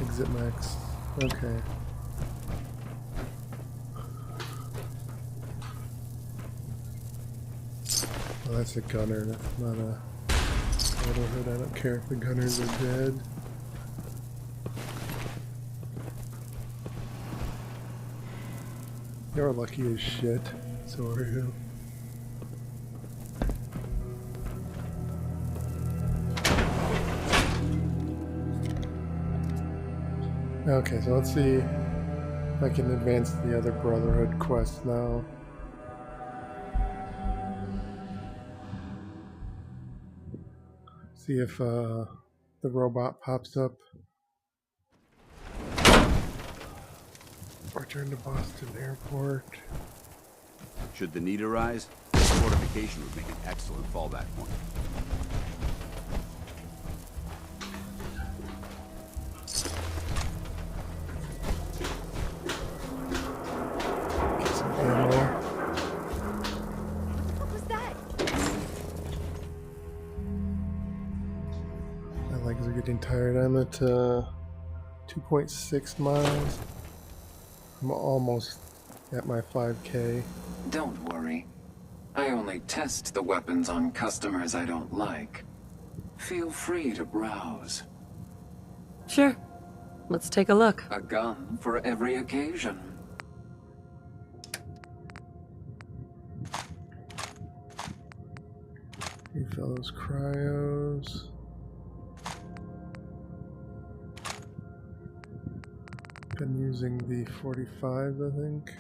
Exit max. Okay. Oh, that's a gunner. That's not a brotherhood. I don't care if the gunners are dead. You're lucky as shit. So are you. Okay, so let's see if I can advance the other Brotherhood quest now. See if the robot pops up. Return to Boston Airport. Should the need arise, this fortification would make an excellent fallback point. Get some ammo. What was that? My legs are getting tired. I'm at 2.6 miles. I'm almost at my 5K. Don't worry. I only test the weapons on customers I don't like. Feel free to browse. Sure. Let's take a look. A gun for every occasion. Refill those cryos. Been using the 45, I think.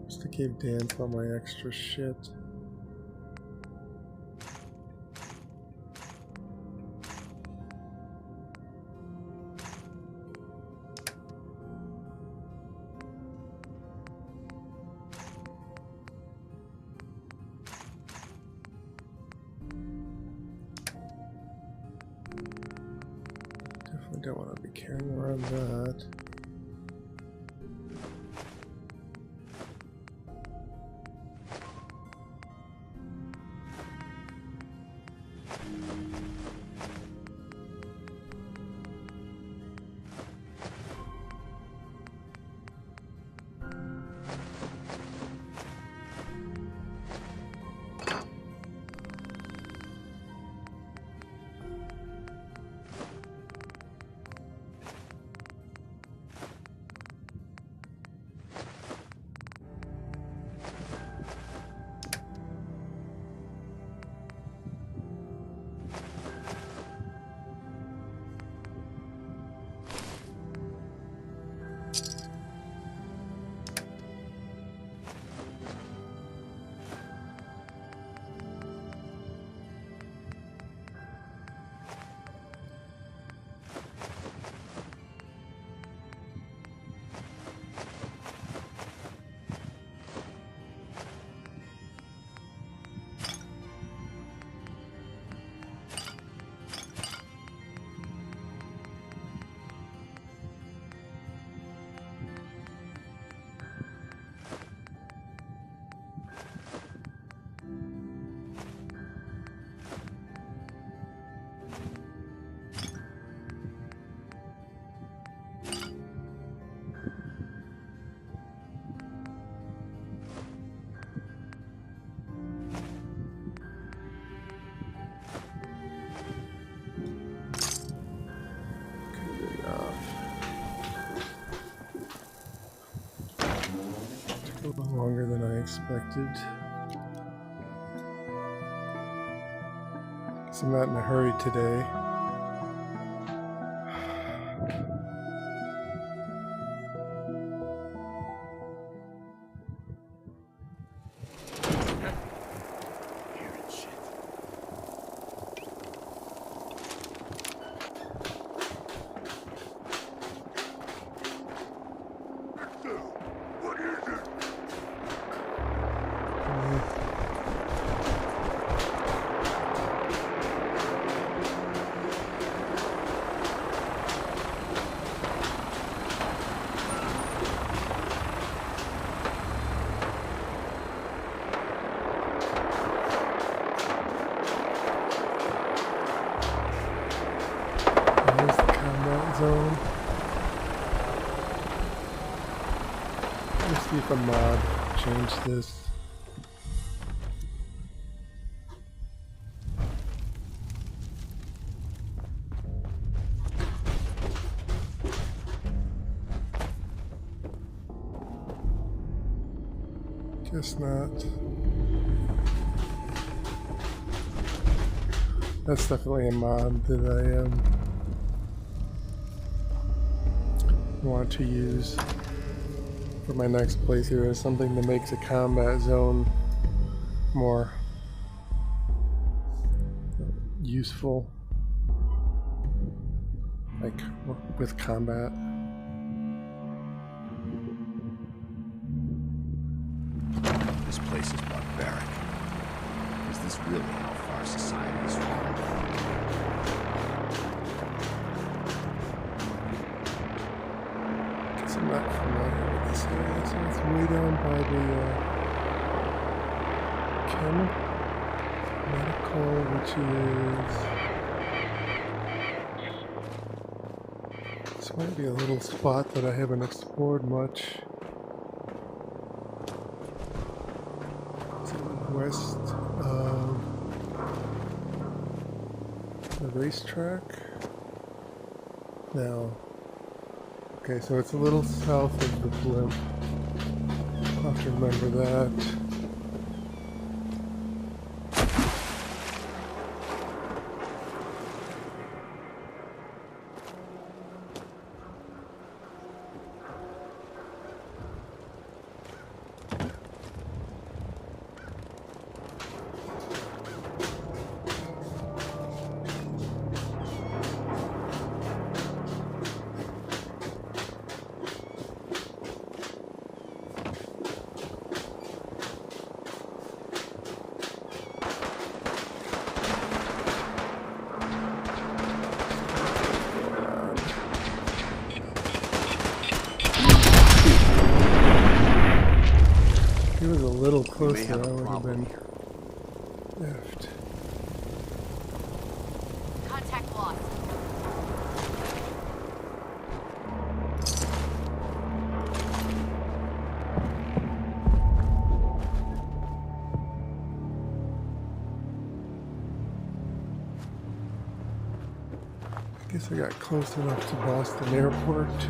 Just to keep dance on my extra shit. Definitely don't want to be carrying around that. A little longer than I expected. Guess I'm not in a hurry today. if a mod changed this. Guess not. That's definitely a mod that I want to use for my next playthrough as something that makes a combat zone more useful, like with combat. This place is barbaric. Is this really how far society has fallen? Guess I'm not familiar with this area, so it's way down by the medical, which is... This might be a little spot that I haven't explored much. West of the racetrack. No. Okay, so it's a little south of the blimp. I'll have to remember that. He was a little closer, I would have been effed. Contact lost. I guess I got close enough to Boston Airport to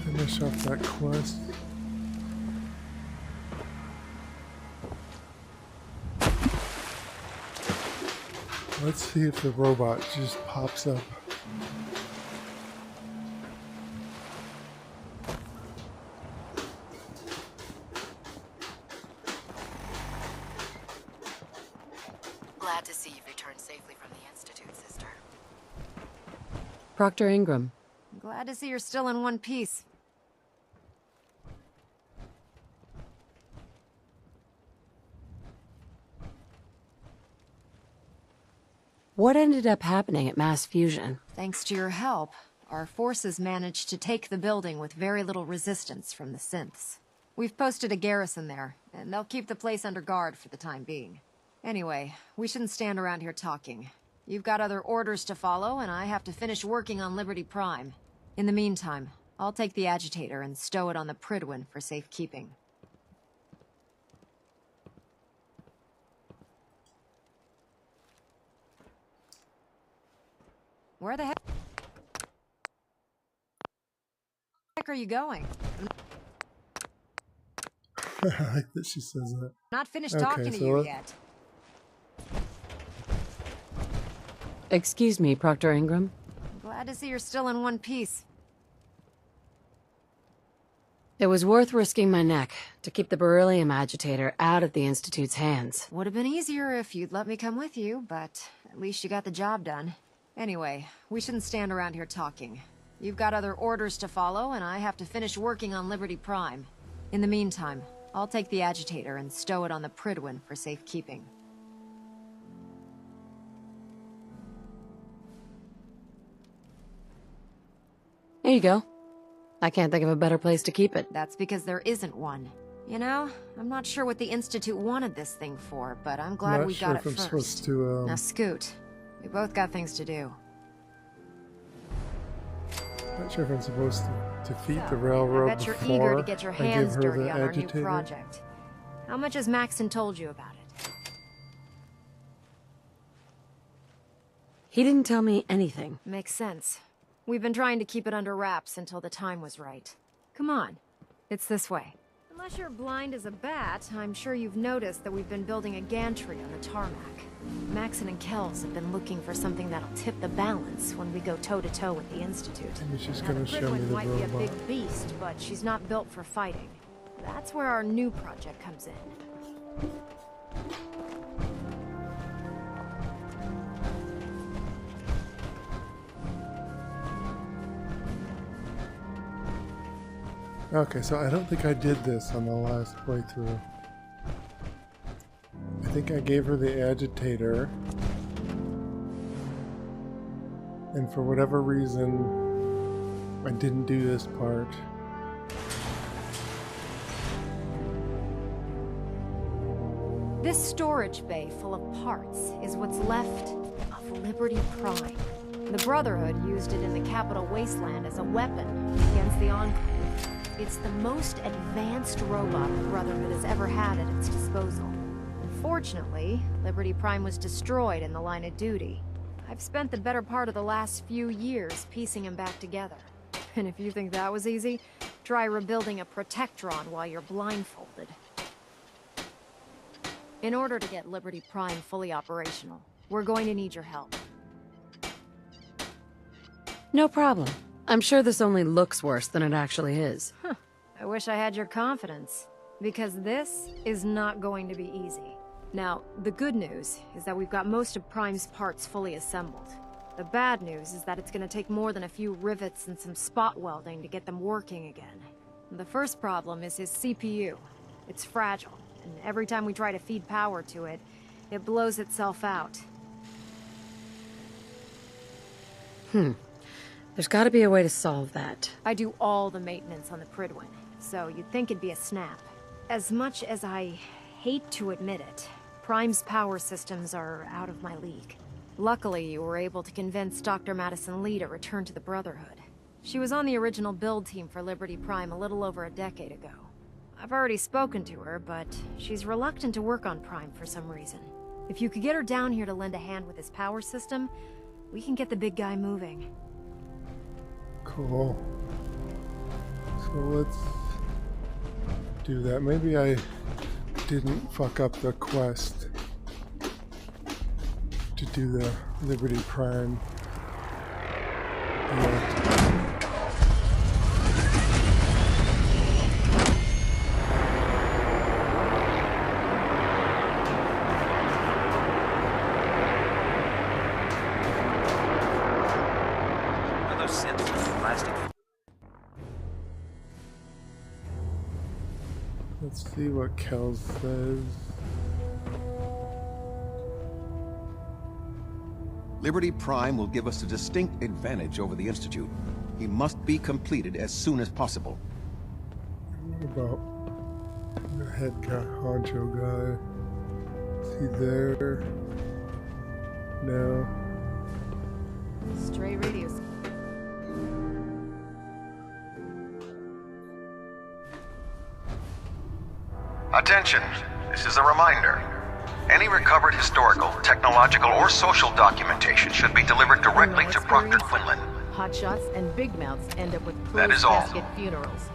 finish up that quest. Let's see if the robot just pops up. Glad to see you've returned safely from the Institute, sister. Proctor Ingram. Glad to see you're still in one piece. What ended up happening at Mass Fusion? Thanks to your help, our forces managed to take the building with very little resistance from the synths. We've posted a garrison there, and they'll keep the place under guard for the time being. Anyway, we shouldn't stand around here talking. You've got other orders to follow, and I have to finish working on Liberty Prime. In the meantime, I'll take the agitator and stow it on the Prydwen for safekeeping. Where the heck are you going? I like that she says that. Not finished talking to you yet. Excuse me, Proctor Ingram. Glad to see you're still in one piece. It was worth risking my neck to keep the beryllium agitator out of the Institute's hands. Would have been easier if you'd let me come with you, but at least you got the job done. Anyway, we shouldn't stand around here talking. You've got other orders to follow, and I have to finish working on Liberty Prime. In the meantime, I'll take the agitator and stow it on the Prydwen for safekeeping. Here you go. I can't think of a better place to keep it. That's because there isn't one. You know, I'm not sure what the Institute wanted this thing for, but I'm glad we got it first. Supposed to, Now scoot. We both got things to do. Not sure if I'm supposed to defeat the So, railroad I bet you're before eager to get your I give hands her dirty the on our new agitator. project. How much has Maxon told you about it? He didn't tell me anything. Makes sense. We've been trying to keep it under wraps until the time was right. Come on. It's this way. Unless you're blind as a bat, I'm sure you've noticed that we've been building a gantry on the tarmac. Maxon and Kells have been looking for something that'll tip the balance when we go toe-to-toe with the Institute. Maybe she's Now, gonna the show me Pridwin the might be a robot. big beast, but she's not built for fighting. That's where our new project comes in. Okay, so I don't think I did this on the last playthrough. I think I gave her the agitator. And for whatever reason, I didn't do this part. This storage bay full of parts is what's left of Liberty Prime. The Brotherhood used it in the Capital Wasteland as a weapon against the Enclave. It's the most advanced robot the Brotherhood has ever had at its disposal. Unfortunately, Liberty Prime was destroyed in the line of duty. I've spent the better part of the last few years piecing him back together. And if you think that was easy, try rebuilding a Protectron while you're blindfolded. In order to get Liberty Prime fully operational, we're going to need your help. No problem. I'm sure this only looks worse than it actually is. Huh. I wish I had your confidence, because this is not going to be easy. Now, the good news is that we've got most of Prime's parts fully assembled. The bad news is that it's going to take more than a few rivets and some spot welding to get them working again. The first problem is his CPU. It's fragile, and every time we try to feed power to it, it blows itself out. There's gotta be a way to solve that. I do all the maintenance on the Pridwin, so you'd think it'd be a snap. As much as I hate to admit it, Prime's power systems are out of my league. Luckily, you were able to convince Dr. Madison Lee to return to the Brotherhood. She was on the original build team for Liberty Prime a little over a decade ago. I've already spoken to her, but she's reluctant to work on Prime for some reason. If you could get her down here to lend a hand with his power system, we can get the big guy moving. Cool. So let's do that. Maybe I didn't fuck up the quest to do the Liberty Prime yet. Are those synths with plastic? Let's see what Kells says. Liberty Prime will give us a distinct advantage over the Institute. He must be completed as soon as possible. What about the head honcho guy? Is he there? No. Stray radios. Attention! This is a reminder. Any recovered historical, technological, or social documentation should be delivered directly to Proctor Quinlan. Hotshots and big mouths end up with That closed is all. casket funerals.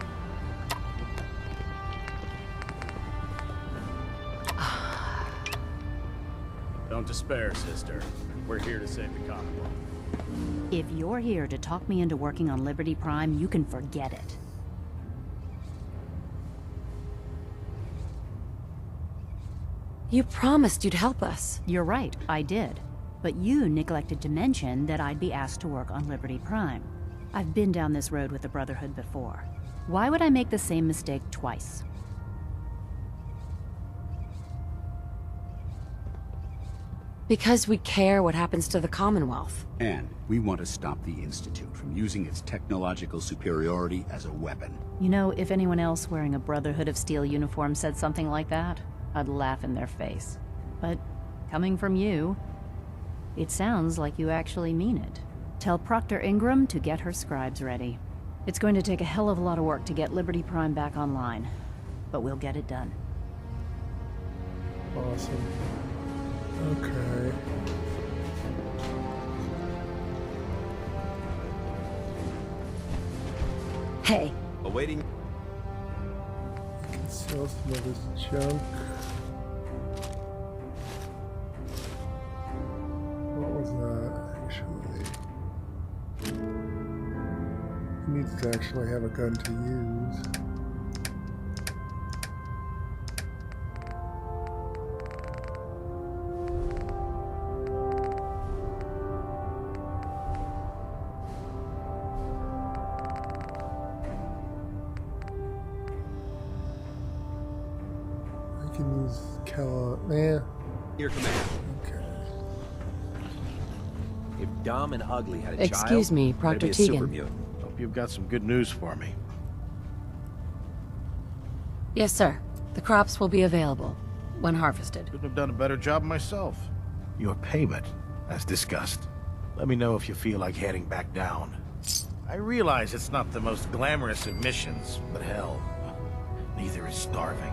Don't despair, sister. We're here to save the Commonwealth. If you're here to talk me into working on Liberty Prime, you can forget it. You promised you'd help us. You're right, I did. But you neglected to mention that I'd be asked to work on Liberty Prime. I've been down this road with the Brotherhood before. Why would I make the same mistake twice? Because we care what happens to the Commonwealth. And we want to stop the Institute from using its technological superiority as a weapon. You know, if anyone else wearing a Brotherhood of Steel uniform said something like that, I'd laugh in their face. But coming from you, it sounds like you actually mean it. Tell Proctor Ingram to get her scribes ready. It's going to take a hell of a lot of work to get Liberty Prime back online, but we'll get it done. Awesome. Okay. Hey. Awaiting. I can sell some of this junk. What was that, actually? He needs to actually have a gun to use. I can use Your command. Okay. If Dom and Ugly had a Excuse child, me, they'd Proctor be a super Tegan. mutant. Hope you've got some good news for me. Yes, sir. The crops will be available when harvested. Couldn't have done a better job myself. Your payment, as discussed. Let me know if you feel like heading back down. I realize it's not the most glamorous of missions, but hell, neither is starving.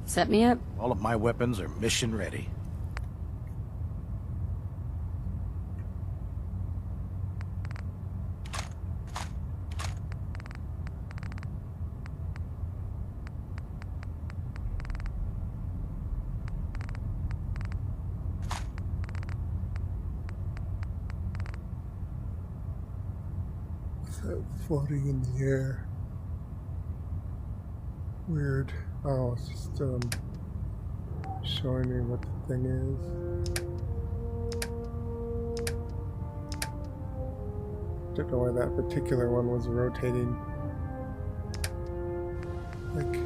Set me up. All of my weapons are mission ready. What's that floating in the air? Weird. Oh, it's just showing me what the thing is. Don't know why that particular one was rotating like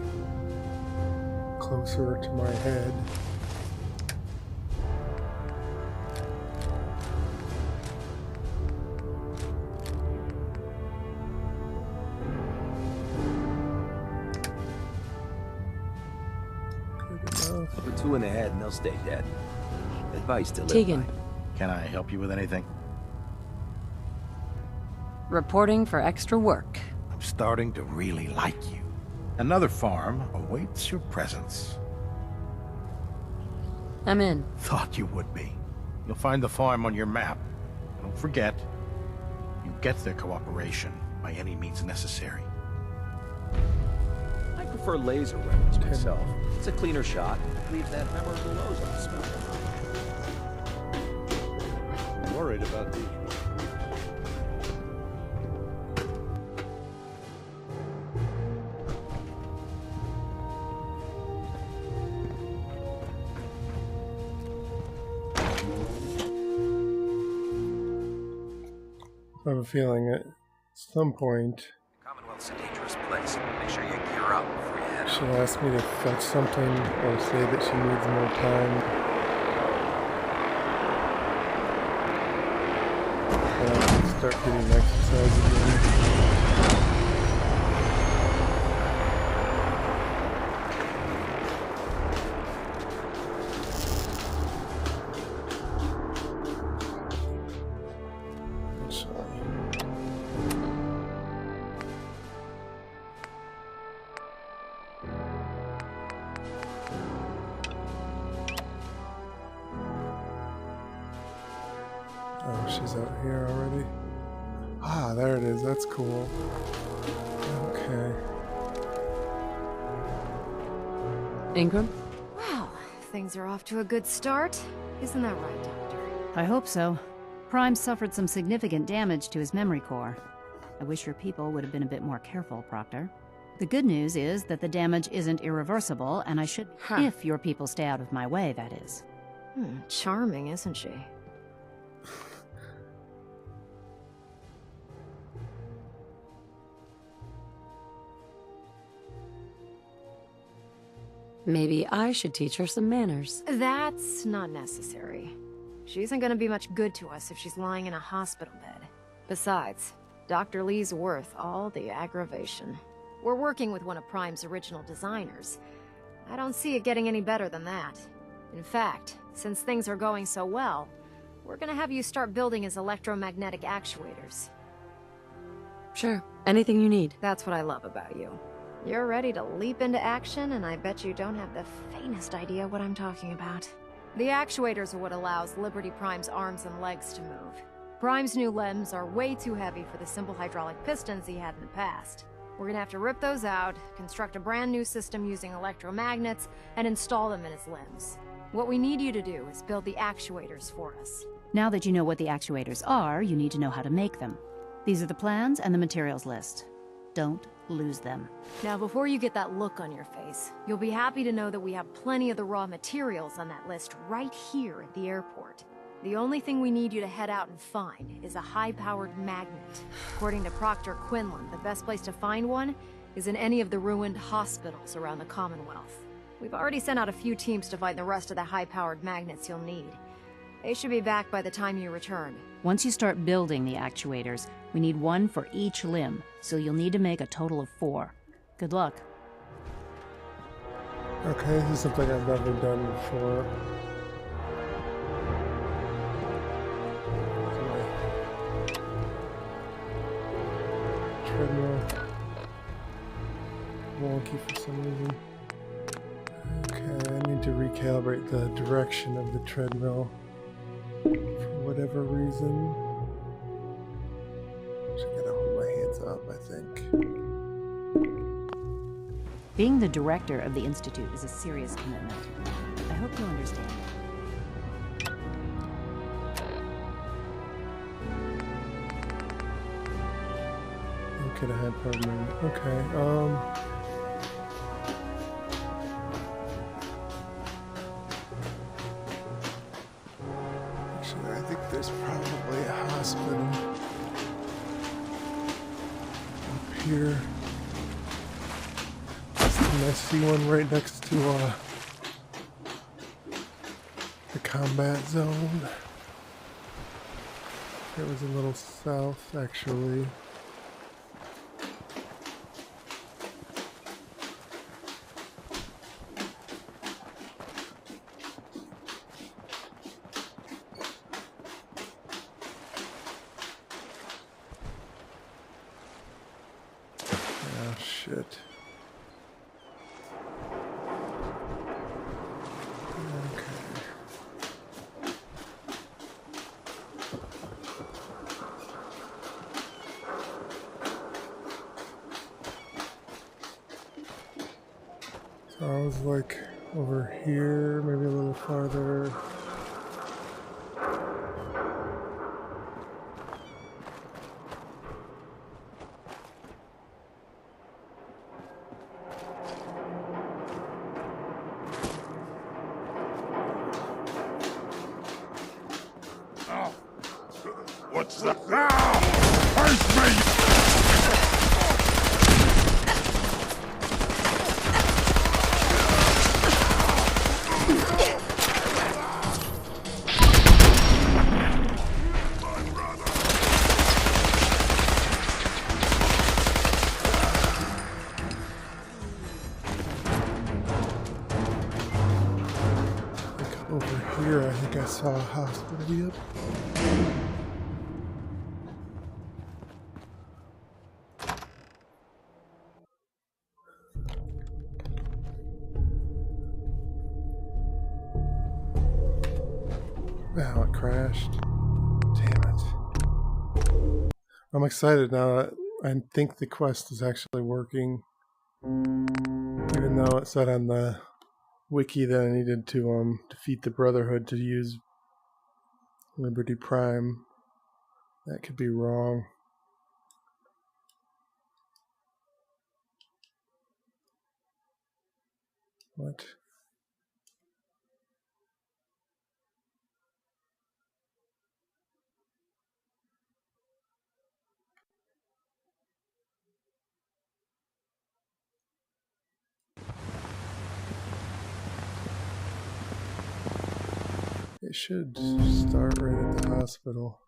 closer to my head. Put two in the head and they'll stay dead. Advice to live Tegan. by. Can I help you with anything? Reporting for extra work. I'm starting to really like you. Another farm awaits your presence. I'm in. Thought you would be. You'll find the farm on your map. Don't forget, you get their cooperation by any means necessary. I prefer laser weapons myself. It's a cleaner shot. Leaves that memorable nose on the smell. I'm worried about these. I have a feeling at some point Commonwealth's a dangerous place. Make sure you gear up before you head out. she'll ask me to fetch something or say that she needs more time. And I can start getting exercise again. Oh, she's out here already. Ah, there it is. That's cool. Okay. Ingram? Wow, things are off to a good start. Isn't that right, Doctor? I hope so. Prime suffered some significant damage to his memory core. I wish your people would have been a bit more careful, Proctor. The good news is that the damage isn't irreversible, and I should... If your people stay out of my way, that is. Charming, isn't she? Maybe I should teach her some manners. That's not necessary. She isn't gonna be much good to us if she's lying in a hospital bed. Besides, Dr. Lee's worth all the aggravation. We're working with one of Prime's original designers. I don't see it getting any better than that. In fact, since things are going so well, we're gonna have you start building his electromagnetic actuators. Sure, anything you need. That's what I love about you. You're ready to leap into action, and I bet you don't have the faintest idea what I'm talking about. The actuators are what allows Liberty Prime's arms and legs to move. Prime's new limbs are way too heavy for the simple hydraulic pistons he had in the past. We're gonna have to rip those out, construct a brand new system using electromagnets, and install them in his limbs. What we need you to do is build the actuators for us. Now that you know what the actuators are, you need to know how to make them. These are the plans and the materials list. Don't lose them. Now, before you get that look on your face, you'll be happy to know that we have plenty of the raw materials on that list right here at the airport. The only thing we need you to head out and find is a high-powered magnet. According to Proctor Quinlan, the best place to find one is in any of the ruined hospitals around the Commonwealth. We've already sent out a few teams to find the rest of the high-powered magnets you'll need. They should be back by the time you return. Once you start building the actuators, we need one for each limb, so you'll need to make a total of 4. Good luck. Okay, this is something I've never done before. Treadmill. Wonky for some reason. Okay, I need to recalibrate the direction of the treadmill for whatever reason. Just gotta hold my hands up, I think. Being the director of the Institute is a serious commitment. I hope you understand. Look at a high-powered magnet. Okay, actually, I think there's probably a hospital up here. And I see one right next to the combat zone. It was a little south, actually. Oh, shit. So I was like over here, maybe a little farther. What's that? Face me! Over here, I think I saw a hospital. Yep. Wow, it crashed. Damn it. I'm excited now. I think the quest is actually working. Even though it said on the wiki that I needed to defeat the Brotherhood to use Liberty Prime. That could be wrong. What? It should start right at the hospital.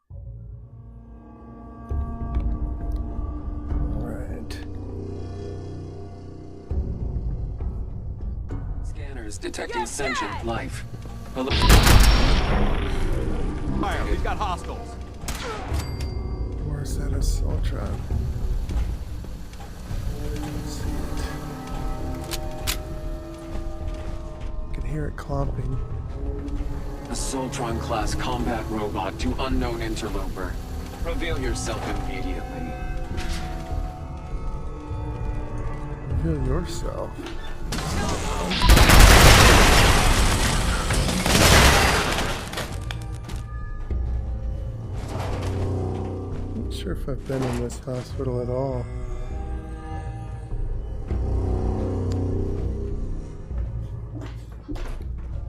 Alright. Scanners detecting sentient life. Fire, we've got hostiles. Where's that Assaultron? See it. I can hear it clomping. A Soltron-class combat robot to unknown interloper. Reveal yourself immediately. Reveal yourself. Not sure if I've been in this hospital at all.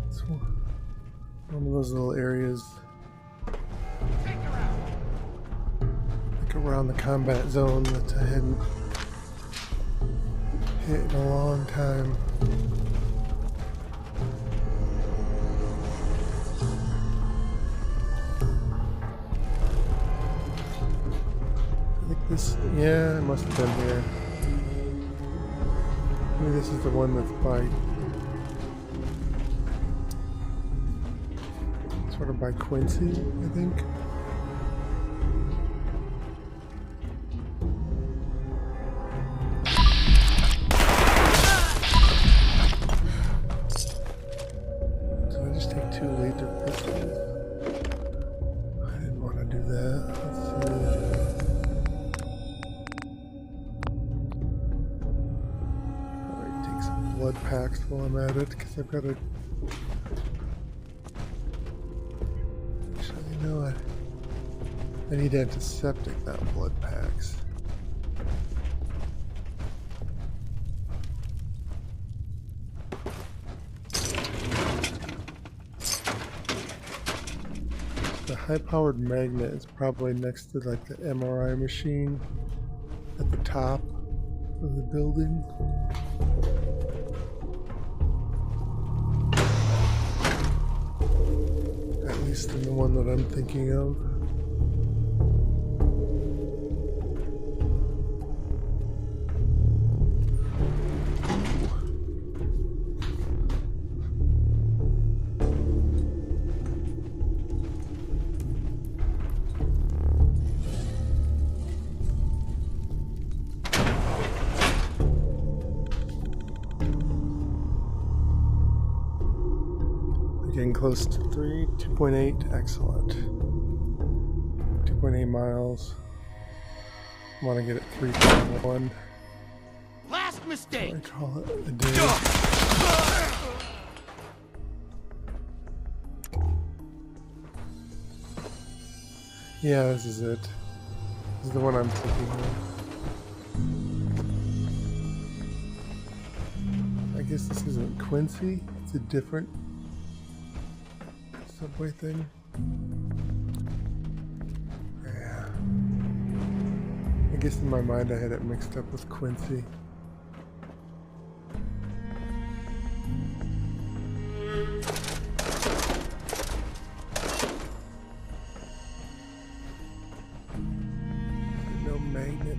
It's one of those little areas like around the combat zone that I hadn't hit in a long time. I think this, yeah, it must have been here. Maybe this is the one that's by, sort of by Quincy, I think. Packs while I'm at it, because I've got to. Actually, you know what? I need antiseptic, not blood packs. The high-powered magnet is probably next to like the MRI machine at the top of the building. In the one that I'm thinking of. Getting close to 2.8, excellent. 2.8 miles. I want to get it 3.1. Last mistake. I call it a day. Yeah, this is it. This is the one I'm thinking of. I guess this isn't Quincy. It's a different subway thing. Yeah. I guess in my mind I had it mixed up with Quincy. No magnet.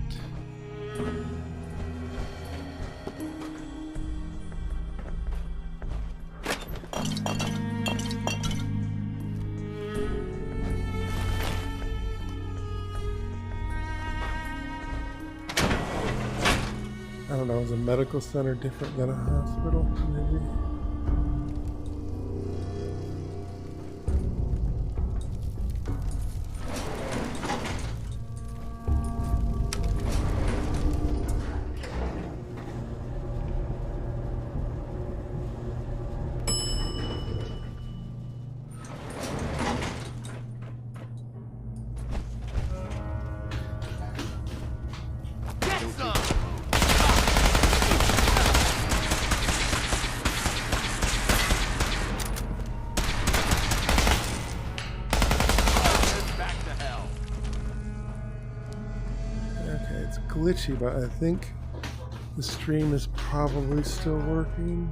I don't know, is a medical center different than a hospital, maybe? Glitchy, but I think the stream is probably still working.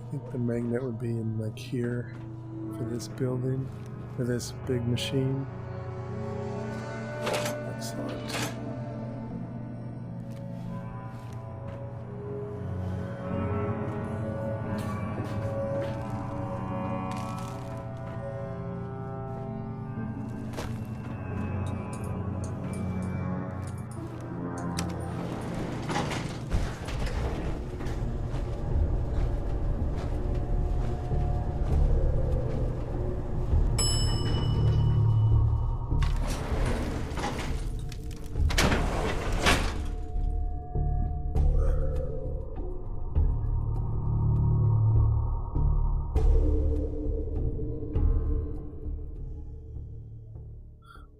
I think the magnet would be in like here for this building, for this big machine. Excellent.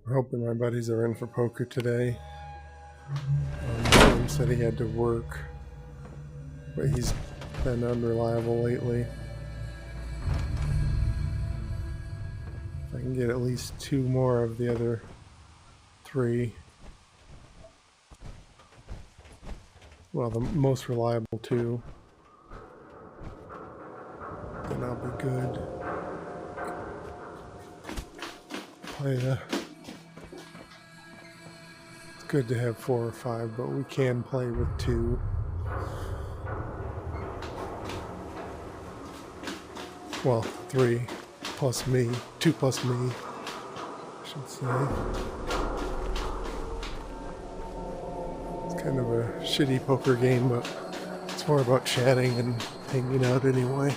I'm hoping my buddies are in for poker today. He said he had to work, but he's been unreliable lately. If I can get at least 2 more of the other 3. Well, the most reliable 2. Then I'll be good. It's good to have 4 or 5, but we can play with 2. Well, 3 plus me. 2 plus me, I should say. It's kind of a shitty poker game, but it's more about chatting and hanging out anyway.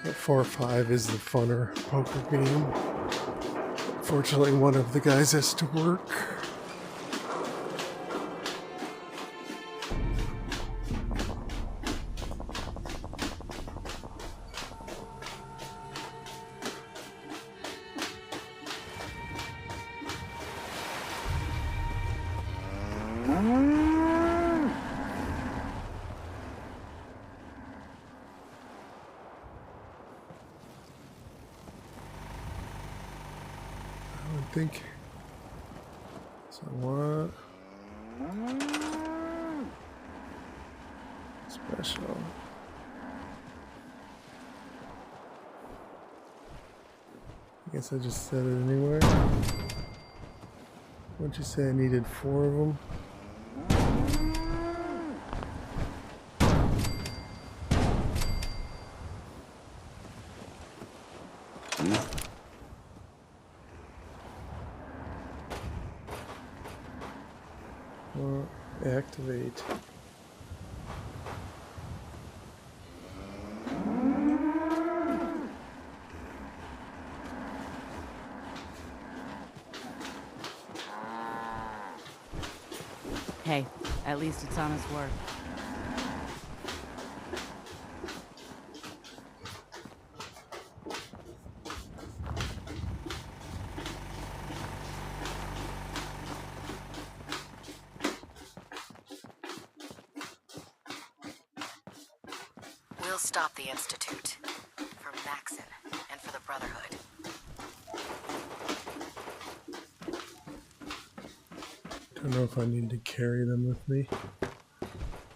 But 4 or 5 is the funner poker game. Fortunately, one of the guys has to work. I think so. What special? I guess I just said it anyway. What'd you say? I needed 4 of them. Activate. Hey, at least it's honest work. We'll stop the Institute. For Maxon, and for the Brotherhood. Don't know if I need to carry them with me.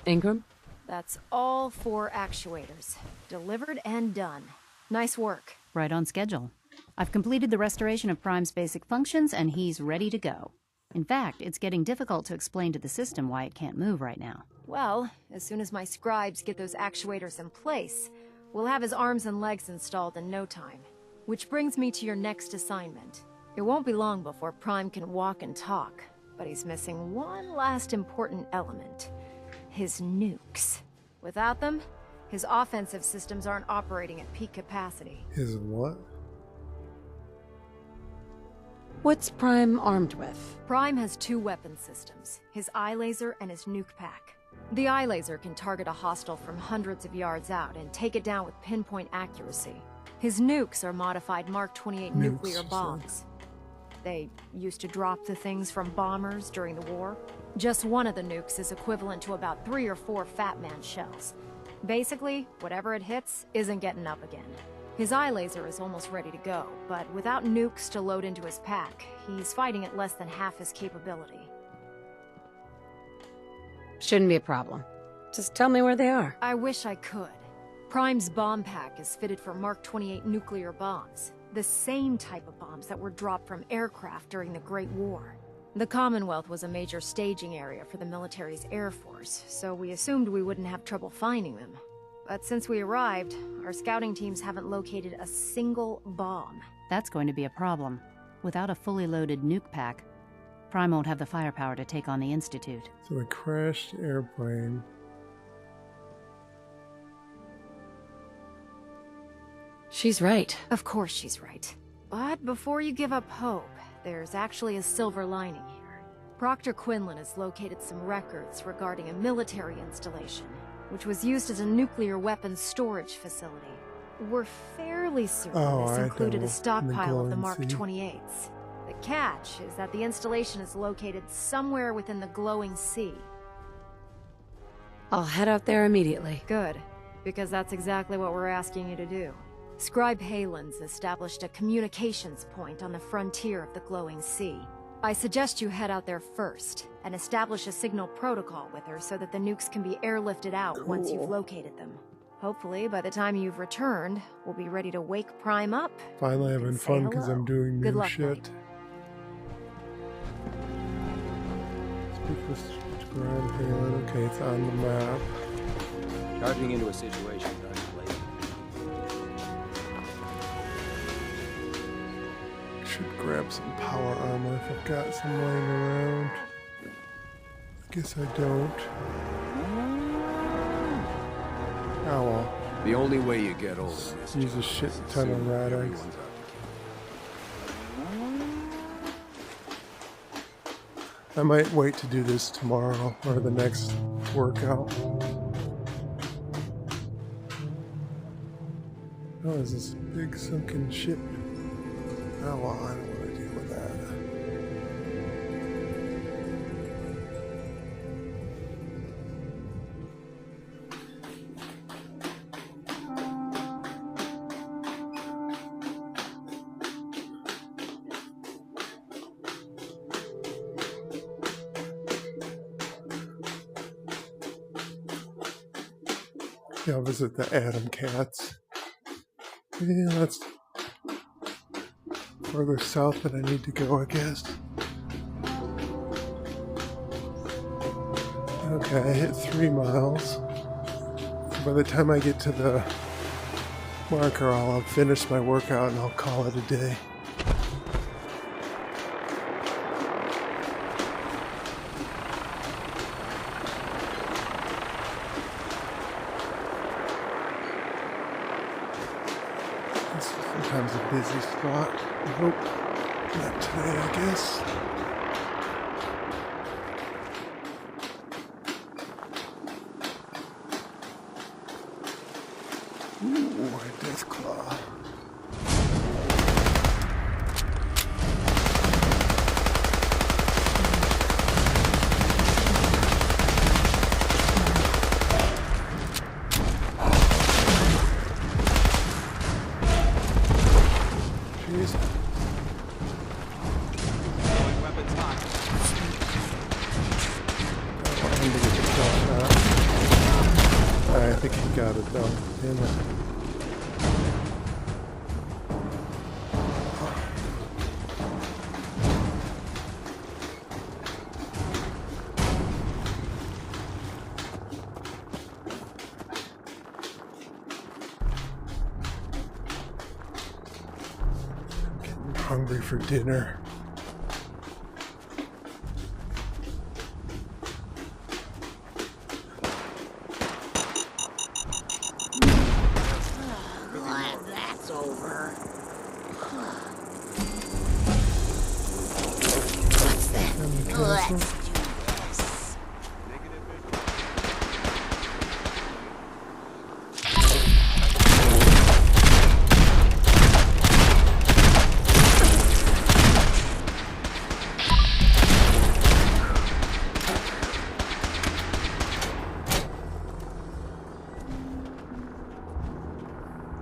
Ingram? That's all 4 actuators. Delivered and done. Nice work. Right on schedule. I've completed the restoration of Prime's basic functions, and he's ready to go. In fact, it's getting difficult to explain to the system why it can't move right now. Well, as soon as my scribes get those actuators in place, we'll have his arms and legs installed in no time. Which brings me to your next assignment. It won't be long before Prime can walk and talk, but he's missing one last important element. His nukes. Without them, his offensive systems aren't operating at peak capacity. His what? What's Prime armed with? Prime has 2 weapon systems, his eye laser and his nuke pack. The eye laser can target a hostile from hundreds of yards out and take it down with pinpoint accuracy. His nukes are modified Mark 28 nuclear bombs. They used to drop the things from bombers during the war. Just one of the nukes is equivalent to about 3 or 4 Fat Man shells. Basically, whatever it hits isn't getting up again. His eye laser is almost ready to go, but without nukes to load into his pack, he's fighting at less than half his capability. Shouldn't be a problem. Just tell me where they are. I wish I could. Prime's bomb pack is fitted for Mark 28 nuclear bombs. The same type of bombs that were dropped from aircraft during the Great War. The Commonwealth was a major staging area for the military's Air Force, so we assumed we wouldn't have trouble finding them. But since we arrived, our scouting teams haven't located a single bomb. That's going to be a problem. Without a fully loaded nuke pack, Prime won't have the firepower to take on the Institute. So the crashed airplane. She's right. Of course she's right. But before you give up hope, there's actually a silver lining here. Proctor Quinlan has located some records regarding a military installation, which was used as a nuclear weapons storage facility. We're fairly certain this included a stockpile of the Mark 28s. The catch is that the installation is located somewhere within the glowing sea. I'll head out there immediately. Good, because that's exactly what we're asking you to do. Scribe Halen's established a communications point on the frontier of the glowing sea. I suggest you head out there first, and establish a signal protocol with her so that the nukes can be airlifted out once you've located them. Hopefully, by the time you've returned, we'll be ready to wake Prime up. Finally having fun because I'm doing Good new luck, shit. Knight. Speak with Scribe Halen. Okay, it's on the map. Charging into a situation done late. Should grab some power armor if I've got some laying around. I guess I don't. Oh well. The only way you get older is use a shit ton of rad-eggs. I might wait to do this tomorrow or the next workout. Oh, is this big sunken ship? Oh well, I don't want to deal with that. Yeah, I'll visit the Atom Cats. Yeah, that's further south than I need to go, I guess. Okay, I hit 3 miles. By the time I get to the marker, I'll have finished my workout and I'll call it a day. Sometimes a busy spot. Nope. Not today, I guess. Ooh, a death claw. I think he got it though. Damn it. I'm getting hungry for dinner.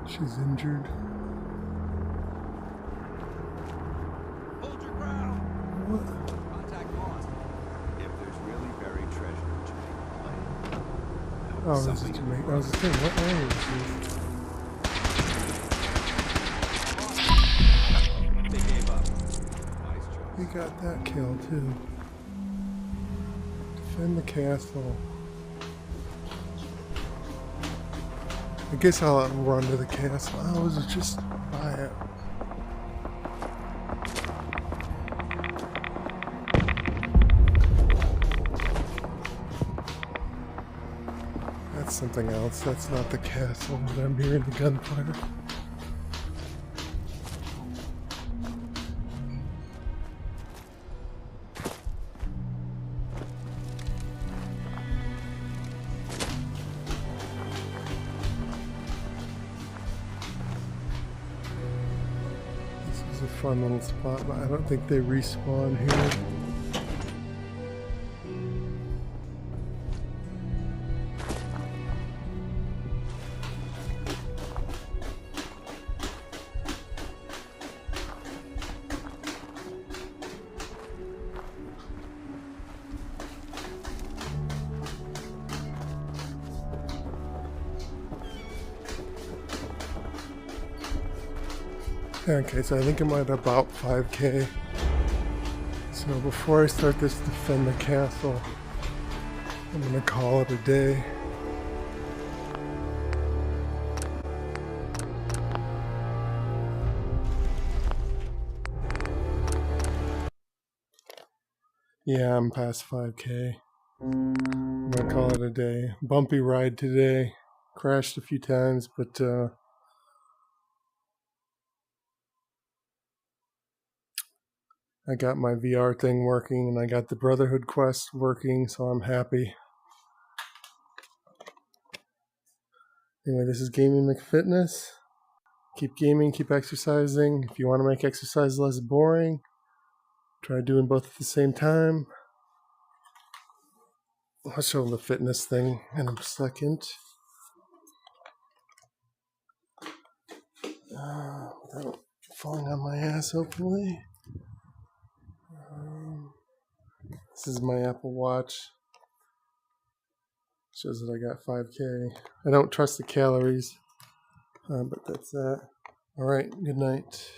She's injured. Hold your ground. What? Contact lost. Oh, this is Jamaica. I was just saying, what language is They gave up. Nice choice. We got that kill, too. Defend the castle. I guess I'll run to the castle. I was just by it. That's something else. That's not the castle, but I'm hearing the gunfire. This is a fun little spot, but I don't think they respawn here. Okay, so I think I'm at about 5k. So before I start this defend the castle, I'm gonna call it a day. Yeah, I'm past 5k. I'm gonna call it a day. Bumpy ride today. Crashed a few times, but I got my VR thing working and I got the Brotherhood quest working, so I'm happy. Anyway, this is Gaming McFitness. Keep gaming, keep exercising. If you want to make exercise less boring, try doing both at the same time. I'll show the fitness thing in a second. Without falling on my ass, hopefully. This is my Apple Watch. Shows that I got 5k. I don't trust the calories, but that's that. Alright, good night.